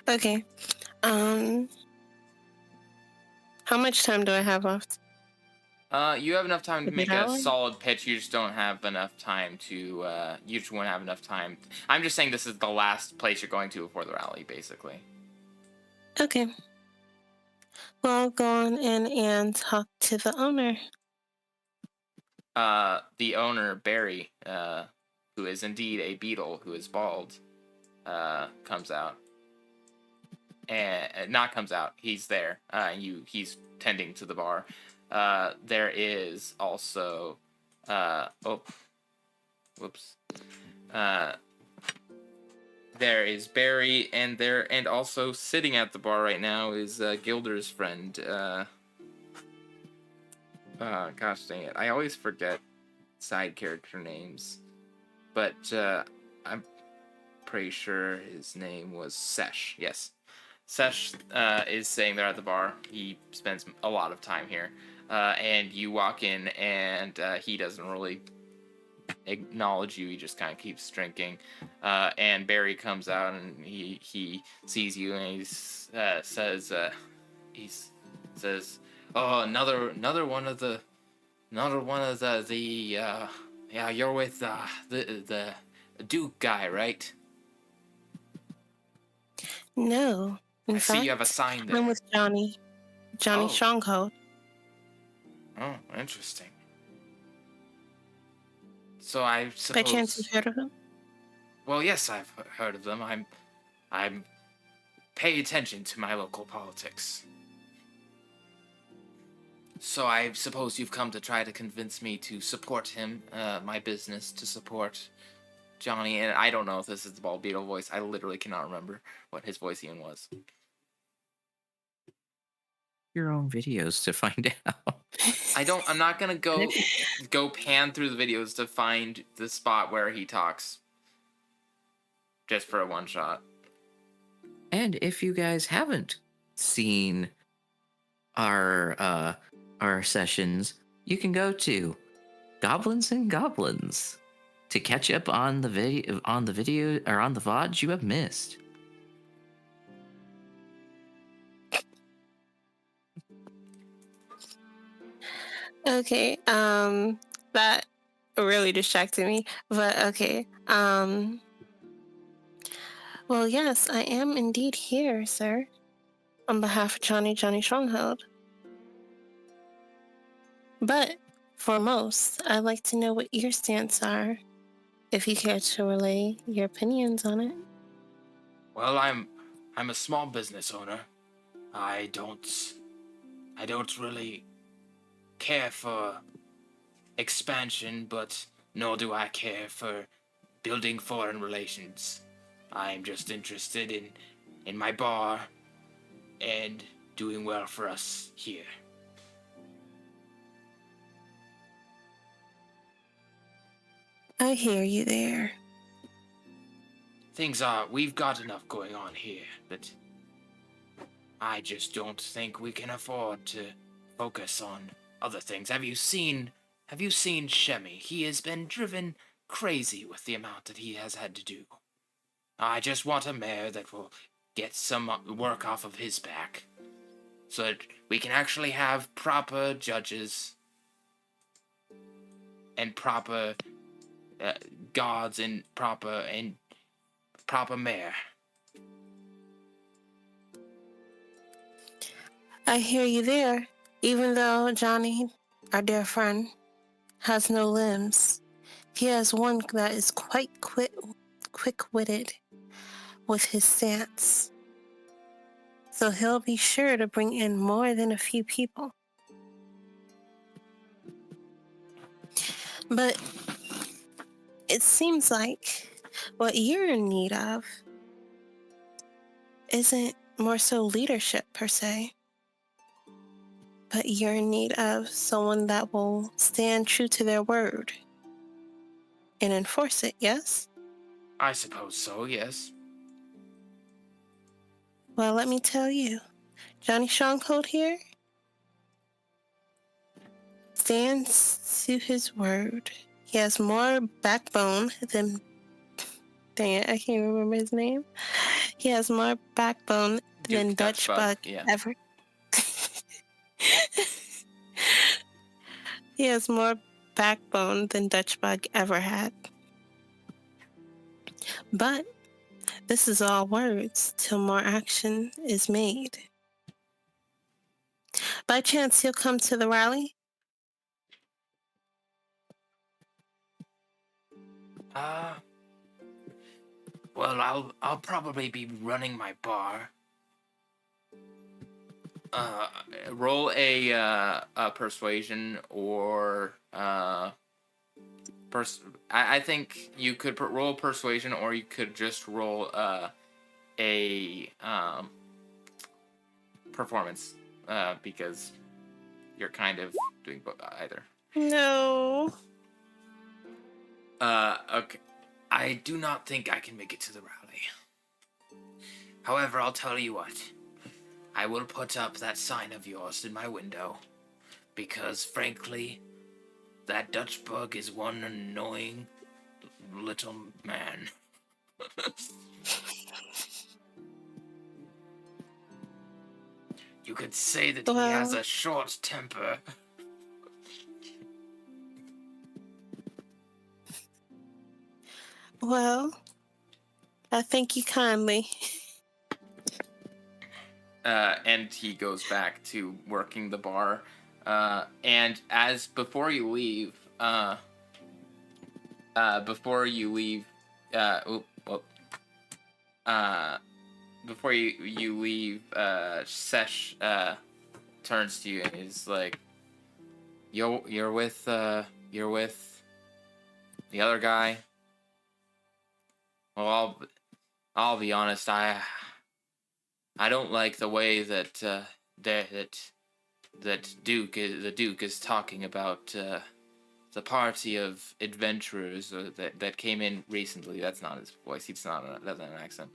Okay. How much time do I have left? You have enough time to Is it make a hours? solid pitch. You just don't have enough time to. You just won't have enough time. I'm just saying this is the last place you're going to before the rally, basically. Okay. Well, I'll go on in and talk to the owner. The owner, Barry, who is indeed a beetle, who is bald, comes out. And not comes out. He's there. He's tending to the bar. There is also, whoops. There is Barry, and also sitting at the bar right now is Gilder's friend. Gosh dang it! I always forget side character names, but I'm pretty sure his name was Sesh. Yes. Sesh is sitting there at the bar. He spends a lot of time here. And you walk in, and he doesn't really acknowledge you. He just kind of keeps drinking. And Barry comes out, and he sees you, and he says, "Oh, another one of the yeah, you're with the Duke guy, right? No. In I fact, see you have a sign there. I'm with Johnny Oh. Stronghold. Oh, interesting. So I By chance, you've suppose. heard of him? Well, yes, I've heard of them. I'm pay attention to my local politics. So I suppose you've come to try to convince me to support him, my business, to support Johnny. And I don't know if this is the Bald Beetle voice. I literally cannot remember what his voice even was. Your own videos to find out. I'm not gonna go pan through the videos to find the spot where he talks. Just for a one shot. And if you guys haven't seen our sessions, you can go to Goblins and Goblins to catch up on the video or on the VODs you have missed. Okay. That really distracted me. But okay. Well, yes, I am indeed here, sir. On behalf of Johnny Stronghold. But foremost, I'd like to know what your stance are, if you care to relay your opinions on it. Well, I'm a small business owner. I don't really care for expansion, but nor do I care for building foreign relations. I'm just interested in my bar and doing well for us here. I hear you there. We've got enough going on here, but I just don't think we can afford to focus on other things. Have you seen Shemi? He has been driven crazy with the amount that he has had to do. I just want a mayor that will get some work off of his back, so that we can actually have proper judges and proper guards and proper mayor. I hear you there. Even though Johnny, our dear friend, has no limbs, he has one that is quite quick-witted with his stance. So he'll be sure to bring in more than a few people. But it seems like what you're in need of isn't more so leadership per se, but you're in need of someone that will stand true to their word and enforce it, yes? I suppose so, yes. Well, let me tell you, Johnny Stronghold here stands to his word. He has more backbone than... Dang it, I can't remember his name. He has more backbone than Duke Dutch Dutchbug, Bug yeah. ever. He has more backbone than Dutch Bug ever had. But this is all words till more action is made. By chance, he'll come to the rally? Well, I'll probably be running my bar. Roll a persuasion or I think you could roll persuasion, or you could just roll a performance, because you're kind of doing either. No. Okay. I do not think I can make it to the rally. However, I'll tell you what. I will put up that sign of yours in my window, because frankly, that Dutch bug is one annoying little man. You could say that he has Well, a short temper. I thank you kindly. And he goes back to working the bar. And as before you leave, before you leave, before you leave, Sesh turns to you and is like, "You're with the other guy." Well, I'll be honest. I don't like the way that that the Duke is talking about the party of adventurers that came in recently. That's not his voice. That's not an accent.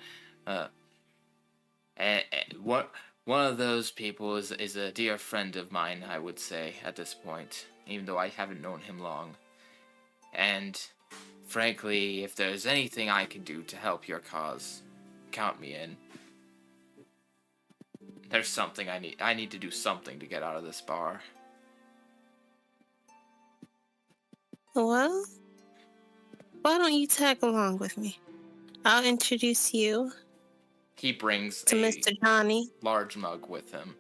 And one of those people is a dear friend of mine, I would say, at this point, even though I haven't known him long. And frankly, if there's anything I can do to help your cause, count me in. There's something I need to do something to get out of this bar. Well, why don't you tag along with me? I'll introduce you He brings to a Mr. Johnny. large mug with him,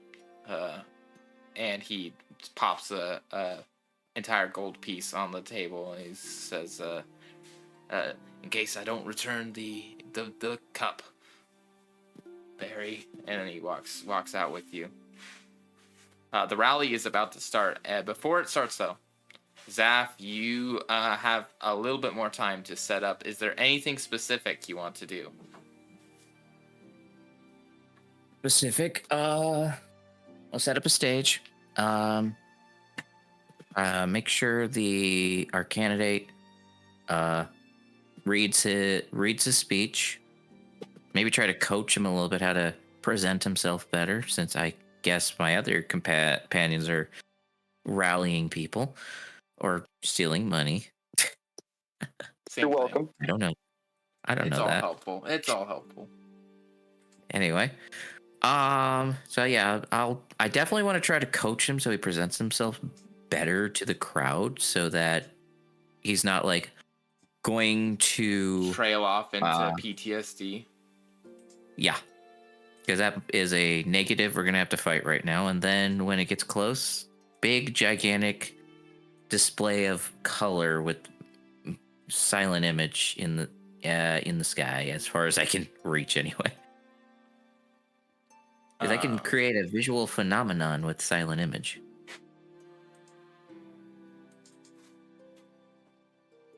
and he pops a entire gold piece on the table, and he says, "In case I don't return the cup, Barry," and then he walks out with you. The rally is about to start. Before it starts, though, Zaf, you have a little bit more time to set up. Is there anything specific you want to do? Specific. I'll set up a stage. Make sure our candidate reads his speech. Maybe try to coach him a little bit how to present himself better, since I guess my other companions are rallying people or stealing money. Same You're thing. welcome. I don't know. I don't It's know all that. helpful. It's all helpful. Anyway, so yeah, I definitely want to try to coach him so he presents himself better to the crowd, so that he's not like going to Trail off into uh, PTSD. yeah, because that is a negative we're gonna have to fight right now. And then when it gets close, big gigantic display of color with silent image in the sky, as far as I can reach anyway. Because I can create a visual phenomenon with silent image.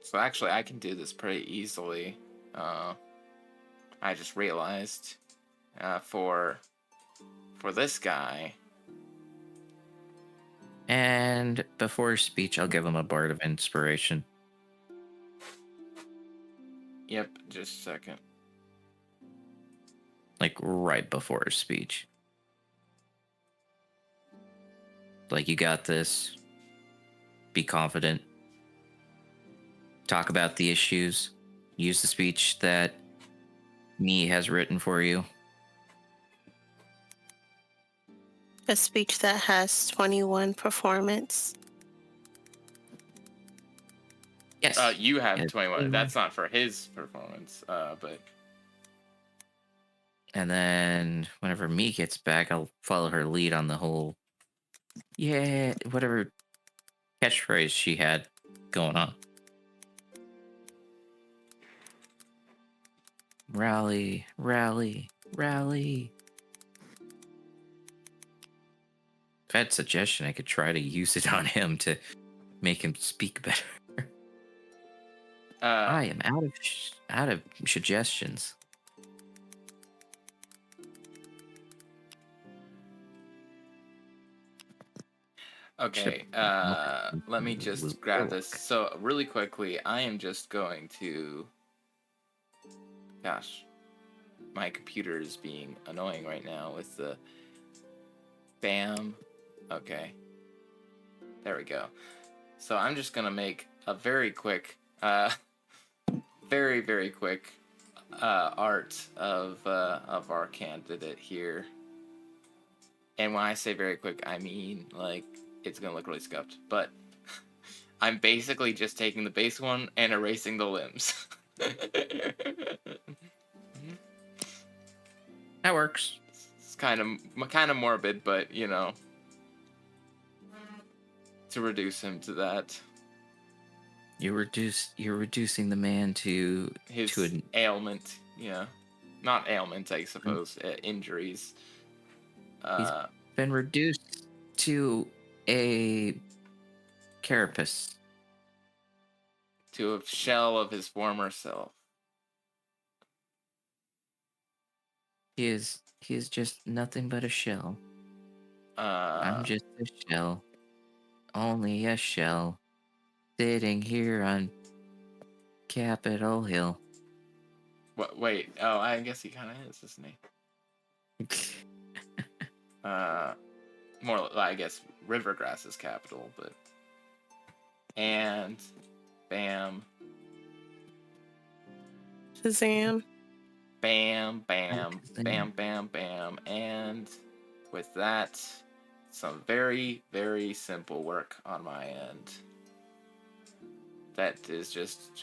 So actually, I can do this pretty easily. I just realized for this guy. And before his speech, I'll give him a Bard of Inspiration. Yep, just a second. Like right before his speech. Like, you got this. Be confident. Talk about the issues. Use the speech that me has written for you. A speech that has 21 performance. Yes. You have Yes. 21. That's not for his performance, but. And then whenever me gets back, I'll follow her lead on the whole, yeah, whatever catchphrase she had going on. Rally, rally, rally. If I had suggestion, I could try to use it on him to make him speak better. I am out of suggestions. Okay, let me just grab this. So really quickly, I am just going to. Gosh, my computer is being annoying right now with the. Bam. Okay. There we go. So I'm just gonna make a very quick, very quick art of our candidate here. And when I say very quick, I mean like it's gonna look really scuffed. But I'm basically just taking the base one and erasing the limbs. That works. It's kind of morbid, but you know, to reduce him to that. You're reducing the man to His an ailment, yeah, not ailment, I suppose, injuries. he's been reduced to a carapace. To a shell of his former self. He is just nothing but a shell. I'm just a shell. Only a shell. Sitting here on Capitol Hill. What? Wait. Oh, I guess he kind of is, isn't he? More, I guess, Rivergrass is capital, but. And. Bam. Shazam. Bam, bam, bam, bam, bam. And with that, some very, very simple work on my end. That is just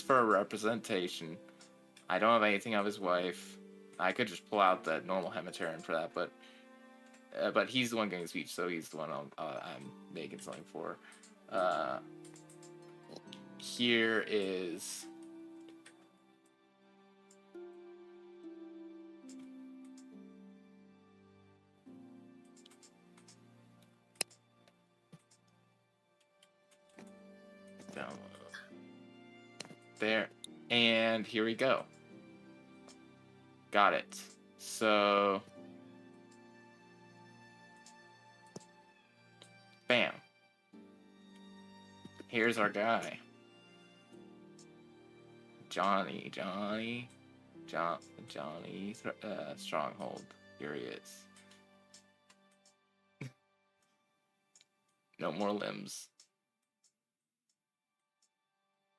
for a representation. I don't have anything of his wife. I could just pull out the normal Hematarian for that, but he's the one getting speech, so he's the one I'm making something for. Here is. There. And here we go. Got it. So. Bam. Here's our guy. Johnny Stronghold. Here he is. No more limbs.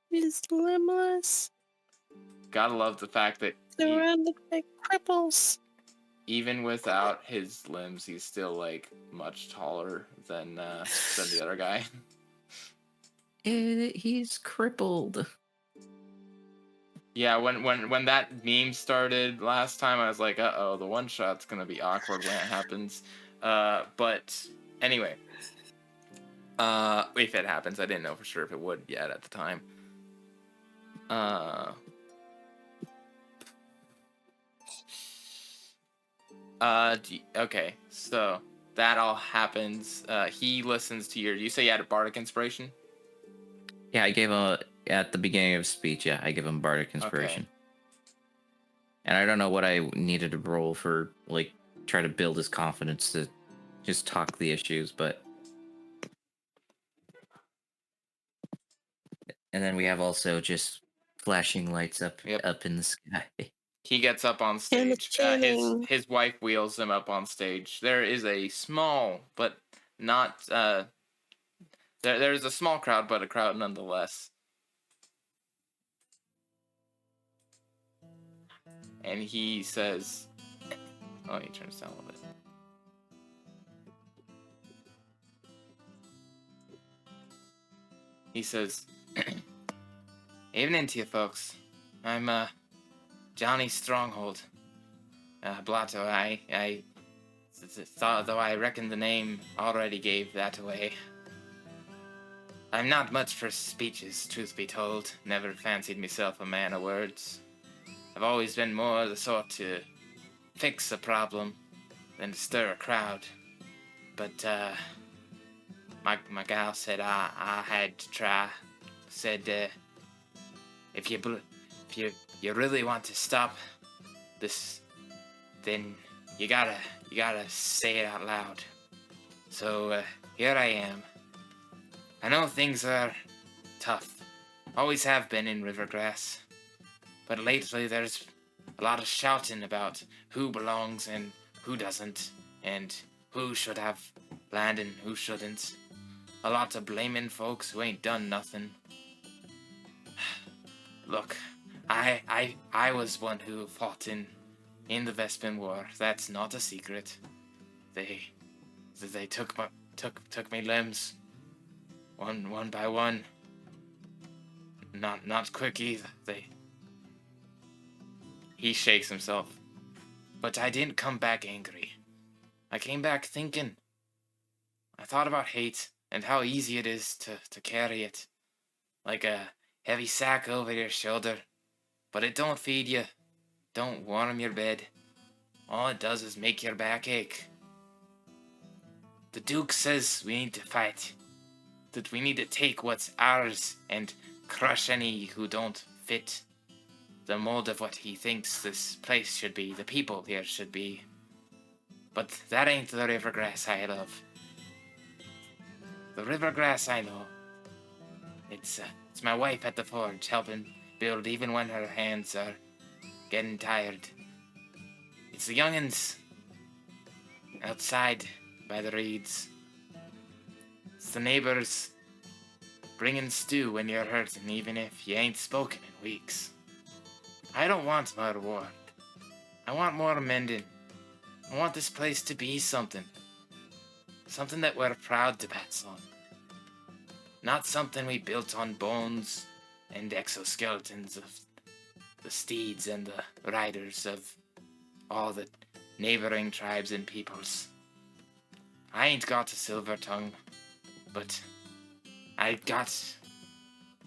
He's limbless. Gotta love the fact that Surrounded by cripples. even without his limbs, he's still like much taller than the other guy. He's crippled. Yeah, when that meme started last time, I was like, uh-oh, the one shot's gonna be awkward when it happens. But anyway, if it happens, I didn't know for sure if it would yet at the time. Okay, so that all happens. He listens to you say you had a bardic inspiration? Yeah, I gave him at the beginning of speech. Yeah, I give him bardic inspiration. Okay. And I don't know what I needed to roll for, like, try to build his confidence to just talk the issues, but. And then we have also just flashing lights up in the sky. He gets up on stage. His wife wheels him up on stage. There is a small, but not there's a small crowd, but a crowd nonetheless. And he says, "Oh, he turns down a little bit." He says, "Evening to you, folks. I'm Johnny Stronghold. Blotto, I thought, though I reckon the name already gave that away. I'm not much for speeches, truth be told. Never fancied myself a man of words. I've always been more the sort to fix a problem than to stir a crowd. But my gal said I had to try. Said if you really want to stop this, then you gotta say it out loud. So here I am. I know things are tough, always have been in Rivergrass, but lately there's a lot of shouting about who belongs and who doesn't, and who should have land and who shouldn't. A lot of blaming folks who ain't done nothing. Look, I was one who fought in the Vespin War. That's not a secret. They took me limbs, one by one. Not quick either. He shakes himself. But I didn't come back angry. I came back thinking. I thought about hate and how easy it is to carry it, like a heavy sack over your shoulder. But it don't feed you, don't warm your bed. All it does is make your back ache. The Duke says we need to fight, that we need to take what's ours and crush any who don't fit the mold of what he thinks this place should be, the people here should be. But that ain't the Rivergrass I love. The Rivergrass I know. It's my wife at the forge helping build even when her hands are getting tired. It's the young'uns outside by the reeds. It's the neighbors bringing stew when you're hurting, even if you ain't spoken in weeks. I don't want more war. I want more mending. I want this place to be something. Something that we're proud to pass on. Not something we built on bones and exoskeletons of the steeds and the riders of all the neighboring tribes and peoples. I ain't got a silver tongue, but I got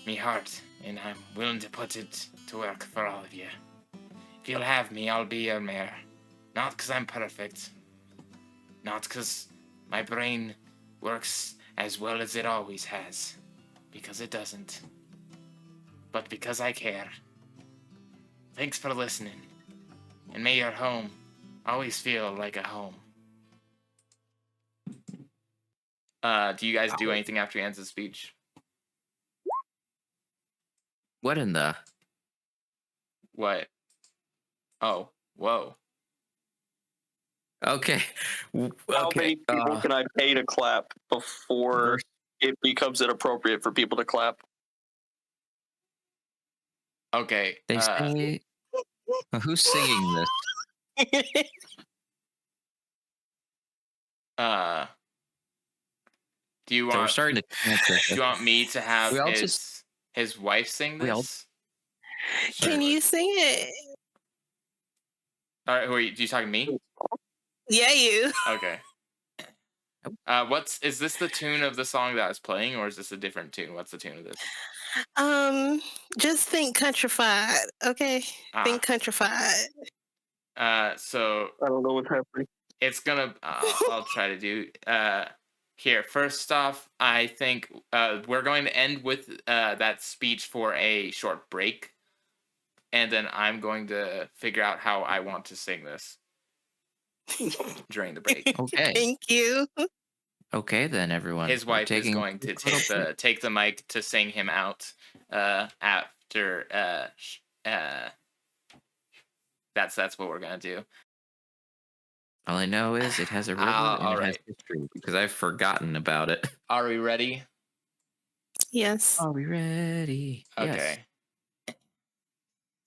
me heart, and I'm willing to put it to work for all of you. If you'll have me, I'll be your mayor. Not 'cause I'm perfect. Not 'cause my brain works as well as it always has. Because it doesn't. But because I care. Thanks for listening. And may your home always feel like a home. Do you guys do anything after he ends his speech? What in the? What? Oh, whoa. Okay. How Okay. many people can I pay to clap before it becomes inappropriate for people to clap? Okay. They say, who's singing this? Do you So we're want starting to chant do this. you want me to have We all just his wife sing we all- this? Can you sing it? All right, who are you? Do you talking to me? Yeah, you. Okay. Is this the tune of the song that I was playing, or is this a different tune? What's the tune of this? Just think countrified, okay? Think countrified. So I don't know what's happening. it's gonna. I'll try to do. Here, first off, I think we're going to end with that speech for a short break, and then I'm going to figure out how I want to sing this during the break. Okay. Thank you. Okay, then everyone. His We're wife is taking going to take the mic to sing him out after that's what we're gonna do. All I know is it has a river and all it has right. history because I've forgotten about it. Are we ready? Yes. Are we ready? Okay. Yes.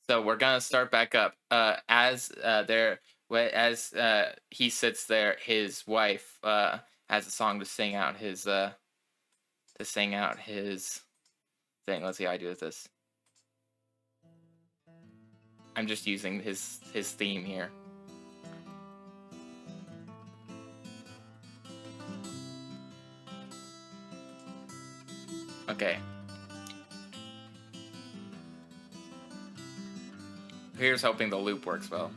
So we're gonna start back up. As he sits there, his wife has a song to sing out his thing. Let's see how I do with this. I'm just using his theme here. Okay. Here's hoping the loop works well.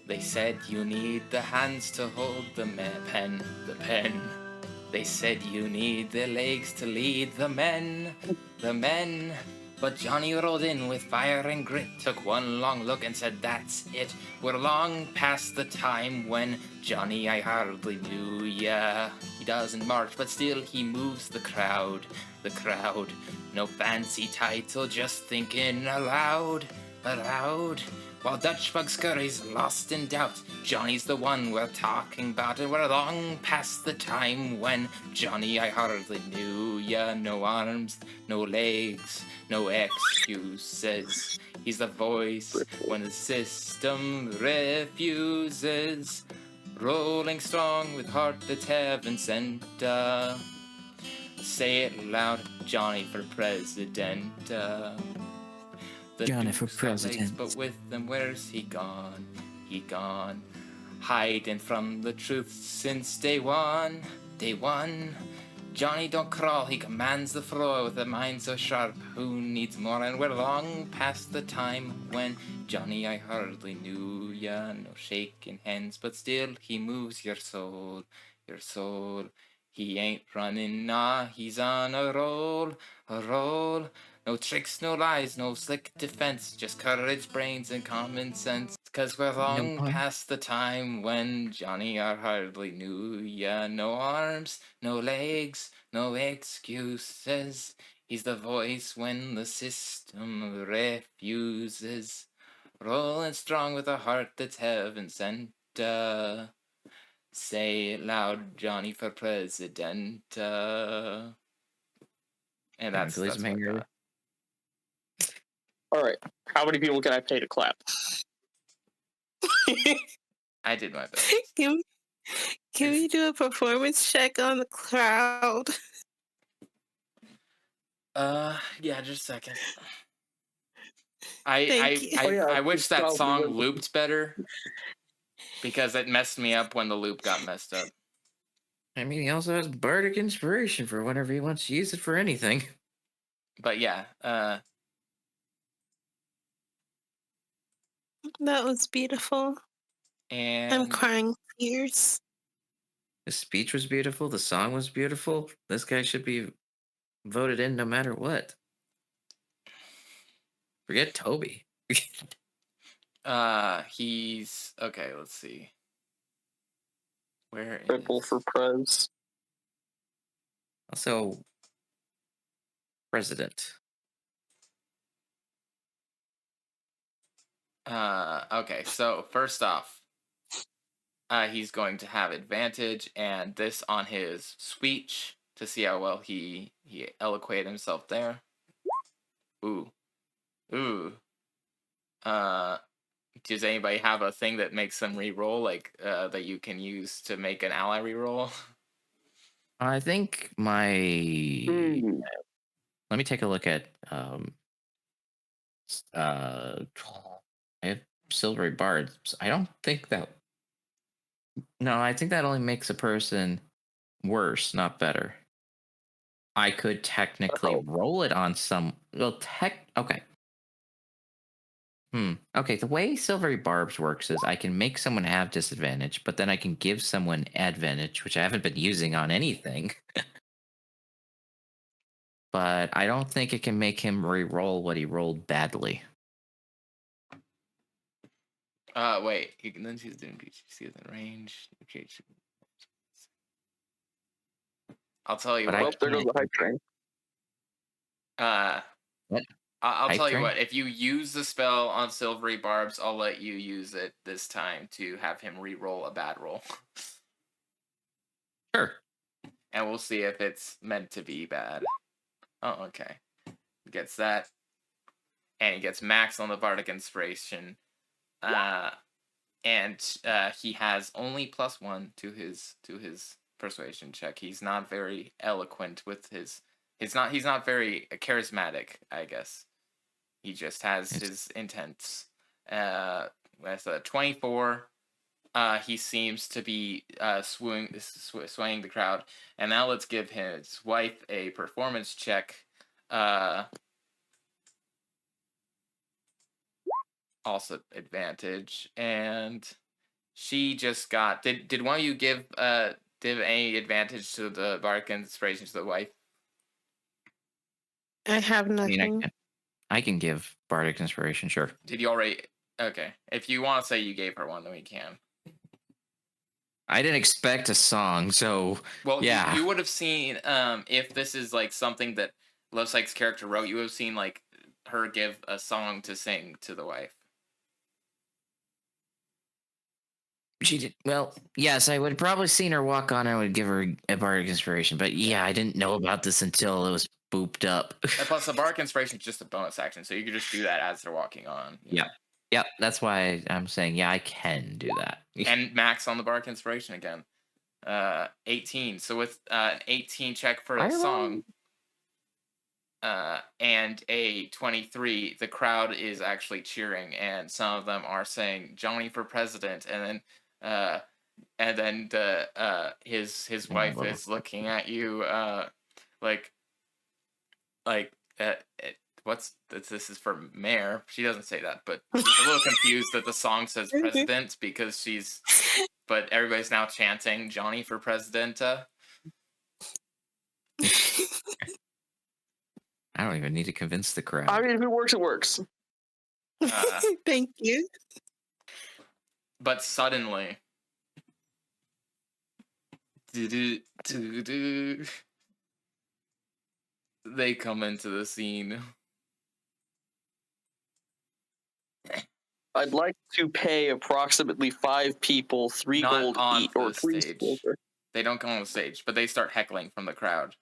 They said you need the hands to hold the pen. They said you need the legs to lead the men. But Johnny rode in with fire and grit, took one long look and said, "That's it. We're long past the time when Johnny I hardly knew ya. He doesn't march, but still he moves the crowd. No fancy title, just thinking aloud. While Dutch Bug scurries lost in doubt, Johnny's the one we're talking about, and we're long past the time when Johnny I hardly knew ya. No arms, no legs, no excuses. He's the voice when the system refuses. Rolling strong with heart that's heaven sent. Say it loud, Johnny for president. Johnny for Duke's got legs, president. but with them, where's he gone? Hiding from the truth since day one. Johnny don't crawl, he commands the floor with a mind so sharp. Who needs more? And we're long past the time when Johnny I hardly knew ya. No shaking hands, but still he moves your soul. He ain't running, nah, he's on a roll. No tricks, no lies, no slick defense, just courage, brains, and common sense. 'Cause we're long past the time when Johnny I hardly knew ya. No arms, no legs, no excuses. He's the voice when the system refuses. Rolling strong with a heart that's heaven sent. Say it loud, Johnny for president. And that's what I got. All right. How many people can I pay to clap? I did my best. Can we do a performance check on the crowd? Yeah, just a second. Thank you. I wish that song looped better because it messed me up when the loop got messed up. I mean, he also has bardic inspiration for whenever he wants to use it for anything. But yeah, That was beautiful. and I'm crying tears. The speech was beautiful. The song was beautiful. This guy should be voted in no matter what. Forget Toby. he's okay. Let's see. Where Triple is for Prez. Also, president. Okay, so first off, he's going to have advantage, and this on his speech to see how well he eloquate himself there. Ooh, ooh. Uh, does anybody have a thing that makes them re-roll, like that you can use to make an ally re-roll? I think my. Hmm. Let me take a look at. Uh, I have silvery bards. I don't think that. No, I think that only makes a person worse, not better. I could technically Oh, roll it on some. Well, Okay. Okay. The way silvery barbs works is I can make someone have disadvantage, but then I can give someone advantage, which I haven't been using on anything. But I don't think it can make him re-roll what he rolled badly. Wait. Then she's doing PGC within range. Okay. I'll tell you But I well, what. there goes can't. the hype train. Uh, What? I'll Hype tell you train? what. If you use the spell on Silvery Barbs, I'll let you use it this time to have him re-roll a bad roll, Sure. and we'll see if it's meant to be bad. Oh, okay. Gets that, and he gets max on the Bardic Inspiration. And he has only +1 to his persuasion check. He's not very eloquent with his. He's not very charismatic, I guess. He just has It's his intents. With a 24, he seems to be swaying the crowd. And now let's give his wife a performance check. Also advantage, and she just got. Did one of you give any advantage to the bardic inspiration to the wife? I have I mean, nothing. I can give bardic inspiration, sure. Did you already? Okay, if you want to say you gave her one, then we can. I didn't expect a song, so Well, yeah. you would have seen if this is like something that Luvpsyche's character wrote, you would have seen like her give a song to sing to the wife. She did well. Yes, I would probably seen her walk on. I would give her a bardic inspiration, but yeah, I didn't know about this until it was booped up. And plus, the bardic inspiration is just a bonus action, so you could just do that as they're walking on. Yep, yep. That's why I'm saying yeah, I can do that. And max on the bardic inspiration again. 18. So with an 18 check for a Fireball? song, and a 23, the crowd is actually cheering, and some of them are saying Johnny for president, and then his wife is looking at you like like uh, what's this is for mayor. She doesn't say that, but she's a little confused that the song says president because but everybody's now chanting Johnny for president. I don't even need to convince the crowd. I mean, if it works, it works. Thank you. But suddenly they come into the scene. I'd like to pay approximately 5 people 3 Not gold on each, or the 3 stage. silver. They don't come on the stage, but they start heckling from the crowd.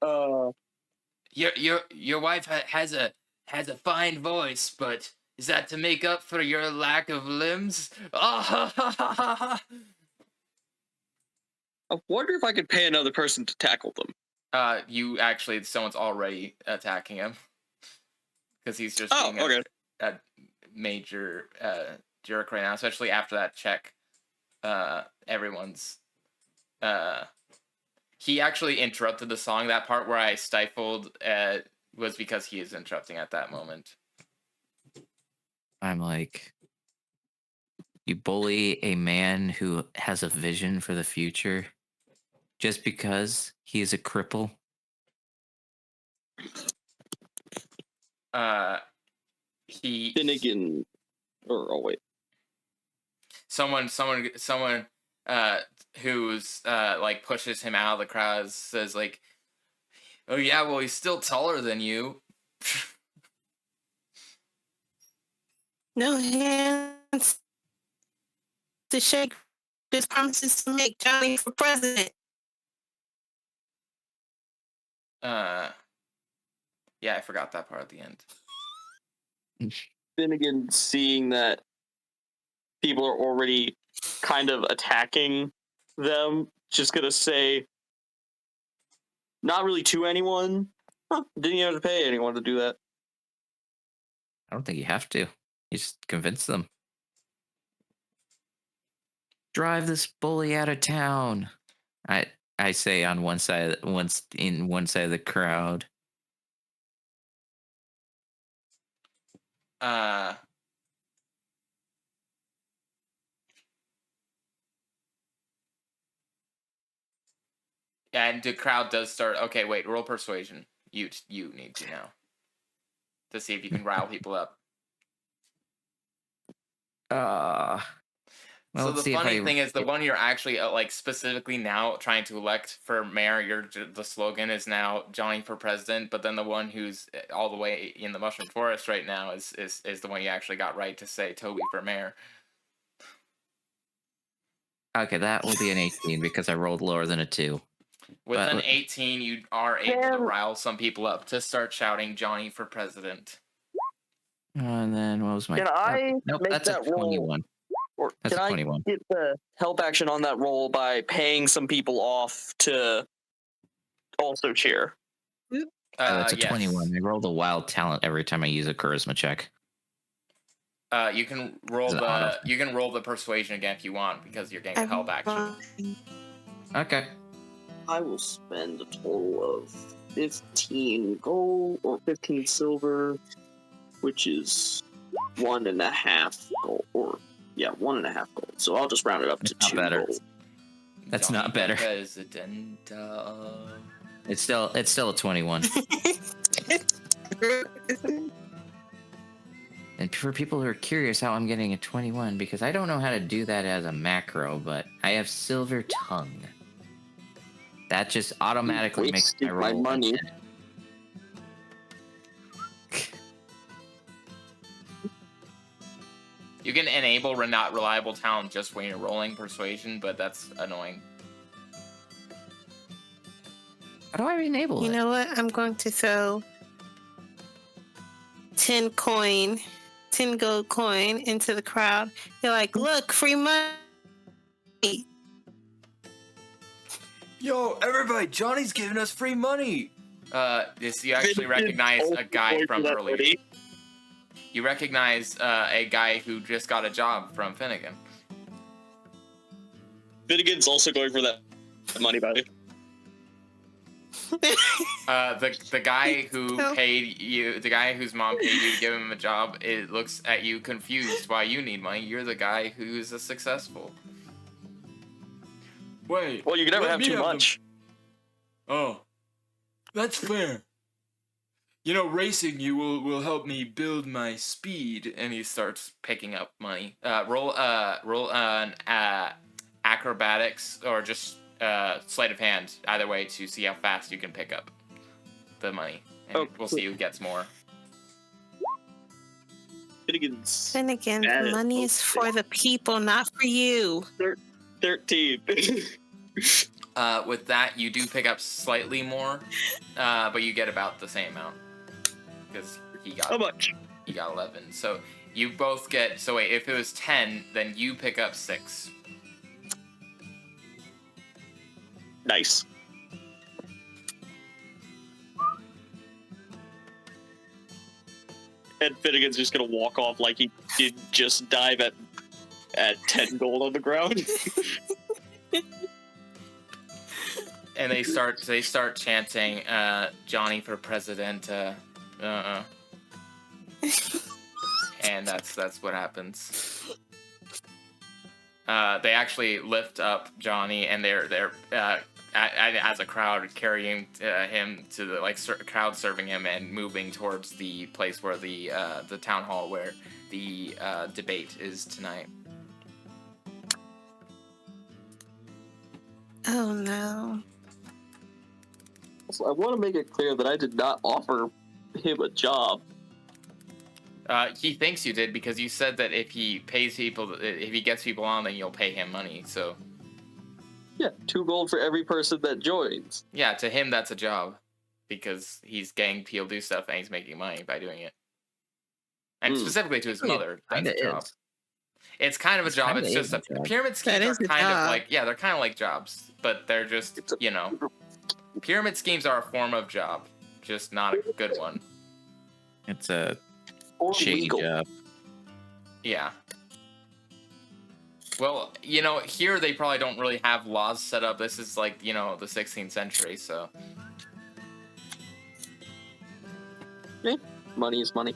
Uh, Your wife has a fine voice, but is that to make up for your lack of limbs? I wonder if I could pay another person to tackle them. You actually, someone's already attacking him because he's just being okay. a major jerk right now, especially after that check. Everyone's he actually interrupted the song. That part where I stifled was because he is interrupting at that moment. I'm like, you bully a man who has a vision for the future just because he is a cripple. He Finnegan, or wait, someone who's like pushes him out of the crowd says like, oh yeah, well he's still taller than you. No hands to shake. This promises to make Johnny for president. Yeah, I forgot that part at the end. Finnegan, seeing that people are already kind of attacking them, just gonna say, not really to anyone. Huh, didn't you have to pay anyone to do that? I don't think you have to. You just convince them. Drive this bully out of town. I say on one side, once in one side of the crowd. And the crowd does start. Okay, wait. Roll persuasion. You need to now to see if you can rile people up. Well, So let's the see if funny I- thing is, the one you're actually like specifically now trying to elect for mayor, the slogan is now Johnny for president. But then the one who's all the way in the Mushroom Forest right now is the one you actually got right to say Toby for mayor. Okay, that will be an 18 because I rolled lower than a 2. With But- an 18, you are able to rile some people up to start shouting Johnny for president. And then what was my? Can I nope, make that's that a 21. Or That's can a I 21. get the help action on that roll by paying some people off to also cheer? That's a Yes. 21. I rolled a wild talent every time I use a charisma check. You can roll It's an auto. you can roll the persuasion again if you want because you're getting a help action. Okay. I will spend a total of 15 gold or 15 silver, which is 1.5 gold, or 1.5 gold. So I'll just round it up to Not 2 better. gold. That's Johnny not better. President. It's still a 21. And for people who are curious how I'm getting a 21, because I don't know how to do that as a macro, but I have Silver Tongue. That just automatically makes my Wasted roll my money. You can enable not reliable talent just when you're rolling persuasion, but that's annoying. How do I enable You it? know what? I'm going to throw 10 gold coin into the crowd. They're like, look, free money. Yo, everybody, Johnny's giving us free money. You actually recognize a guy from earlier. You recognize a guy who just got a job from Finnegan. Finnegan's also going for that money value. The guy who paid you, the guy whose mom paid you to give him a job, it looks at you confused why you need money. You're the guy who's a successful. Wait. Well, you can never have too much. Oh, that's fair. You know, racing you will help me build my speed. And he starts picking up money. Roll an acrobatics or just sleight of hand, either way, to see how fast you can pick up the money. And we'll see who gets more. Finnegan, the money is for the people, not for you. 13. With that, you do pick up slightly more, but you get about the same amount. Because he got How much? He got 11. So you both get. So wait, if it was 10, then you pick up 6. Nice. And Finnegan's just gonna walk off like he did just dive at 10 gold on the ground. And they start chanting Johnny for president. And that's what happens. They actually lift up Johnny, and they're as a crowd carrying him to the crowd serving him and moving towards the place where the town hall where the debate is tonight. Oh no. So I want to make it clear that I did not offer him a job. He thinks you did because you said that if he pays people, if he gets people on, then you'll pay him money. So Yeah, 2 gold for every person that joins. yeah, to him that's a job because he's getting people do stuff and he's making money by doing it. And specifically to his Technically, it mother, that's a kinda job. is. It's kind of a It's job. kinda It's is just a a job. pyramid That schemes are is a kind of job. like they're kind of like jobs, but they're just It's a pyramid schemes are a form of job, just not a good one. It's a or shady legal. job. Yeah. Well, here they probably don't really have laws set up. This is like, the 16th century, so. Money is money.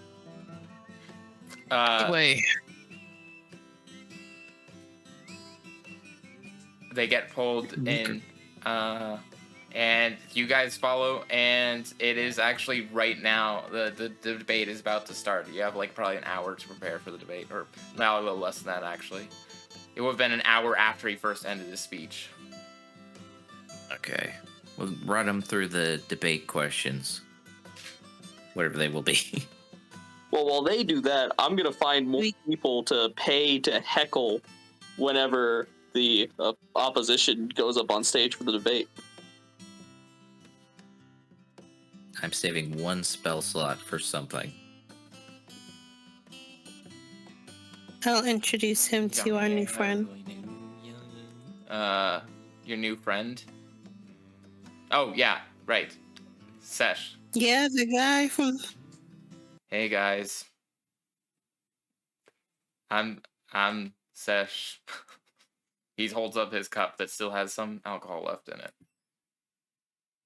Anyway, They get pulled in, and you guys follow, and it is actually right now, the debate is about to start. You have like probably an hour to prepare for the debate, or now a little less than that actually. It would have been an hour after he first ended his speech. okay. We'll run them through the debate questions. Whatever they will be. Well, while they do that, I'm gonna find more people to pay to heckle whenever the opposition goes up on stage for the debate. I'm saving 1 spell slot for something. I'll introduce him to our new friend. Your new friend? Oh, yeah, right. Sesh. Yeah, the guy from. Hey, guys. I'm Sesh. He holds up his cup that still has some alcohol left in it.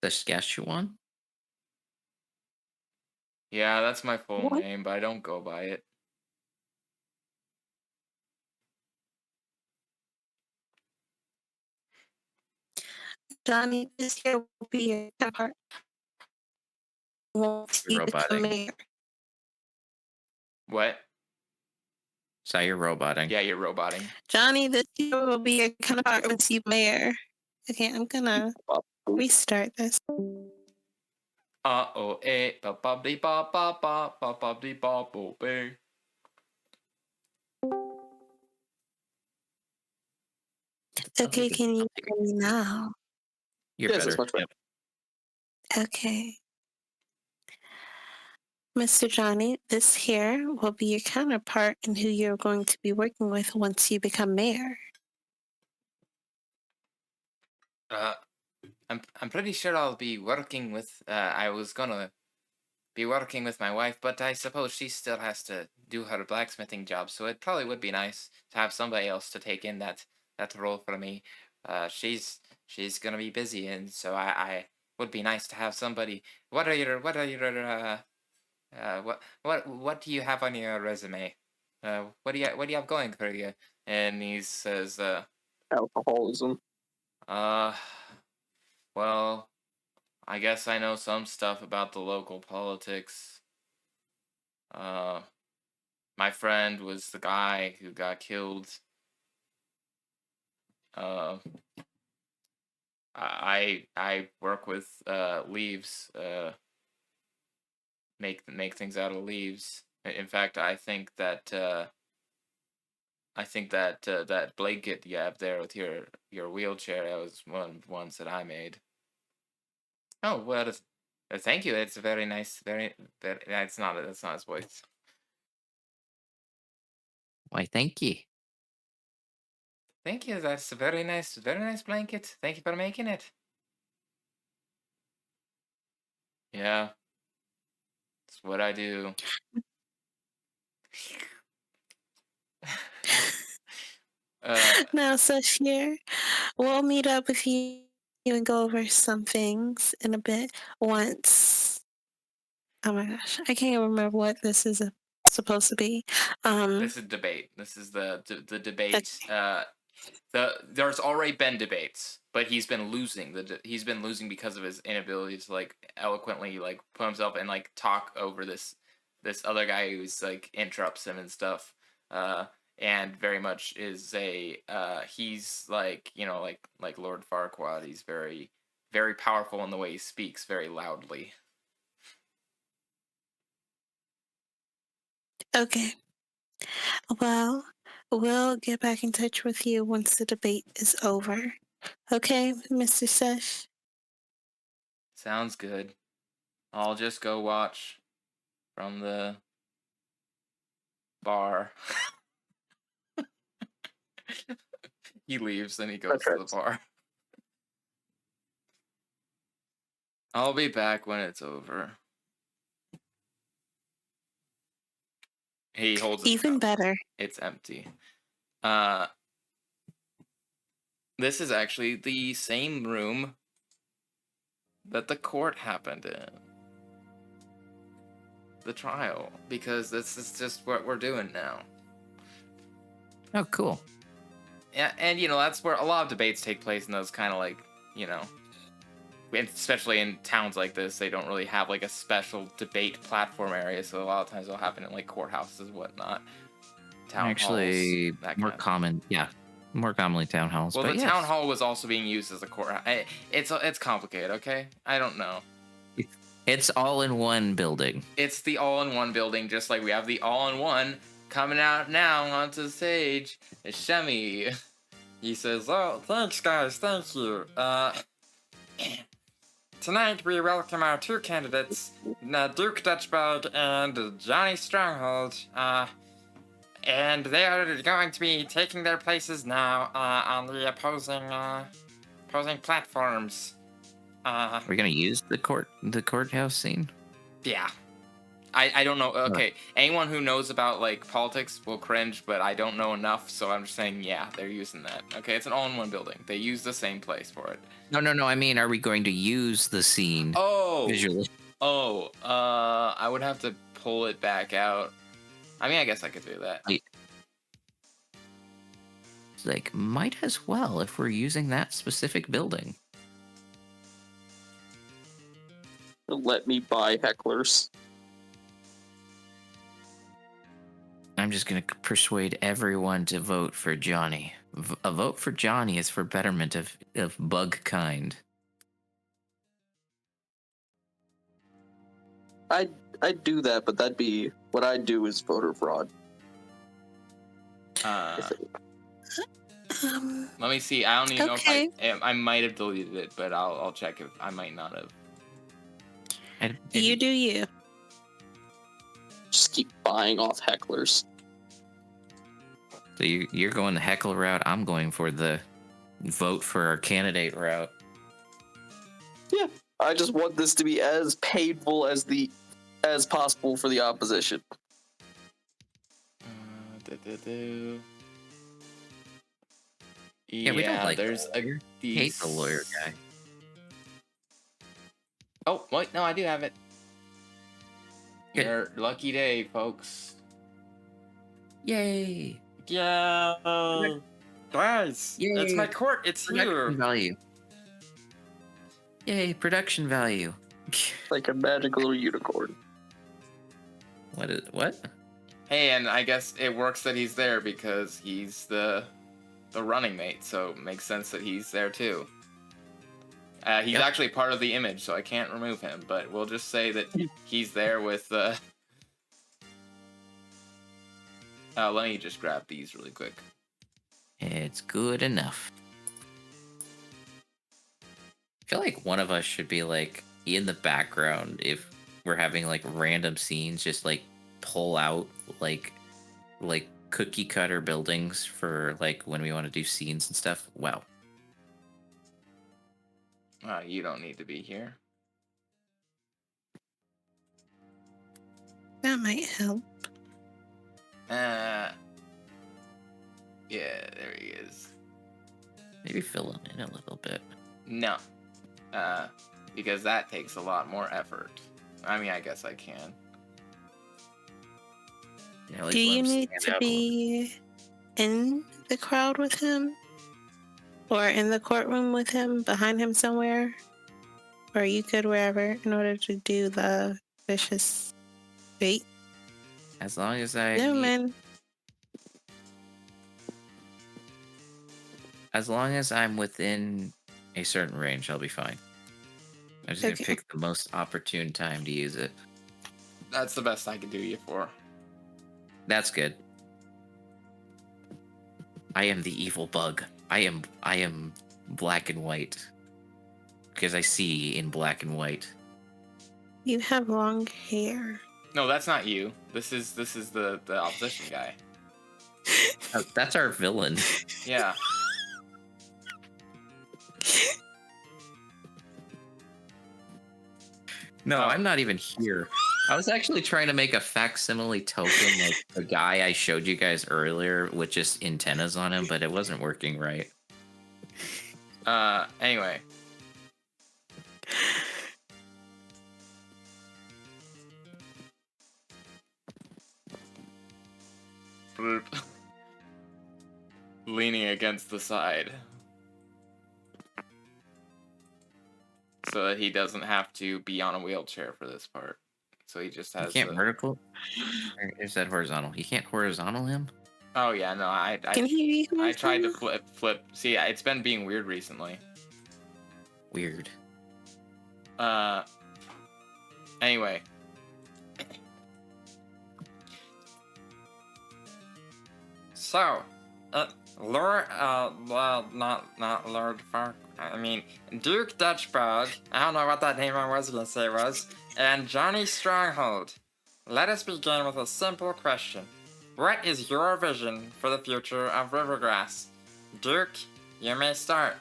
Saskatchewan? Yeah, that's my full What? name, but I don't go by it. Johnny, this year will be your counterpart. Once you become Roboting. mayor. What? So you're roboting. Yeah, you're roboting. Johnny, this year will be your counterpart once you mayor. Okay, I'm gonna restart this. Uh-oh, eh, ba-ba-dee-ba-ba-ba-ba-ba-dee-ba-bo-be. Okay, can you hear me now? You're Yes, better. it's much better. Yep. Okay. Mr. Johnny, this here will be your counterpart and who you're going to be working with once you become mayor. I'm pretty sure I'll be working with, I was gonna be working with my wife, but I suppose she still has to do her blacksmithing job, so it probably would be nice to have somebody else to take in that role for me. She's gonna be busy, and so I would be nice to have somebody. What do you have on your resume? What do you have going for you? And he says, Alcoholism. well, I guess I know some stuff about the local politics. My friend was the guy who got killed. Uh, I work with leaves. Make things out of leaves. In fact, that blanket you have there with your wheelchair, that was one of the ones that I made. Oh well, thank you. It's very nice. Very. That's not his voice. Why, thank you. Thank you. That's a very nice blanket. Thank you for making it. Yeah, it's what I do. Now, Sush here, we'll meet up with you and go over some things in a bit once. Oh my gosh, I can't remember what this is supposed to be. This is debate. This is the debate. There's already been debates, but he's been losing. He's been losing because of his inability to like eloquently like put himself and like talk over this other guy who's like interrupts him and stuff. And very much is he's like like Lord Farquaad. He's very powerful in the way he speaks very loudly. Okay. Well, we'll get back in touch with you once the debate is over. Okay, Mr. Sesh? Sounds good. I'll just go watch from the bar. He leaves and he goes That's to right. the bar. I'll be back when it's over. He holds his Even cup. better. It's empty. This is actually the same room that the court happened in. The trial, because this is just what we're doing now. Oh, cool. Yeah, and that's where a lot of debates take place in those kind of like, and especially in towns like this, they don't really have like a special debate platform area, so a lot of times they'll happen in like courthouses and whatnot. Town Actually, halls, that more kind of common. Yeah, more commonly town halls. Well, but the yes. town hall was also being used as a courthouse. It's complicated, okay? I don't know. It's all in one building. It's the all-in-one building, just like we have the all-in-one coming out now onto the stage. It's Shemi. He says, "Oh, thanks, guys. Thank you. Tonight we welcome our two candidates, Duke Dutchbug and Johnny Stronghold. And they are going to be taking their places now on the opposing platforms. We're gonna use the courthouse scene. Yeah. I don't know. Okay, anyone who knows about like politics will cringe, but I don't know enough, so I'm just saying, yeah, they're using that. Okay, it's an all-in-one building. They use the same place for it. No. I mean, are we going to use the scene visually? I would have to pull it back out. I mean, I guess I could do that. It's like, might as well if we're using that specific building. Let me buy hecklers. I'm just gonna persuade everyone to vote for Johnny. A vote for Johnny is for betterment of bug kind. I'd do that, but that'd be what I'd do is voter fraud. Let me see. I don't even know Okay. if I might have deleted it, but I'll check if I might not have. You do you. Just keep buying off hecklers. So you're going the heckle route. I'm going for the vote for our candidate route. Yeah, I just want this to be as painful as possible for the opposition. Yeah, we don't like there's a hate the lawyer guy. Oh, wait, no, I do have it. Good. Your lucky day, folks. Yay! Yeah, guys, Yay. it's my court. It's Production here. value. Yay, production value. Like a magical little unicorn. What? Hey, and I guess it works that he's there because he's the running mate, so it makes sense that he's there too. He's actually part of the image, so I can't remove him, but we'll just say that he's there with let me just grab these really quick. It's good enough. I feel like one of us should be like in the background if we're having like random scenes, just like pull out like cookie cutter buildings for like when we want to do scenes and stuff. Wow. You don't need to be here. That might help. Yeah, there he is. Maybe fill him in a little bit. No. Because that takes a lot more effort. I mean, I guess I can. Yeah, Do you need to be in the crowd with him? Or in the courtroom with him, behind him somewhere? Or are you good wherever in order to do the vicious bait? As long as I No, man. As long as I'm within a certain range, I'll be fine. I'm just gonna pick the most opportune time to use it. That's the best I can do you for. That's good. I am the evil bug. I am black and white. Because I see in black and white. You have long hair. No, that's not you. This is the opposition guy. That's our villain. Yeah. No, Oh. I'm not even here. I was actually trying to make a facsimile token like the guy I showed you guys earlier with just antennas on him, but it wasn't working right. Anyway. Leaning against the side. So that he doesn't have to be on a wheelchair for this part. So he just has. You can't vertical? Or is that horizontal? You can't horizontal him? Oh yeah, no, I Can he be I tried to horizontal? flip. See, it's been being weird recently. Weird. Anyway. So, Lord, not Lord Fark. I mean, Duke Dutchbug. I don't know what that name I was gonna say was. And Johnny Stronghold. Let us begin with a simple question. What is your vision for the future of Rivergrass? Duke, you may start.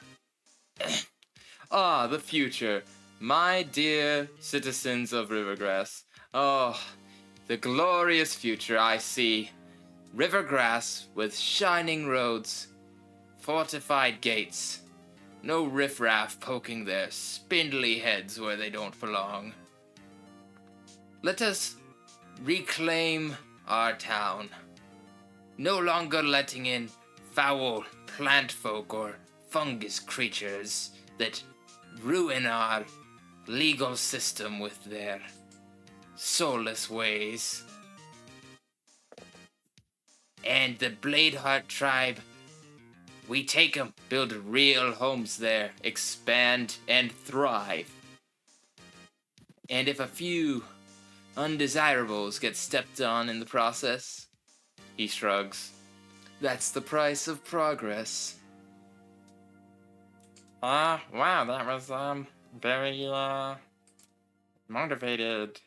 The future. My dear citizens of Rivergrass. Oh, the glorious future I see. Rivergrass with shining roads, fortified gates, no riffraff poking their spindly heads where they don't belong. Let us reclaim our town, no longer letting in foul plant folk or fungus creatures that ruin our legal system with their soulless ways. And the Bladeheart tribe, we take 'em, build real homes there, expand and thrive. And if a few undesirables get stepped on in the process, he shrugs, that's the price of progress. Wow, that was, very, motivated.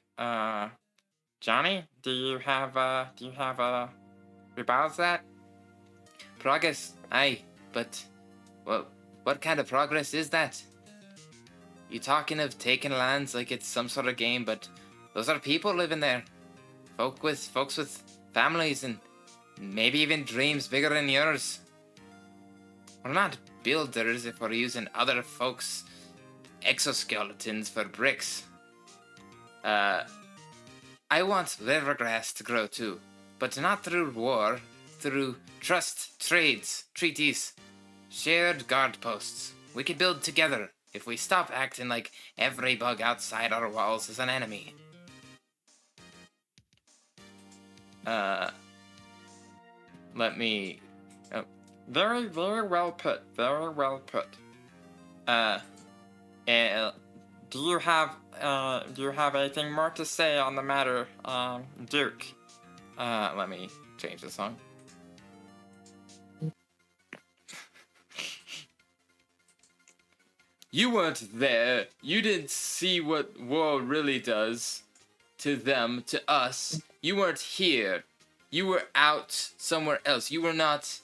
Johnny, do you have rebuttals that? Progress, aye, but, well, what kind of progress is that? You talking of taking lands like it's some sort of game, but those are people living there. Folks with families and maybe even dreams bigger than yours. We're not builders if we're using other folks' exoskeletons for bricks. I want Rivergrass to grow too, but not through war, through trust, trades, treaties, shared guard posts. We can build together if we stop acting like every bug outside our walls is an enemy. Let me... Oh, very, very well put. Very well put. Do you have anything more to say on the matter, Duke? Let me change the song. You weren't there. You didn't see what war really does. To them, to us. You weren't here. You were out somewhere else. You were not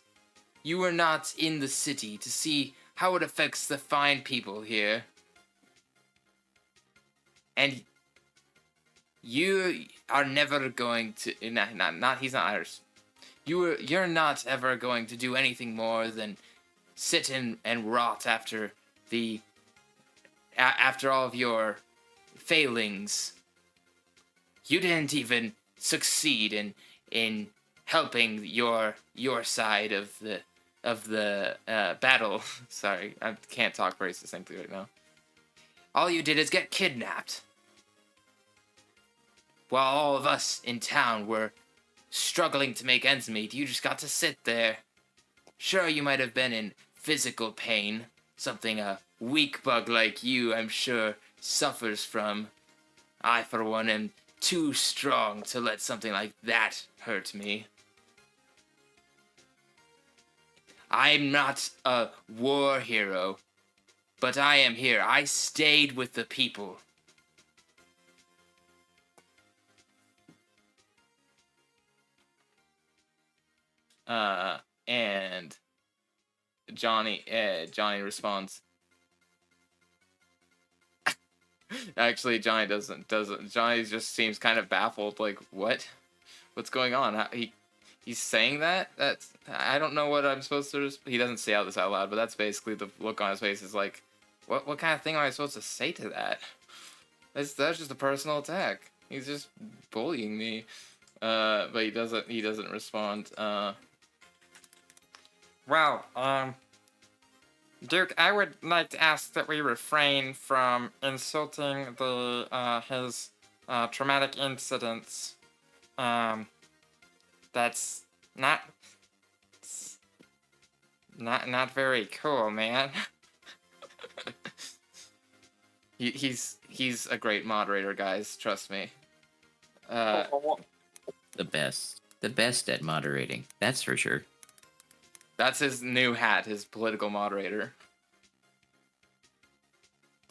in the city to see how it affects the fine people here. And you are never going to... he's not Irish. You're not ever going to do anything more than sit and rot after all of your failings. You didn't even succeed in helping your side of the battle. Sorry, I can't talk very succinctly right now. All you did is get kidnapped. While all of us in town were struggling to make ends meet, you just got to sit there. Sure, you might have been in physical pain, something a weak bug like you, I'm sure, suffers from. I, for one, am too strong to let something like that hurt me. I'm not a war hero, but I am here. I stayed with the people. And Johnny responds. Actually, Johnny doesn't. Johnny just seems kind of baffled. Like, what's going on? He's saying that. I don't know what I'm supposed to. He doesn't say all this out loud, but that's basically the look on his face. Is like, what kind of thing am I supposed to say to that? That's just a personal attack. He's just bullying me. But he doesn't respond. Well, Duke, I would like to ask that we refrain from insulting his traumatic incidents. That's not very cool, man. He's a great moderator, guys. Trust me. The best at moderating. That's for sure. That's his new hat, his political moderator.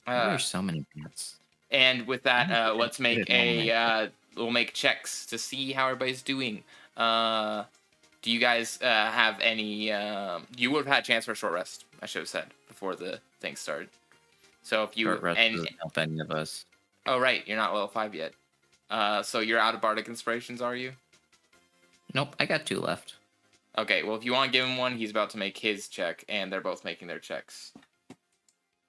There's so many hats. And with that, let's make we'll make checks to see how everybody's doing. Do you guys have any? You would have had a chance for a short rest. I should have said before the thing started. So if you Short rest doesn't help any of us. Oh right, you're not level 5 yet. So you're out of bardic inspirations, are you? Nope, I got 2 left. Okay, well if you want to give him one, he's about to make his check, and they're both making their checks.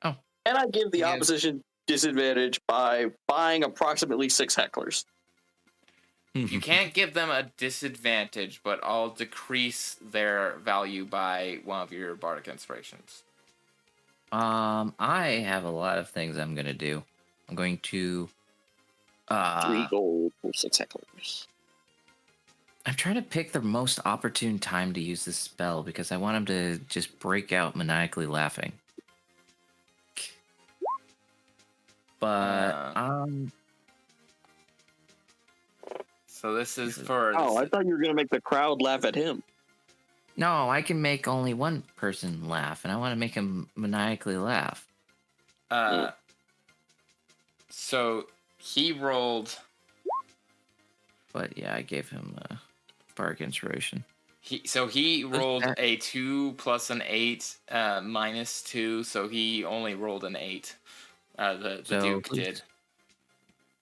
Oh. And I give the opposition disadvantage by buying approximately 6 hecklers. You can't give them a disadvantage, but I'll decrease their value by 1 of your bardic inspirations. I have a lot of things I'm gonna do. I'm going to 3 gold for 6 hecklers. I'm trying to pick the most opportune time to use this spell because I want him to just break out maniacally laughing. But so this is for. Oh, I thought you were gonna make the crowd laugh at him. No, I can make only one person laugh, and I want to make him maniacally laugh. So he rolled. But yeah, I gave him a bardic inspiration. He rolled a 2 plus an 8 minus 2, so he only rolled an 8. The Duke did.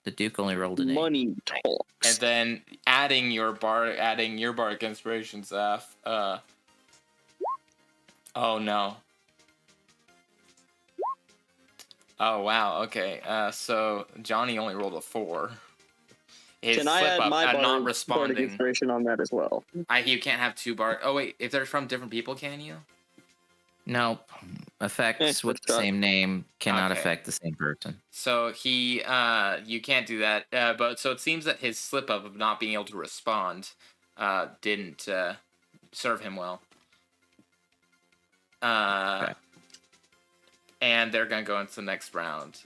The Duke only rolled an 8. Money talks. And then adding your bardic inspiration, Zaf. Oh no. Oh wow. Okay. So Johnny only rolled a 4. Can I add my not responding. bardic inspiration on that as well? You can't have 2 bar. Oh wait, if they're from different people, can you? No. Effects with the same name cannot affect the same person. So you can't do that. But so it seems that his slip up of not being able to respond didn't serve him well. Okay. And they're gonna go into the next round.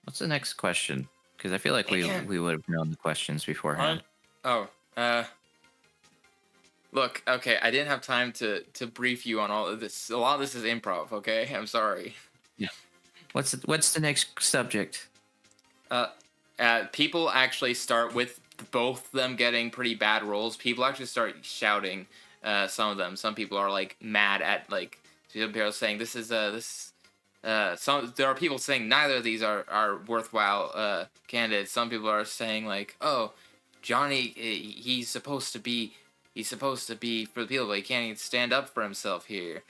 What's the next question? Because I feel like we would have known the questions beforehand. Look, okay, I didn't have time to brief you on all of this. A lot of this is improv, okay? I'm sorry. Yeah. What's the next subject? People actually start with both them getting pretty bad rolls. People actually start shouting. Some of them. Some people are like mad at like. Some people are saying this is this. There are people saying neither of these are worthwhile candidates. Some people are saying like, oh, Johnny, he's supposed to be for the people, but he can't even stand up for himself here.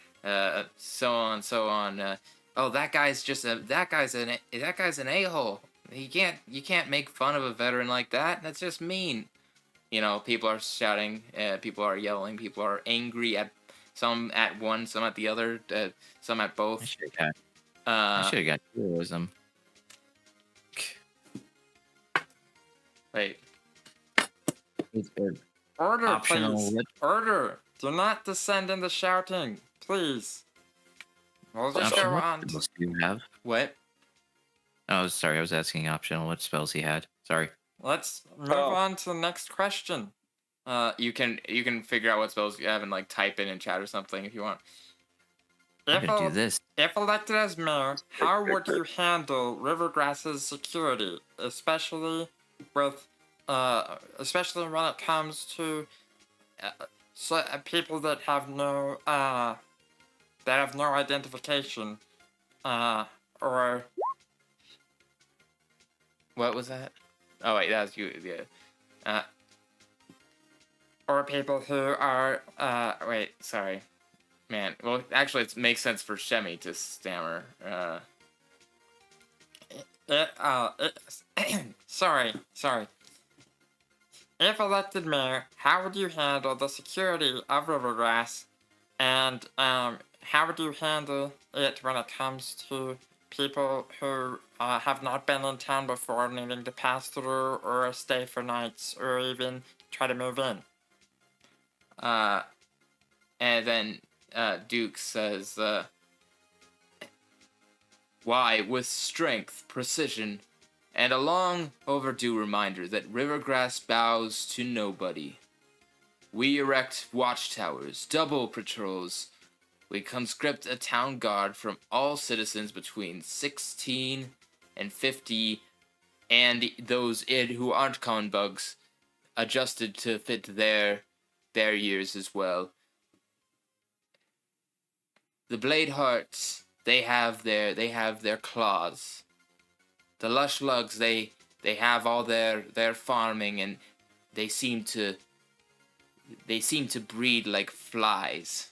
So on, so on. Oh, that guy's an a-hole. You can't make fun of a veteran like that. That's just mean. You know, people are shouting, people are yelling, people are angry at some at one, some at the other, some at both. I should have got heroism. Wait. Order, Optional please. Order. Do not descend into shouting, please. We'll just go on. Do you have? What? Oh, sorry, I was asking optional what spells he had. Sorry. Let's move Oh. on to the next question. You can figure out what spells you have and like type it in chat or something if you want. I'm gonna do this. If elected as mayor, how would you handle Rivergrass's security, especially with, especially when it comes to people that have no identification, or What was that? Oh wait, that was you. Yeah. or people who are Wait, sorry, man. Well, actually, it makes sense for Shemi to stammer. sorry. If elected mayor, how would you handle the security of Rivergrass, and how would you handle it when it comes to people who have not been in town before, needing to pass through or stay for nights or even try to move in? And then Duke says, "Why, with strength, precision, and a long overdue reminder that Rivergrass bows to nobody. We erect watchtowers, double patrols. We conscript a town guard from all citizens between 16 and 50, and those who aren't common bugs, adjusted to fit their years as well. The Bladehearts, they have their claws. The Lush Lugs, they have all their farming, and they seem to breed like flies."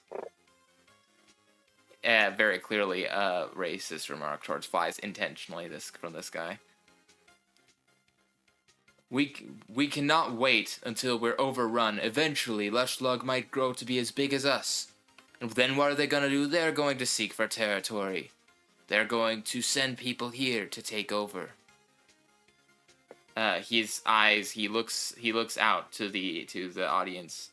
Very clearly a racist remark towards flies intentionally from this guy. We cannot wait until we're overrun. Eventually, Lushlug might grow to be as big as us. And then what are they gonna do? They're going to seek for territory. They're going to send people here to take over. His eyes, he looks out to the audience.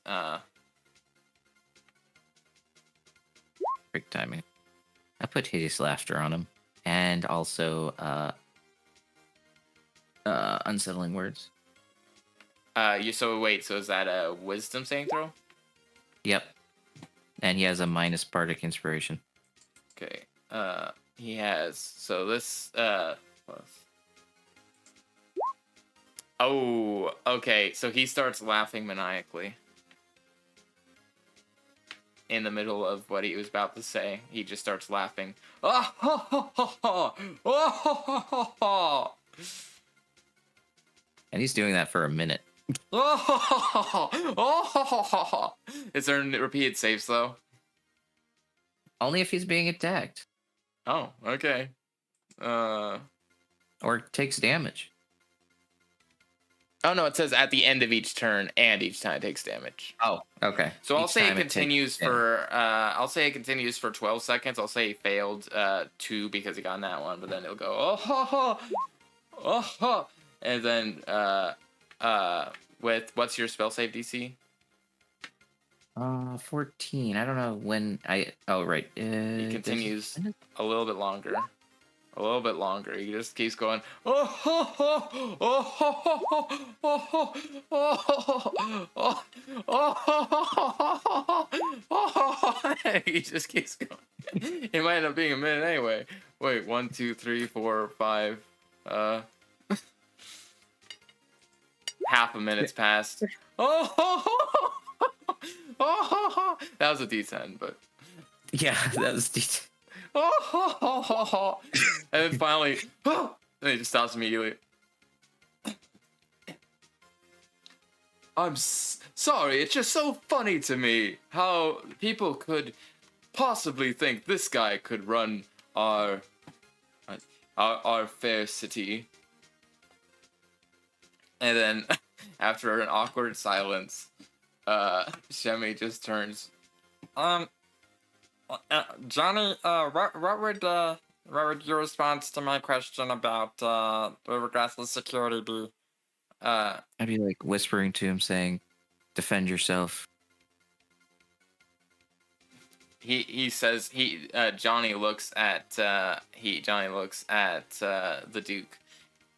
Quick timing. I put hideous laughter on him, and also unsettling words. So is that a wisdom saving throw? Yep. And he has a minus bardic inspiration. Okay. He has, so this plus. Oh, okay. So he starts laughing maniacally. In the middle of what he was about to say, he just starts laughing. Oh, ho, ho, ho, ho. Oh, ho, ho, ho, ho. And he's doing that for a minute. Oh, ho, ho, ho. Oh, ho, ho, ho, ho. Is there repeated saves though? Only if he's being attacked. Oh, okay. Or takes damage. Oh no, it says at the end of each turn, and each time it takes damage. Oh, okay. So I'll Each say it time continues takes for I'll say it continues for 12 seconds. I'll say he failed 2 because he got in that one, but then it'll go oh ho ho oh ho, and then with what's your spell save DC? 14. I don't know when I. Oh, right. He continues a little bit longer. A little bit longer. He just keeps going. Oh ho ho oh ho ho ho oh ho oh ho oh oh oh. He just keeps going. It might end up being a minute anyway. Wait, 1, 2, 3, 4, 5. Half a minute's passed. Oh ho ho oh. That was a D10, but Yeah, that was decent. and then finally, and he just stops immediately. I'm sorry, it's just so funny to me how people could possibly think this guy could run our fair city. And then, after an awkward silence, Shemi just turns. Johnny, what would your response to my question about Rivergrass's security be? I'd be like whispering to him, saying, "Defend yourself." he says Johnny looks at the Duke.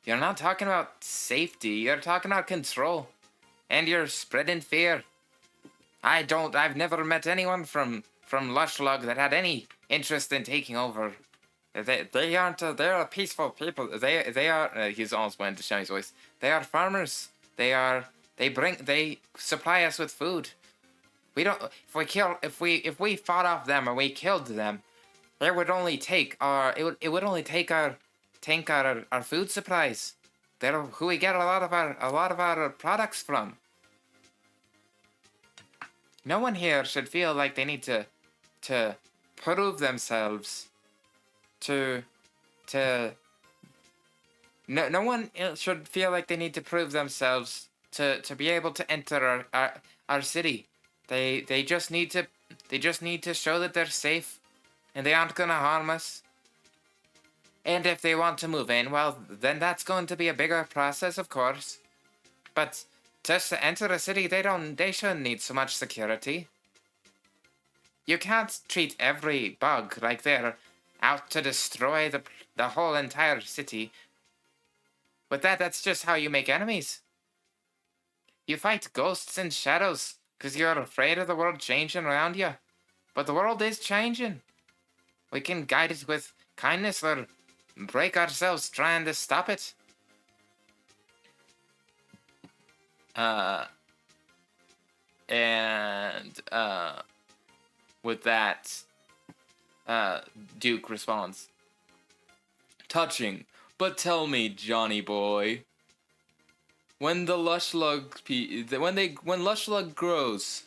You're not talking about safety. You're talking about control, and you're spreading fear. I've never met anyone from Lushlug that had any interest in taking over. They aren't. They're a peaceful people. They are. He's almost went to Shemmy's voice. They are farmers. They supply us with food. We don't. If we fought off them or we killed them, it would only take our. It would only take our food supplies. They're who we get a lot of our products from. No one here should feel like they need to prove themselves to no one should feel like they need to prove themselves to be able to enter our city. They just need to show that they're safe and they aren't gonna harm us. And if they want to move in, well, then that's going to be a bigger process, of course. But just to enter a city, they shouldn't need so much security. You can't treat every bug like they're out to destroy the whole entire city. But that's just how you make enemies. You fight ghosts and shadows because you're afraid of the world changing around you. But the world is changing. We can guide it with kindness or break ourselves trying to stop it. With that, Duke responds, touching, but tell me, Johnny boy, when the when Lushlug grows,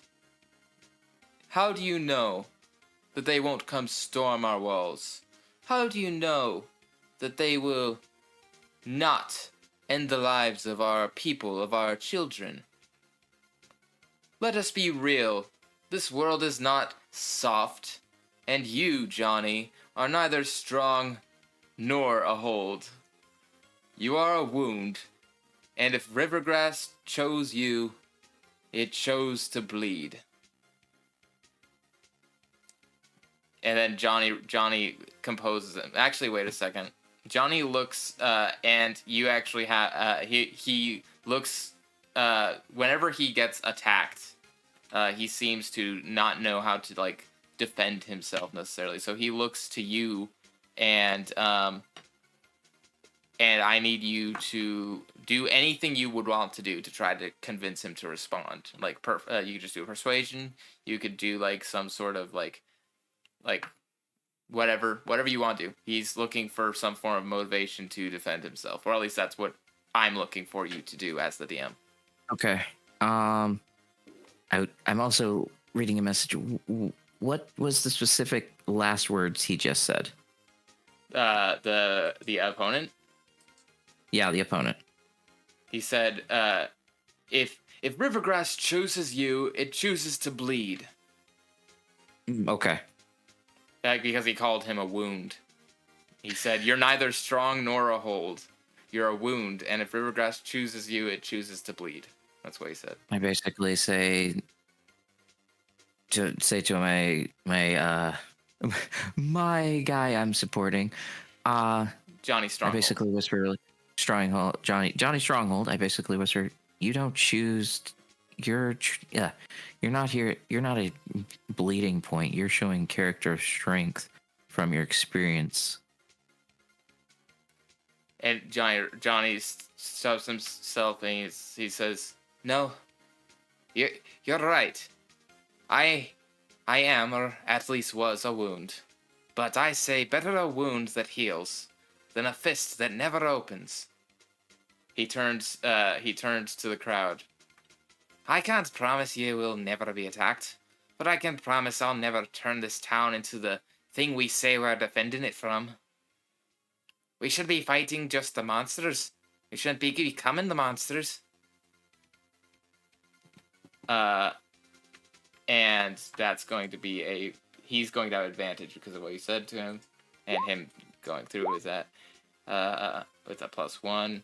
how do you know that they won't come storm our walls? How do you know that they will not end the lives of our people, of our children? Let us be real. This world is not soft, and you, Johnny, are neither strong nor a hold. You are a wound, and if Rivergrass chose you, it chose to bleed. And then Johnny composes him. Actually, wait a second. Johnny looks, and you actually have, he looks, whenever he gets attacked, he seems to not know how to, like, defend himself necessarily. So he looks to you, and I need you to do anything you would want to do to try to convince him to respond. Like, you could just do persuasion. You could do, like, some sort of, like whatever you want to do. He's looking for some form of motivation to defend himself, or at least that's what I'm looking for you to do as the DM. Okay. I'm also reading a message. What was the specific last words he just said? The opponent. Yeah, the opponent. He said, if Rivergrass chooses you, it chooses to bleed. Okay. Because he called him a wound. He said, you're neither strong nor a hold. You're a wound, and if Rivergrass chooses you, it chooses to bleed. That's what he said. I basically say to my my guy I'm supporting. Johnny Stronghold. I basically whisper, Stronghold, Johnny Stronghold. I basically whisper, you don't choose. You're not here. You're not a bleeding point. You're showing character strength from your experience. And Johnny shoves himself and he says, no, you're right. I am, or at least was, a wound. But I say better a wound that heals than a fist that never opens. He turns to the crowd. I can't promise you we'll never be attacked, but I can promise I'll never turn this town into the thing we say we're defending it from. We should be fighting just the monsters. We shouldn't be becoming the monsters. And that's going to be he's going to have advantage because of what you said to him, and him going through with that, with a +1.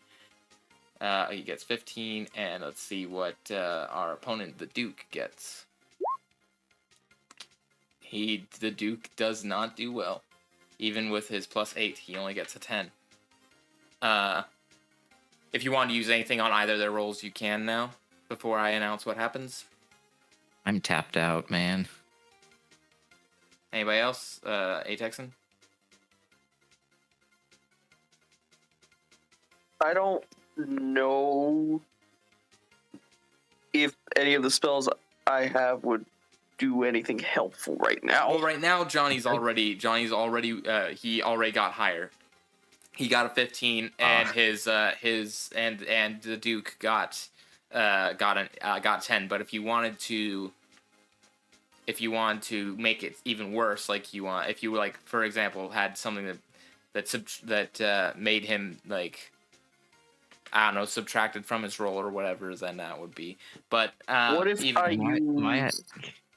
He gets 15, and let's see what our opponent, the Duke, gets. The Duke does not do well. Even with his +8, he only gets a 10. If you want to use anything on either of their rolls, you can now, before I announce what happens. I'm tapped out, man. Anybody else? A-Texan? I don't know if any of the spells I have would do anything helpful right now. Well, right now, Johnny's already, he already got higher. He got a 15, and and the Duke got 10. But if you wanted to make it even worse, if you like, for example, had something that made him, like, I don't know, subtracted from his roll or whatever, then that would be. But what if I use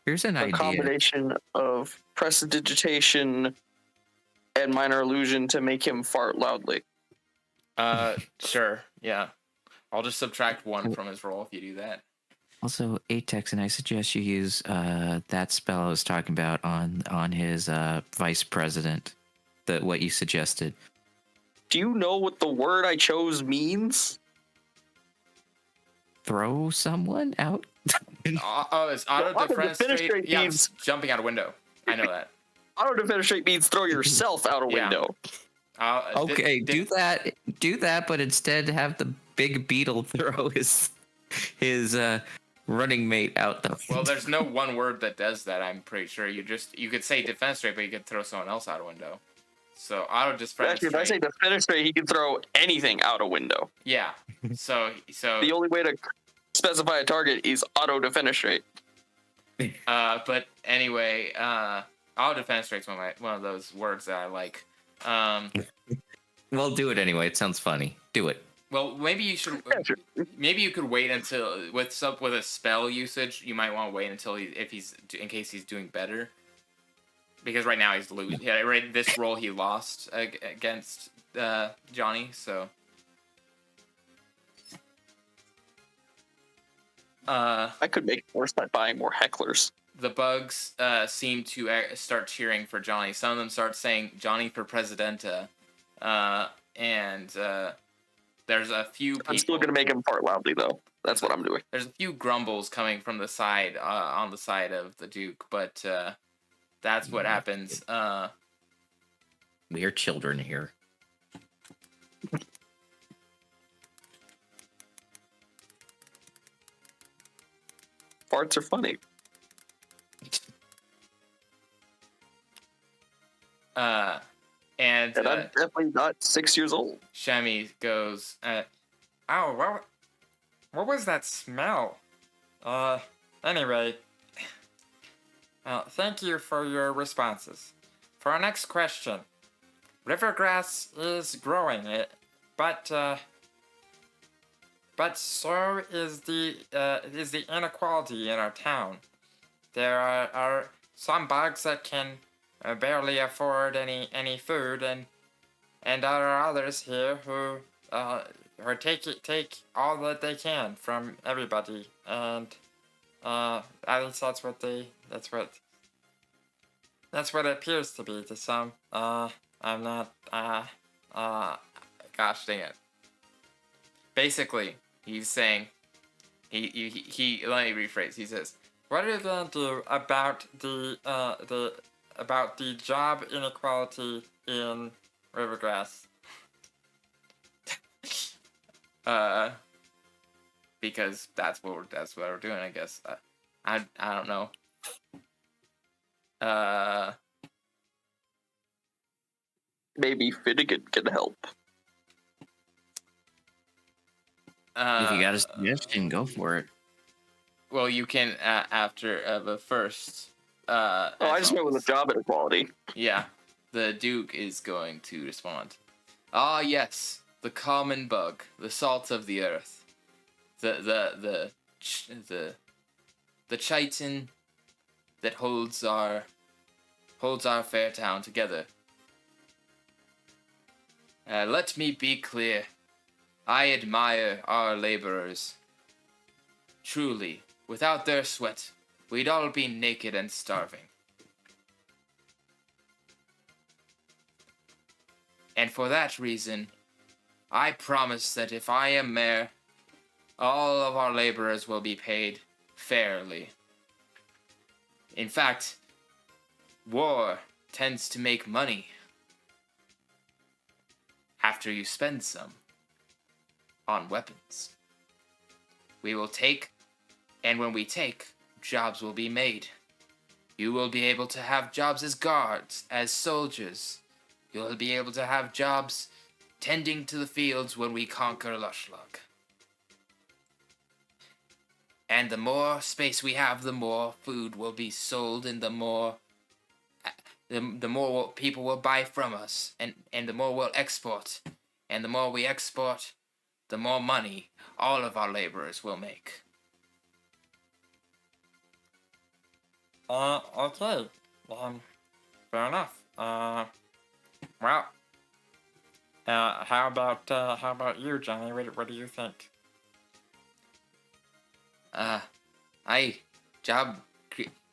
here's an a idea. combination of prestidigitation and minor illusion to make him fart loudly? Sure, yeah. I'll just subtract 1 from his roll if you do that. Also, Atex, and I suggest you use that spell I was talking about on his vice president. What you suggested. Do you know what the word I chose Throw someone out. It's auto defenestrate. Yeah, means jumping out a window. I know that. auto defenestrate means throw yourself out a window. Okay, do that, but instead have the big beetle throw his running mate out the. Well, there's no one word that does that. I'm pretty sure you could say defenestrate, but you could throw someone else out a window. So auto defenestrate. Actually, if I say defenestrate, he can throw anything out a window. Yeah. So the only way to specify a target is auto defenestrate. But anyway, auto defenestrate's one of those words that I like. Well, do it anyway. It sounds funny. Do it. Well, maybe you should. Maybe you could wait until with a spell usage. You might want to wait until in case he's doing better. Because right now he's losing. Yeah, right. This roll he lost against Johnny. So. I could make it worse by buying more hecklers. The bugs seem to start cheering for Johnny. Some of them start saying Johnny for Presidenta. And there's a few people. I'm still going to make him fart loudly, though. That's what I'm doing. There's a few grumbles coming from the side, on the side of the Duke, but that's what happens. We are children here. Farts are funny. And I'm definitely not 6 years old. Shemi goes, Oh, what was that smell? Anyway, thank you for your responses. For our next question, rivergrass is growing, but so is the inequality in our town. There are some bugs that can barely afford any food, and there are others here who take all that they can from everybody, and at least that's what it appears to be to some. I'm not. gosh dang it. Basically, he's saying, he let me rephrase. He says, "What are you gonna do about the job inequality in Rivergrass?" Because that's what we're doing, I guess. I don't know. Maybe Finnegan can help. If you got a suggestion, go for it. Well, you can after, but first. I just went with the job inequality. Yeah, the Duke is going to respond. Ah, yes, the common bug, the salt of the earth, the chitin that holds our fair town together. Let me be clear. I admire our laborers. Truly, without their sweat, we'd all be naked and starving. And for that reason, I promise that if I am mayor, all of our laborers will be paid fairly. In fact, war tends to make money after you spend some on weapons. We will take, and when we take, jobs will be made. You will be able to have jobs as guards, as soldiers. You'll be able to have jobs tending to the fields when we conquer Luvpsyche. And the more space we have, the more food will be sold, and the more people will buy from us, and the more we'll export. And the more we export, the more money all of our laborers will make. Okay. Fair enough. Well, how about you, Johnny? What do you think?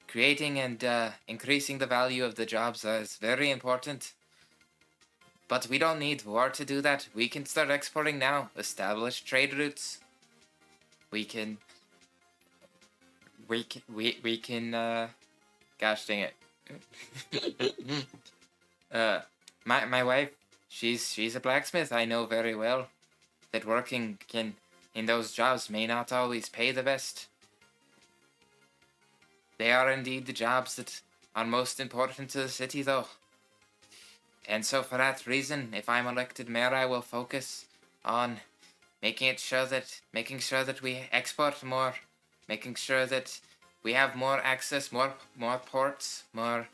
Creating and increasing the value of the jobs is very important. But we don't need war to do that. We can start exporting now. Establish trade routes. We can. Gosh dang it. My wife, she's a blacksmith. I know very well that working in those jobs may not always pay the best. They are indeed the jobs that are most important to the city, though. And so for that reason, if I'm elected mayor, I will focus on making sure that we export more, making sure that we have more access, more ports, more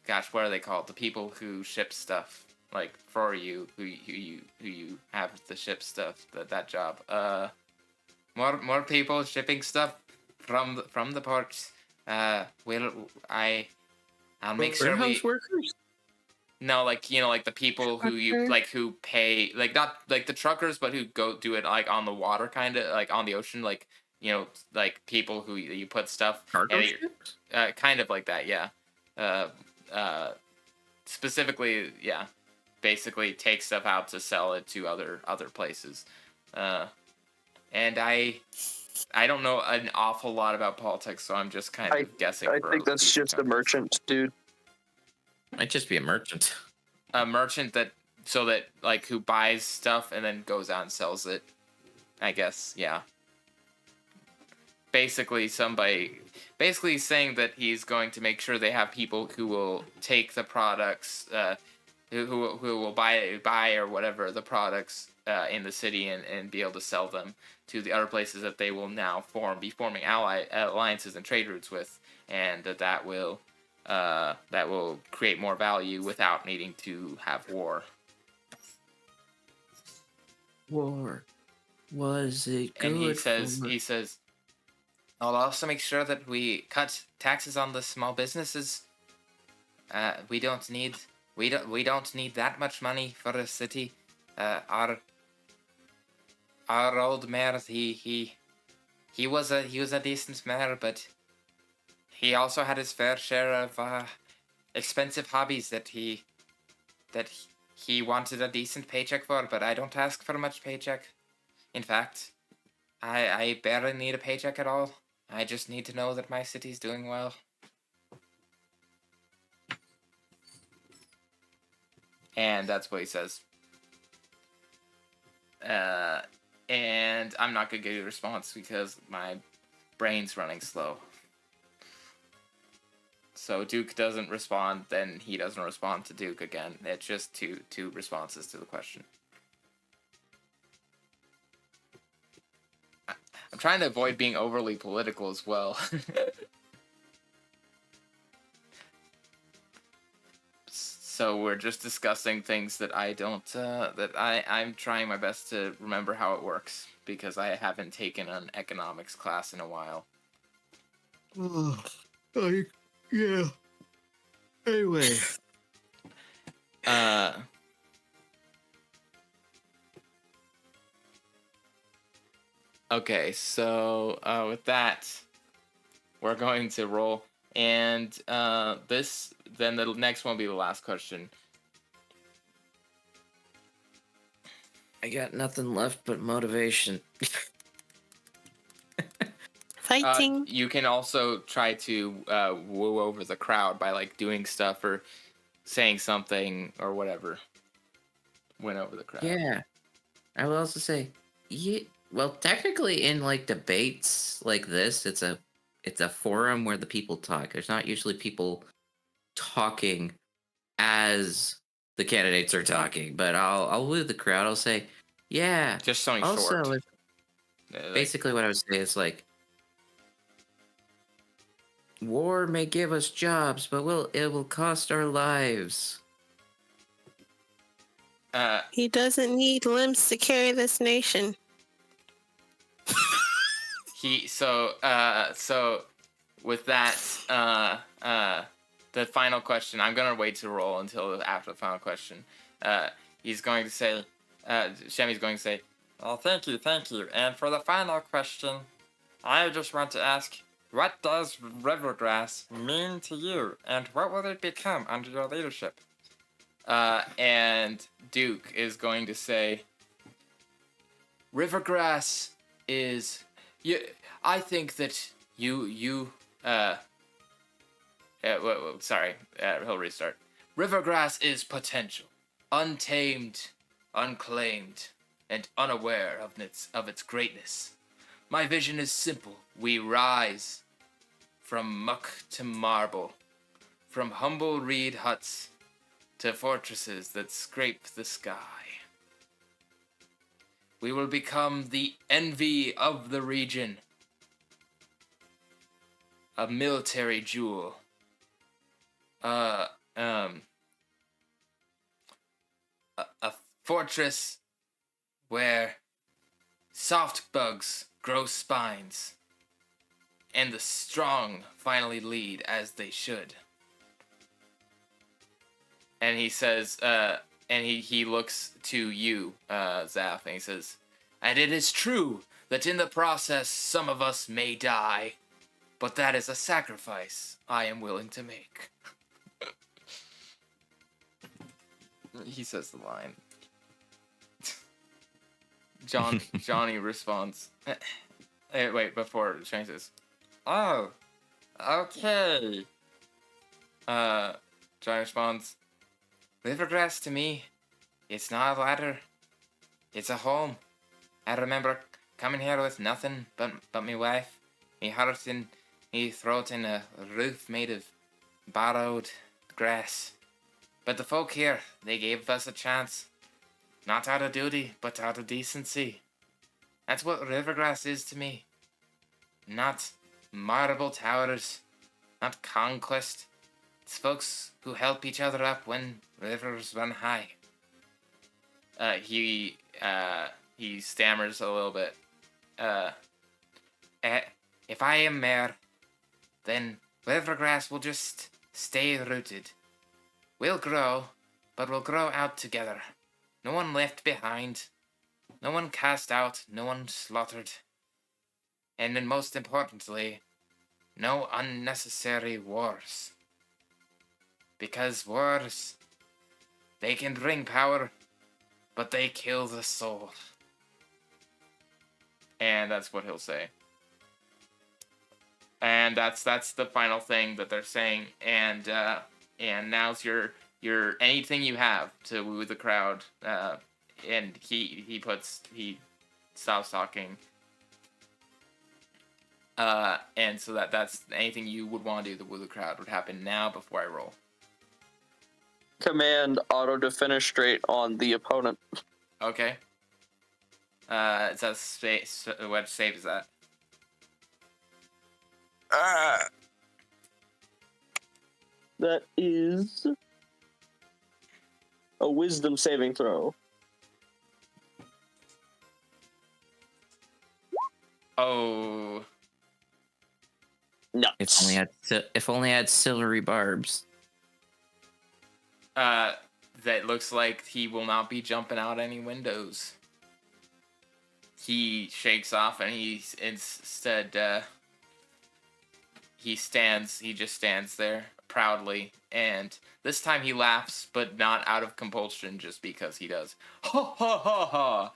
gosh, what are they called? The people who ship stuff, like for you, who you have to ship stuff. That job. More people shipping stuff from the ports. I'll make sure Warehouse workers? No, like like the people who who pay, like not like the truckers, but who go do it like on the water, kind of like on the ocean, like like people who you put stuff. Cargo and ships? kind of like that, yeah. Uh, Specifically, yeah. Basically, take stuff out to sell it to other places. And I don't know an awful lot about politics, so I'm just kind of guessing. I think that's just a merchant, dude. Might just be a merchant. A merchant that like who buys stuff and then goes out and sells it. I guess, yeah. Basically saying that he's going to make sure they have people who will take the products, who will buy or whatever the products in the city and be able to sell them to the other places that they will now be forming alliances and trade routes with, and that will create more value without needing to have war. War. Was it good? And he says, I'll also make sure that we cut taxes on the small businesses. We don't need that much money for a city. Our old mayor, he was a decent mayor, but he also had his fair share of expensive hobbies that he wanted a decent paycheck for. But I don't ask for much paycheck. In fact, I barely need a paycheck at all. I just need to know that my city's doing well. And that's what he says. And I'm not going to give you a response because my brain's running slow. So Duke doesn't respond, then he doesn't respond to Duke again. It's just two responses to the question. I'm trying to avoid being overly political as well. So we're just discussing things that I don't, I'm trying my best to remember how it works, because I haven't taken an economics class in a while. Yeah. Anyway. Okay, so with that, we're going to roll And then the next one will be the last question. I got nothing left but motivation. Fighting. You can also try to woo over the crowd by like doing stuff or saying something or whatever. Win over the crowd. Yeah. I will also say, well, technically in like debates like this, it's a forum where the people talk. There's not usually people talking as the candidates are talking, but I'll woo the crowd. I'll say, yeah. Just something Also, short. basically what I would say is like, war may give us jobs, but it will cost our lives. He doesn't need limbs to carry this nation. So with that, the final question. I'm gonna wait to roll until after the final question. He's going to say, Shemi's going to say, Oh, thank you. And for the final question, I just want to ask, what does Rivergrass mean to you, and what will it become under your leadership? and Duke is going to say, Rivergrass is, I think that he'll restart. Rivergrass is potential, untamed, unclaimed, and unaware of its greatness. My vision is simple. We rise from muck to marble, from humble reed huts to fortresses that scrape the sky. We will become the envy of the region, a military jewel, a fortress where soft bugs grow spines, and the strong finally lead as they should. And he says, and he looks to you, Zaph, and he says, and it is true that in the process some of us may die, but that is a sacrifice I am willing to make. He says the line. Johnny responds. Wait, before Shane says, Oh, okay. Johnny responds, Rivergrass to me, it's not a ladder, it's a home. I remember coming here with nothing but me wife, me heart and me throat in a roof made of borrowed grass. But the folk here, they gave us a chance. Not out of duty, but out of decency. That's what Rivergrass is to me. Not marble towers, not conquest. It's folks who help each other up when rivers run high. He stammers a little bit. If I am mayor, then Rivergrass will just stay rooted. We'll grow, but we'll grow out together. No one left behind. No one cast out. No one slaughtered. And then most importantly, no unnecessary wars. Because wars, they can bring power, but they kill the soul. And that's what he'll say. And that's the final thing that they're saying. And now's your anything you have to woo the crowd. And he stops talking. And so that's anything you would want to do to woo the crowd would happen now before I roll. Command auto defenestrate on the opponent. Okay. It's a space. What save is that? That is a wisdom saving throw. Oh. Nuts. If only I had silvery barbs. That looks like he will not be jumping out any windows. He shakes off and he he just stands there proudly, and this time he laughs, but not out of compulsion, just because he does. Ha ha ha ha!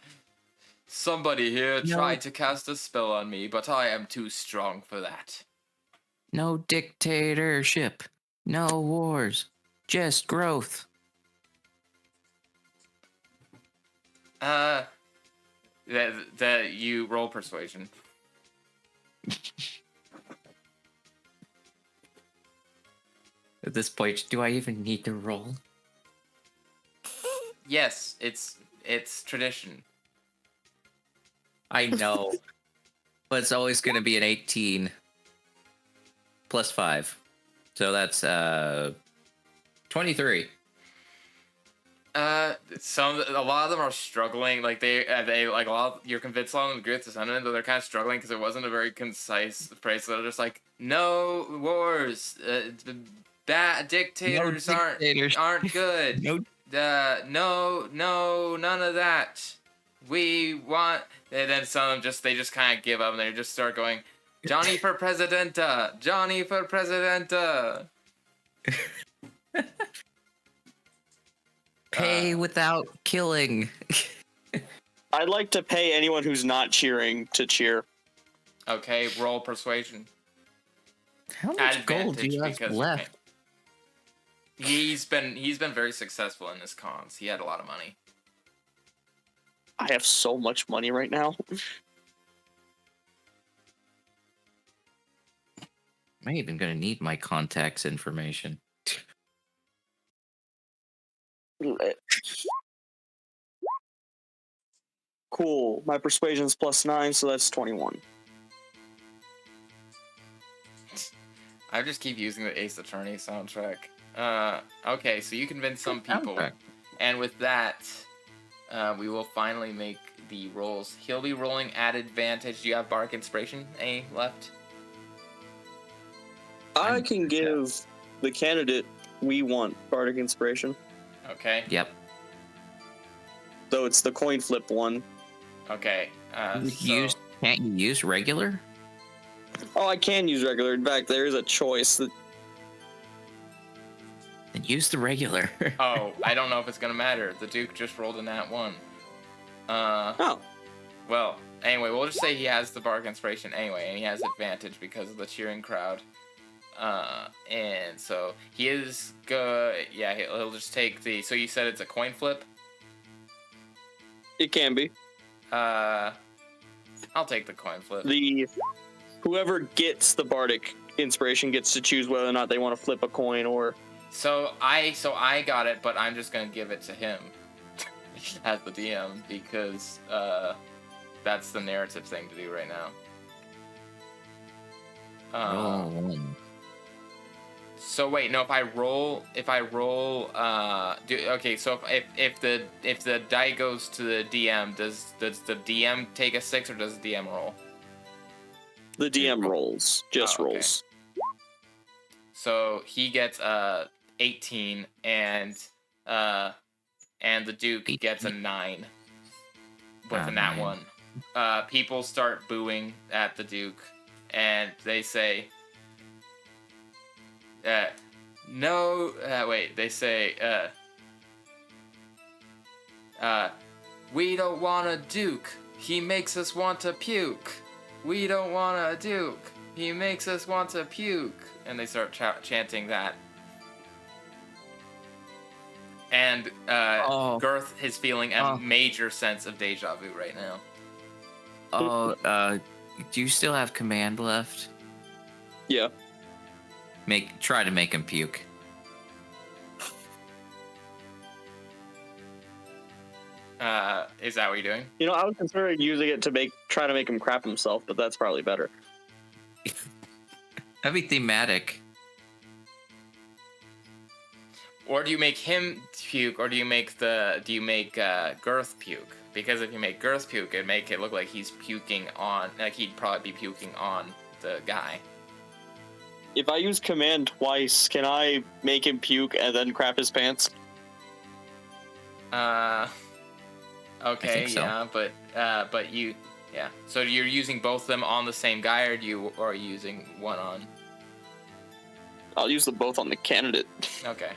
Somebody here tried to cast a spell on me, but I am too strong for that. No dictatorship. No wars. Just growth. That you roll persuasion. At this point, do I even need to roll? Yes, it's tradition. I know. But it's always going to be an 18 plus 5. So that's 23. A lot of them are struggling. Like they like a lot. You're convinced along with agree with the sentiment, but they're kind of struggling because it wasn't a very concise phrase. So they're just like, no wars. Bad dictators aren't good. No. No, none of that. We want. And then some of them they just kind of give up and they just start going, Johnny for Presidenta, Johnny for Presidenta. Pay without killing. I'd like to pay anyone who's not cheering to cheer. Okay, roll persuasion. How much gold do you have left? He's been very successful in his cons. He had a lot of money. I have so much money right now. I'm even gonna need my contacts information. Cool. My persuasion's +9, so that's 21. I just keep using the Ace Attorney soundtrack. Okay, so you convince some people, and with that, we will finally make the rolls. He'll be rolling at advantage. Do you have Bardic Inspiration any left? I can give the candidate we want Bardic Inspiration. Okay. Yep. So it's the coin flip one. Okay. Can't you use regular? Oh, I can use regular. In fact, there is a choice. Then use the regular. Oh, I don't know if it's gonna matter. The Duke just rolled a nat 1. Oh. Well, anyway, we'll just say he has the Bardic Inspiration anyway, and he has advantage because of the cheering crowd. And so he is good. Yeah, he'll just take the. So you said it's a coin flip? It can be. I'll take the coin flip. Whoever gets the Bardic Inspiration gets to choose whether or not they want to flip a coin or. So I got it, but I'm just gonna give it to him as the DM because that's the narrative thing to do right now. So wait, no. If I roll, So if the die goes to the DM, does the DM take a 6 or does the DM roll? The DM rolls, just okay. rolls. So he gets 18, and the Duke gets a 9 with a nat 1. People start booing at the Duke, and they say. They say, we don't want a Duke. He makes us want to puke. We don't want a Duke. He makes us want to puke. And they start chanting that. And Girth is feeling a major sense of deja vu right now. Do you still have command left? Yeah. Try to make him puke. Is that what you're doing? You know, I was considering using it to try to make him crap himself, but that's probably better. That'd be thematic. Or do you make him puke, or do you make Girth puke? Because if you make Girth puke, it'd make it look like he's puking on, like he'd probably be puking on the guy. If I use command twice, can I make him puke and then crap his pants? Okay, so. yeah, but you, yeah. So you're using both of them on the same guy, or are you using one on? I'll use them both on the candidate. Okay.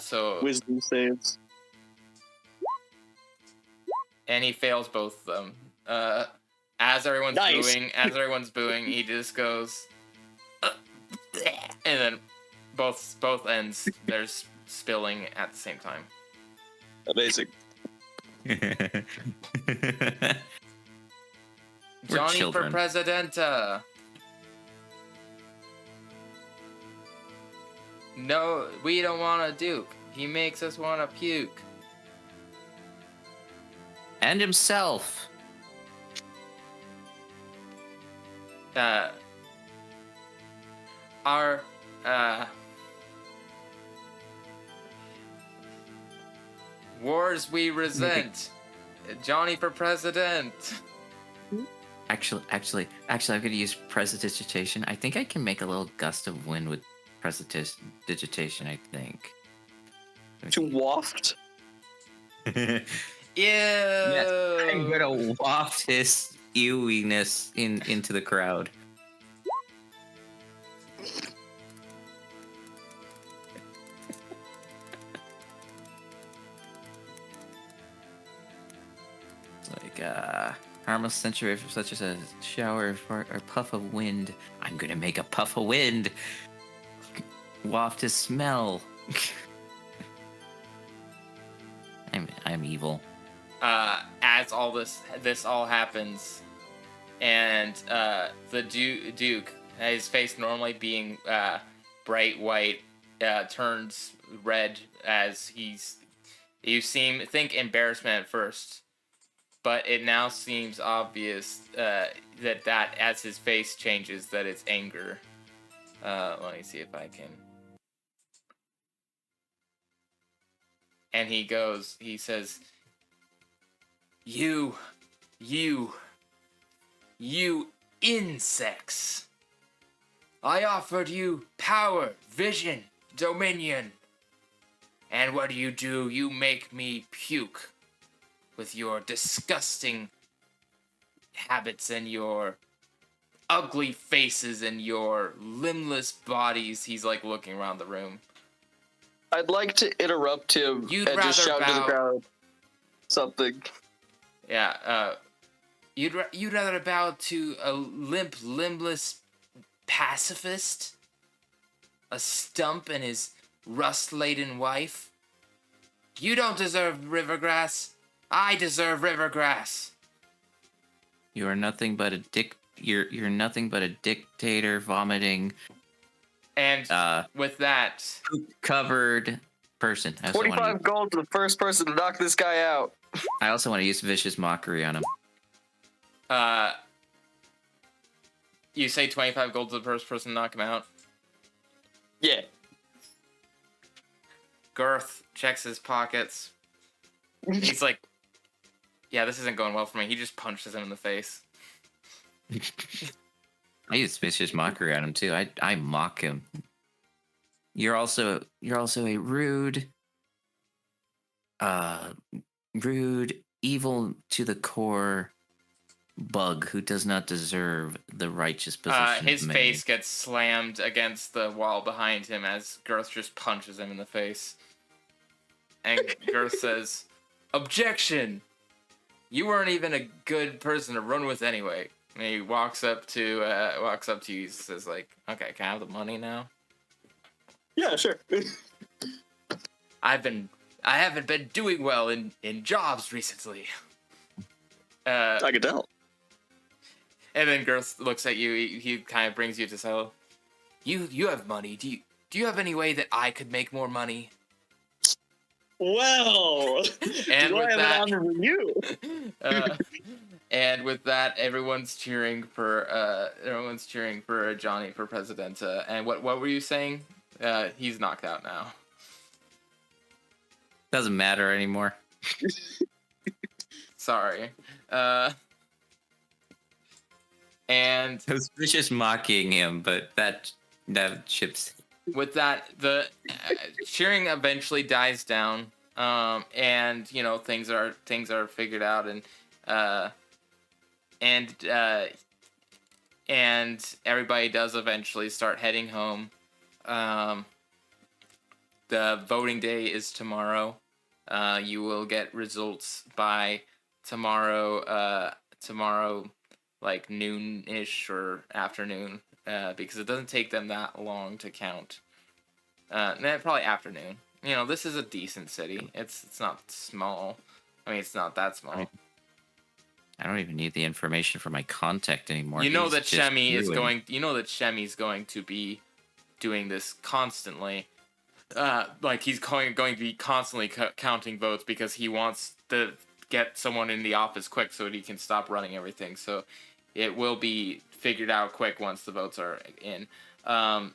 So Wisdom saves. and he fails both of them. As everyone's Nice. booing, he just goes, and then both ends there's spilling at the same time. Amazing. Johnny for children. Presidenta. No, we don't want a Duke. He makes us want to puke. And himself. Our wars we resent. Johnny for president. Actually, I'm gonna use prestidigitation. I think I can make a little gust of wind with prestidigitation. I think. To waft? Ew. Yes, I'm gonna waft his ewiness into the crowd. It's like harmless sensory such as a shower or puff of wind. I'm gonna make a puff of wind. Waft his smell. I'm evil. As all this all happens, and the Duke, his face normally being bright white, turns red as you think embarrassment at first, but it now seems obvious that as his face changes that it's anger. Let me see if I can. And he says, You insects. I offered you power, vision, dominion. And what do? You make me puke with your disgusting habits and your ugly faces and your limbless bodies. He's like looking around the room. I'd like to interrupt him You'd and just rather shout to the bow- crowd something. Yeah, you'd rather bow to a limbless pacifist? A stump and his rust-laden wife? You don't deserve Rivergrass. I deserve Rivergrass. You are nothing but a You're nothing but a dictator vomiting. And with that, Covered person. 25 gold to the first person to knock this guy out. I also want to use vicious mockery on him. you say 25 gold to the first person to knock him out. Yeah. Girth checks his pockets. He's like, yeah, this isn't going well for me. He just punches him in the face. I use vicious mockery on him too. I mock him. You're also a rude, evil to the core bug who does not deserve the righteous position. His of face gets slammed against the wall behind him as Girth just punches him in the face. And Girth says, "Objection! You weren't even a good person to run with anyway." And he walks up to you. He says, "Like, okay, can I have the money now? Yeah, sure. I haven't been doing well in jobs recently." I can tell. And then Girth looks at you. He kind of brings you to settle. You have money. Do you have any way that I could make more money? Well, And do with I have that, an honor for you? and with that, everyone's cheering for Johnny for Presidenta. And what were you saying? He's knocked out now. Doesn't matter anymore. Sorry. And I was vicious mocking him, but that chips. with that, the cheering eventually dies down, and things are figured out, and and everybody does eventually start heading home. The voting day is tomorrow. You will get results by tomorrow. Tomorrow, like noon-ish or afternoon, because it doesn't take them that long to count. Probably afternoon. You know, this is a decent city. It's not small. I mean, it's not that small. I don't even need the information for my contact anymore. You know He's that just Shemi is ruined. going. You know that Shemi's going to be doing this constantly. Like he's going to be constantly counting votes because he wants to get someone in the office quick so that he can stop running everything. So it will be figured out quick once the votes are in. And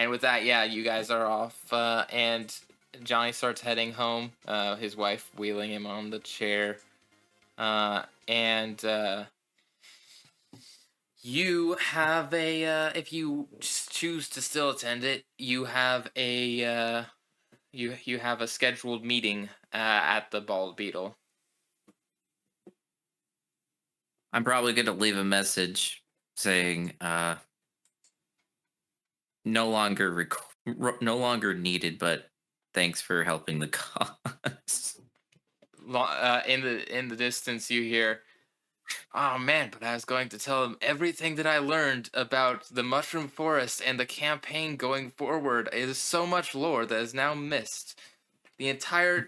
with that, yeah, you guys are off, and Johnny starts heading home. His wife wheeling him on the chair, and you have a. If you choose to still attend it, you have a. You have a scheduled meeting at the Bald Beetle. I'm probably going to leave a message saying, no longer needed, but thanks for helping the cause. In the distance, you hear, "Oh man, but I was going to tell him everything that I learned about the Mushroom Forest and the campaign going forward. It is so much lore that is now missed. The entire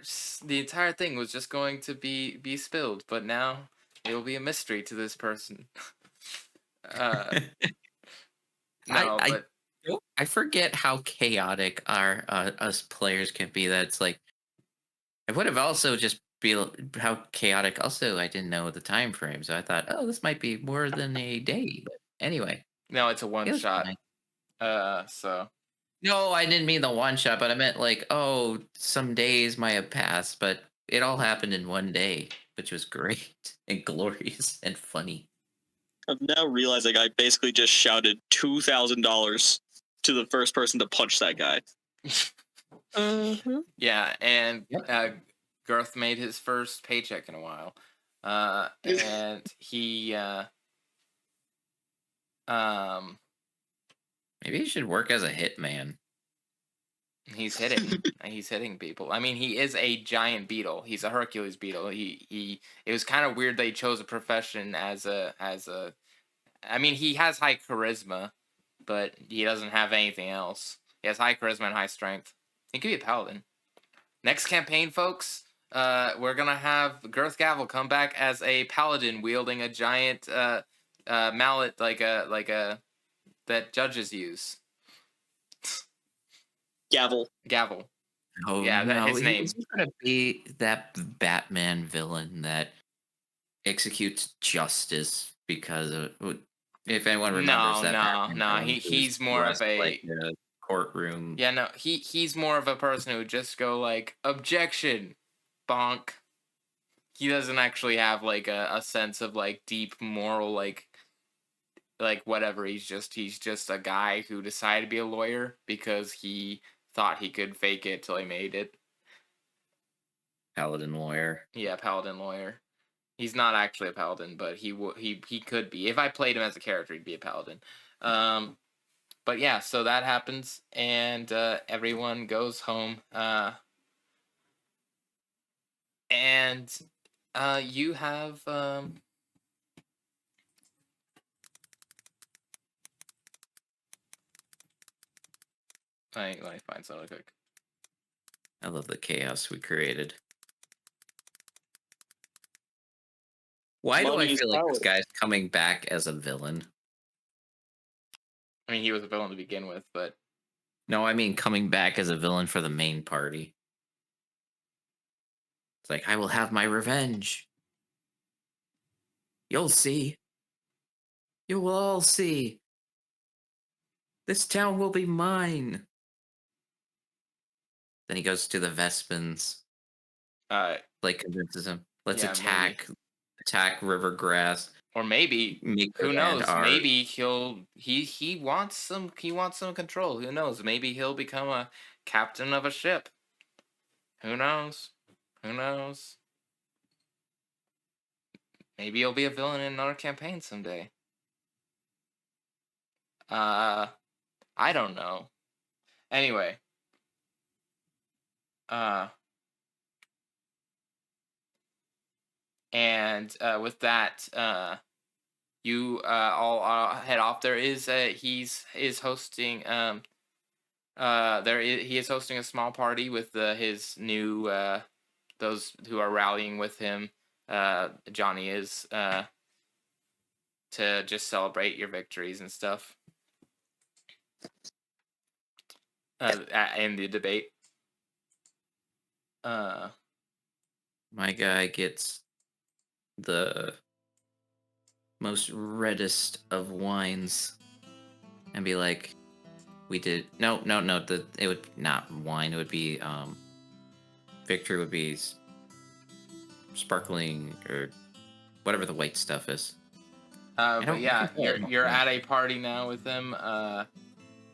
thing was just going to be spilled, but now it will be a mystery to this person." No, but I forget how chaotic our us players can be. That's like, it would have also just be how chaotic. Also, I didn't know the time frame, so I thought, oh, this might be more than a day. But anyway, no, it's a it one was shot. fine. So No, I didn't mean the one shot, but I meant like, oh, some days might have passed, but it all happened in one day, which was great and glorious and funny. I'm now realizing I basically just shouted $2,000 to the first person to punch that guy. Mm-hmm. yeah, and Yep. Girth made his first paycheck in a while, and he Maybe he should work as a hitman. he's hitting people. I mean, he is a giant beetle. He's a Hercules beetle. It was kind of weird that he chose a profession as a I mean, he has high charisma, but he doesn't have anything else. He has high charisma and high strength. He could be a paladin. Next campaign, folks, we're gonna have Girth Gavel come back as a paladin wielding a giant mallet like a that judges use. Gavel. Gavel. Oh Yeah, no, his name. he's gonna be that Batman villain that executes justice because of. If anyone remembers that Batman No. villain who's He's more of dressed a like a courtroom. yeah. No, he's more of a person who would just go like objection, bonk. He doesn't actually have like a sense of like deep moral like whatever. He's just a guy who decided to be a lawyer because he thought he could fake it till he made it. Paladin lawyer. Yeah, paladin lawyer. He's not actually a paladin, but he could be. If I played him as a character, he'd be a paladin. But yeah, so that happens, and everyone goes home. And you have let me find something quick. I love the chaos we created. Why do I Money is feel like this power. guy's coming back as a villain? I mean, he was a villain to begin with, but No, I mean coming back as a villain for the main party. It's like, I will have my revenge. You'll see. You will all see. This town will be mine. Then he goes to the Vespins. Like convinces him. Let's yeah, attack Rivergrass. or maybe Make who the land knows? ours. Maybe he wants some control. Who knows? Maybe he'll become a captain of a ship. Who knows? Who knows? Maybe you'll be a villain in another campaign someday. I don't know. Anyway. And with that, you all head off. There is he is hosting he is hosting a small party with his new those who are rallying with him. Johnny is to just celebrate your victories and stuff. In the debate. My guy gets the most reddest of wines and be like, we did no, it would not wine, it would be victory would be sparkling or whatever the white stuff is. But yeah, you're at a party now with him.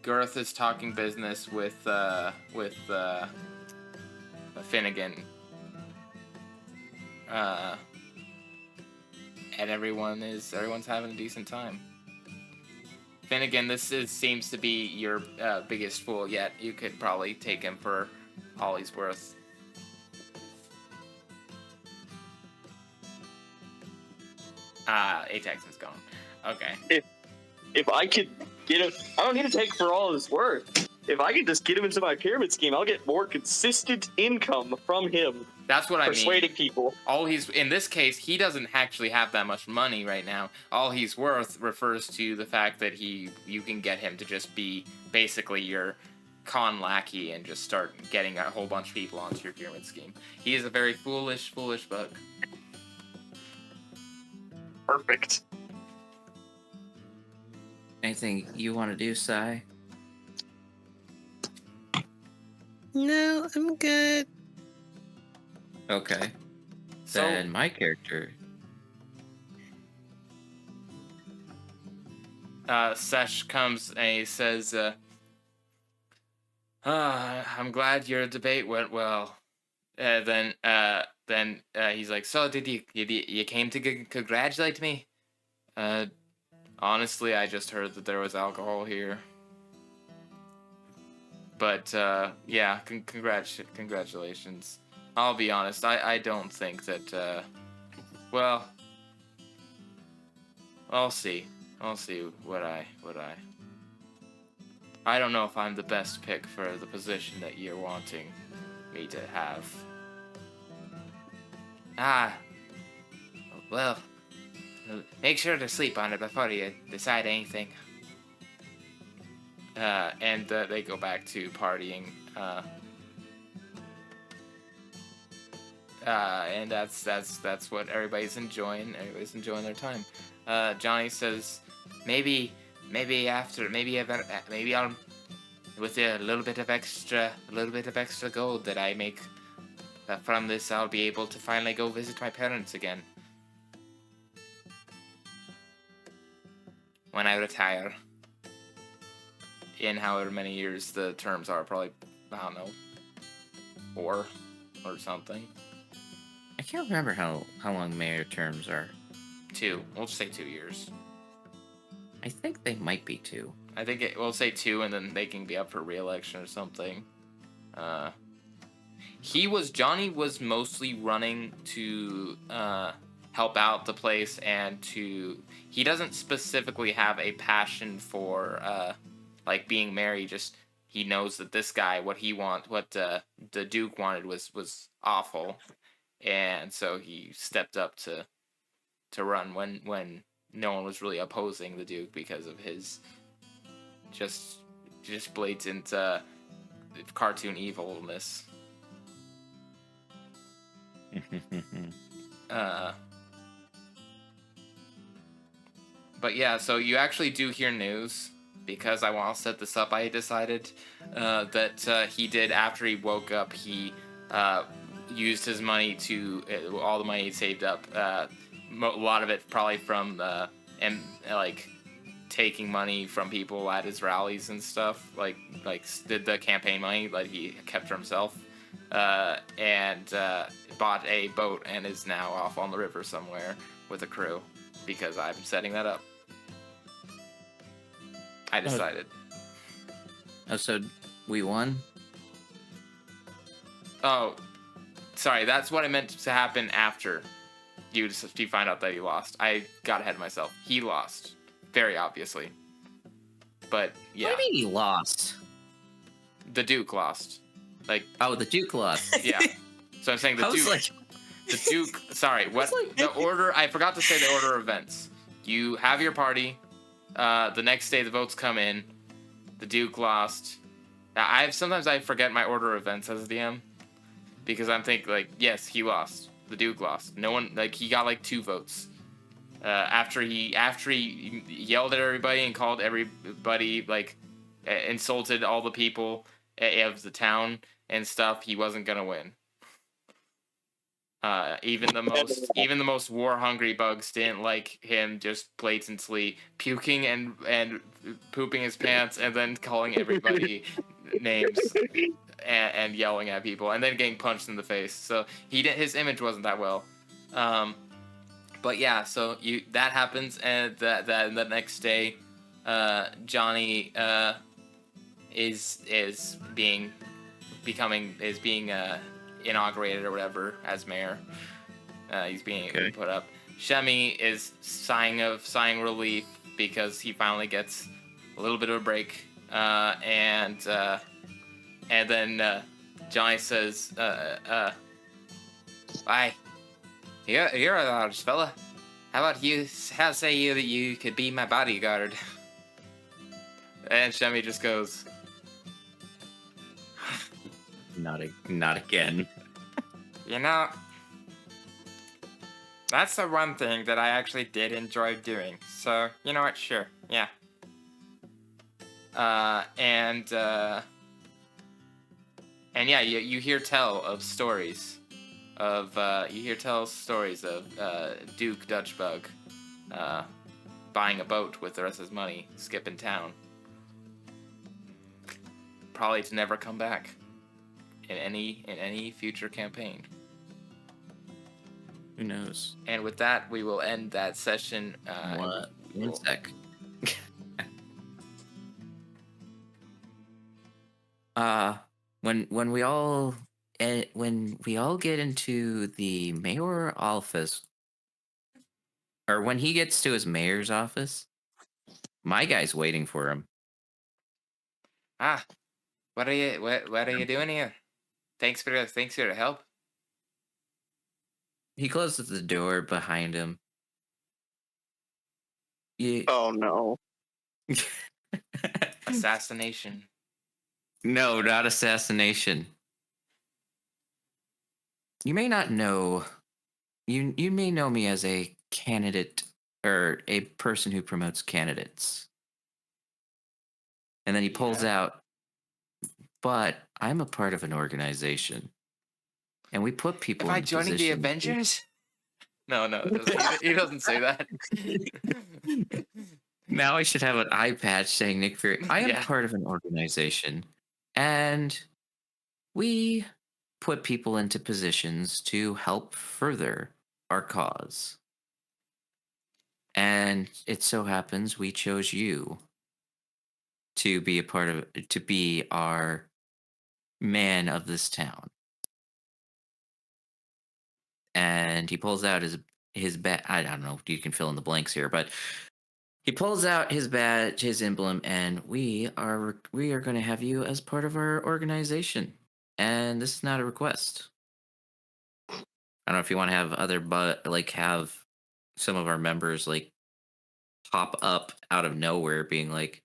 Girth is talking business with Finnegan. And everyone's having a decent time. Finnegan, seems to be your biggest fool yet. You could probably take him for all he's worth. Atex is gone. Okay. If I could get him, I don't need to take for all his worth. If I could just get him into my pyramid scheme, I'll get more consistent income from him. That's what I mean. Persuading people. In this case, he doesn't actually have that much money right now. All he's worth refers to the fact that you can get him to just be basically your con lackey and just start getting a whole bunch of people onto your pyramid scheme. He is a very foolish bug. Perfect. Anything you want to do, Sai? No, I'm good. Okay. So, then my character. Sesh comes and he says, I'm glad your debate went well. Then he's like, so did you came to congratulate me? Honestly, I just heard that there was alcohol here. But yeah, congratulations. I'll be honest, I don't think that well, I'll see. I'll see what I don't know if I'm the best pick for the position that you're wanting me to have. Well, make sure to sleep on it before you decide anything. And they go back to partying. And that's what everybody's enjoying. Everybody's enjoying their time. Johnny says, maybe I'll with a little bit of extra gold that I make from this, I'll be able to finally go visit my parents again when I retire. In however many years the terms are, probably, I don't know, 4 or something. I can't remember how long mayor terms are. 2. We'll just say 2 years. I think they might be 2. I think we'll say 2, and then they can be up for re-election or something. Johnny was mostly running to help out the place and he doesn't specifically have a passion for like being mayor. Just he knows that this guy, what the Duke wanted was awful, and so he stepped up to run when no one was really opposing the Duke because of his just blatant cartoon evilness. But yeah, so you actually do hear news, because I want to set this up. I decided that he did, after he woke up, he used his money all the money he saved up, a lot of it probably from taking money from people at his rallies and stuff, like did the campaign money that he kept for himself, and bought a boat and is now off on the river somewhere with a crew because I'm setting that up. I decided. Oh, so we won? Oh, sorry. That's what I meant to happen after you find out that he lost. I got ahead of myself. He lost, very obviously. But yeah, What do you mean he lost? the Duke lost. Like, Oh, the Duke lost. yeah. So I'm saying the I was Duke. like, The Duke. Sorry, what the order? I forgot to say the order of events. You have your party. The next day the votes come in. The Duke lost. Sometimes I forget my order of events as a DM because I'm thinking like, yes, he lost. The Duke lost. No one he got like 2 votes. After he yelled at everybody and called everybody insulted all the people of the town and stuff, he wasn't gonna win. Even the most war hungry bugs didn't like him just blatantly puking and pooping his pants and then calling everybody names and yelling at people and then getting punched in the face. So his image wasn't that well. But yeah, so that happens, and that the next day, Johnny is being inaugurated or whatever as mayor. He's being put up. Shemi is sighing relief because he finally gets a little bit of a break. And then Johnny says, "Why, you're a large fella. How say you that you could be my bodyguard?" And Shemi just goes, not again. You know, that's the one thing that I actually did enjoy doing. So, you know what? Sure. Yeah. and yeah, you hear tell of stories of Duke Dutchbug buying a boat with the rest of his money, skipping town, probably to never come back in any future campaign. Who knows? And with that, we will end that session. One sec. When we all get into the mayor office, or when he gets to his mayor's office, my guy's waiting for him. What are you doing here? Thanks for the help. He closes the door behind him. Oh no. Assassination. No, not assassination. You may not know. You may know me as a candidate or a person who promotes candidates. And then he pulls out, but I'm a part of an organization. And we put people Am I in joining the positions. Avengers? No, he doesn't say that. Now I should have an eye patch saying Nick Fury. I am part of an organization, and we put people into positions to help further our cause. And it so happens we chose you to be to be our man of this town. And he pulls out his badge. I don't know. You can fill in the blanks here, but he pulls out his badge, his emblem, and we are going to have you as part of our organization. And this is not a request. I don't know if you want to have have some of our members pop up out of nowhere, being like,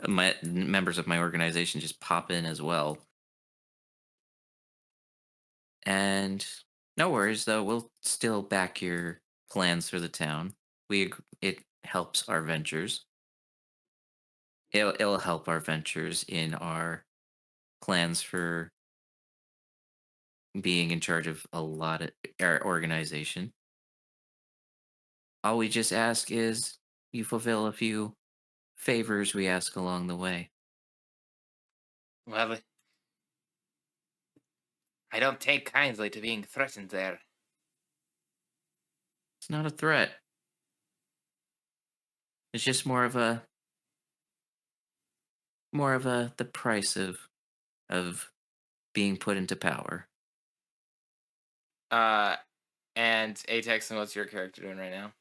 my members of my organization just pop in as well. And no worries, though. We'll still back your plans for the town. It helps our ventures. It'll help our ventures in our plans for being in charge of a lot of our organization. All we just ask is you fulfill a few favors we ask along the way. Well, I don't take kindly to being threatened there. It's not a threat. It's just more of a the price of being put into power. And Atex, and what's your character doing right now?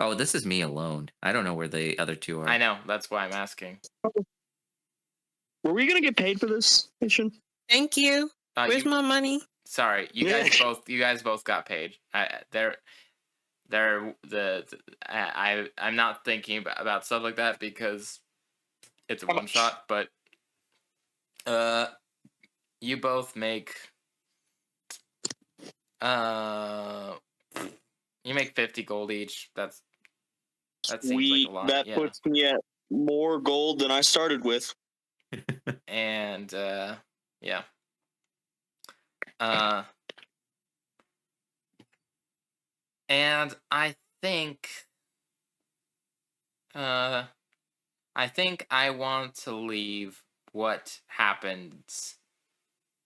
Oh, this is me alone. I don't know where the other two are. I know, that's why I'm asking. Were we gonna get paid for this mission? Thank you. Where's my money? Sorry, you guys both got paid. I'm not thinking about stuff like that because it's a one shot, but you both make you make 50 gold each. That seems like a lot. That Yeah. puts me at more gold than I started with. And yeah. And I think I want to leave what happens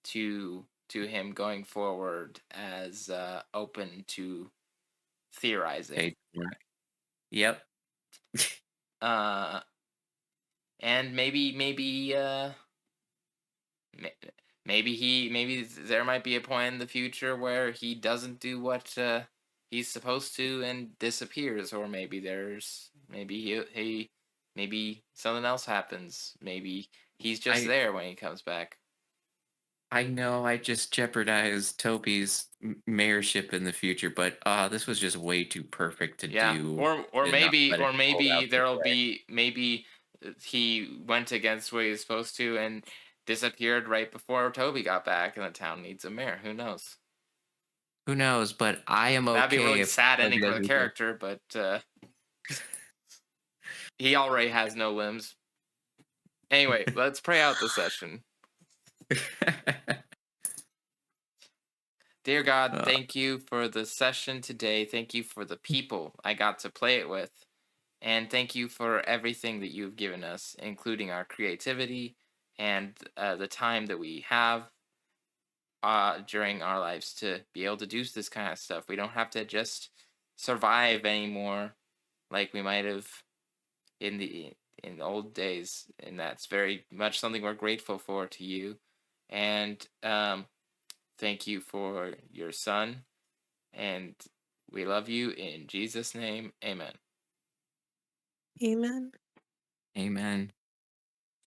to him going forward as open to theorizing. Okay. Yep. And maybe there might be a point in the future where he doesn't do what he's supposed to and disappears, or maybe maybe something else happens. Maybe he's just there when he comes back. I know I just jeopardized Toby's mayorship in the future, but this was just way too perfect to do. Or to not maybe let it fall out there'll this way. be he went against what he was supposed to and disappeared right before Toby got back, and the town needs a mayor. Who knows? Who knows? But I am okay. That'd be a really if sad Toby ending for the doesn't character, but he already has no limbs. Anyway, let's pray out the session. go. Dear God, thank you for the session today. Thank you for the people I got to play it with. And thank you for everything that you've given us, including our creativity and the time that we have during our lives to be able to do this kind of stuff. We don't have to just survive anymore like we might have in the old days, and that's very much something we're grateful for to you. And thank you for your son, and we love you in Jesus' name. Amen. Amen. Amen.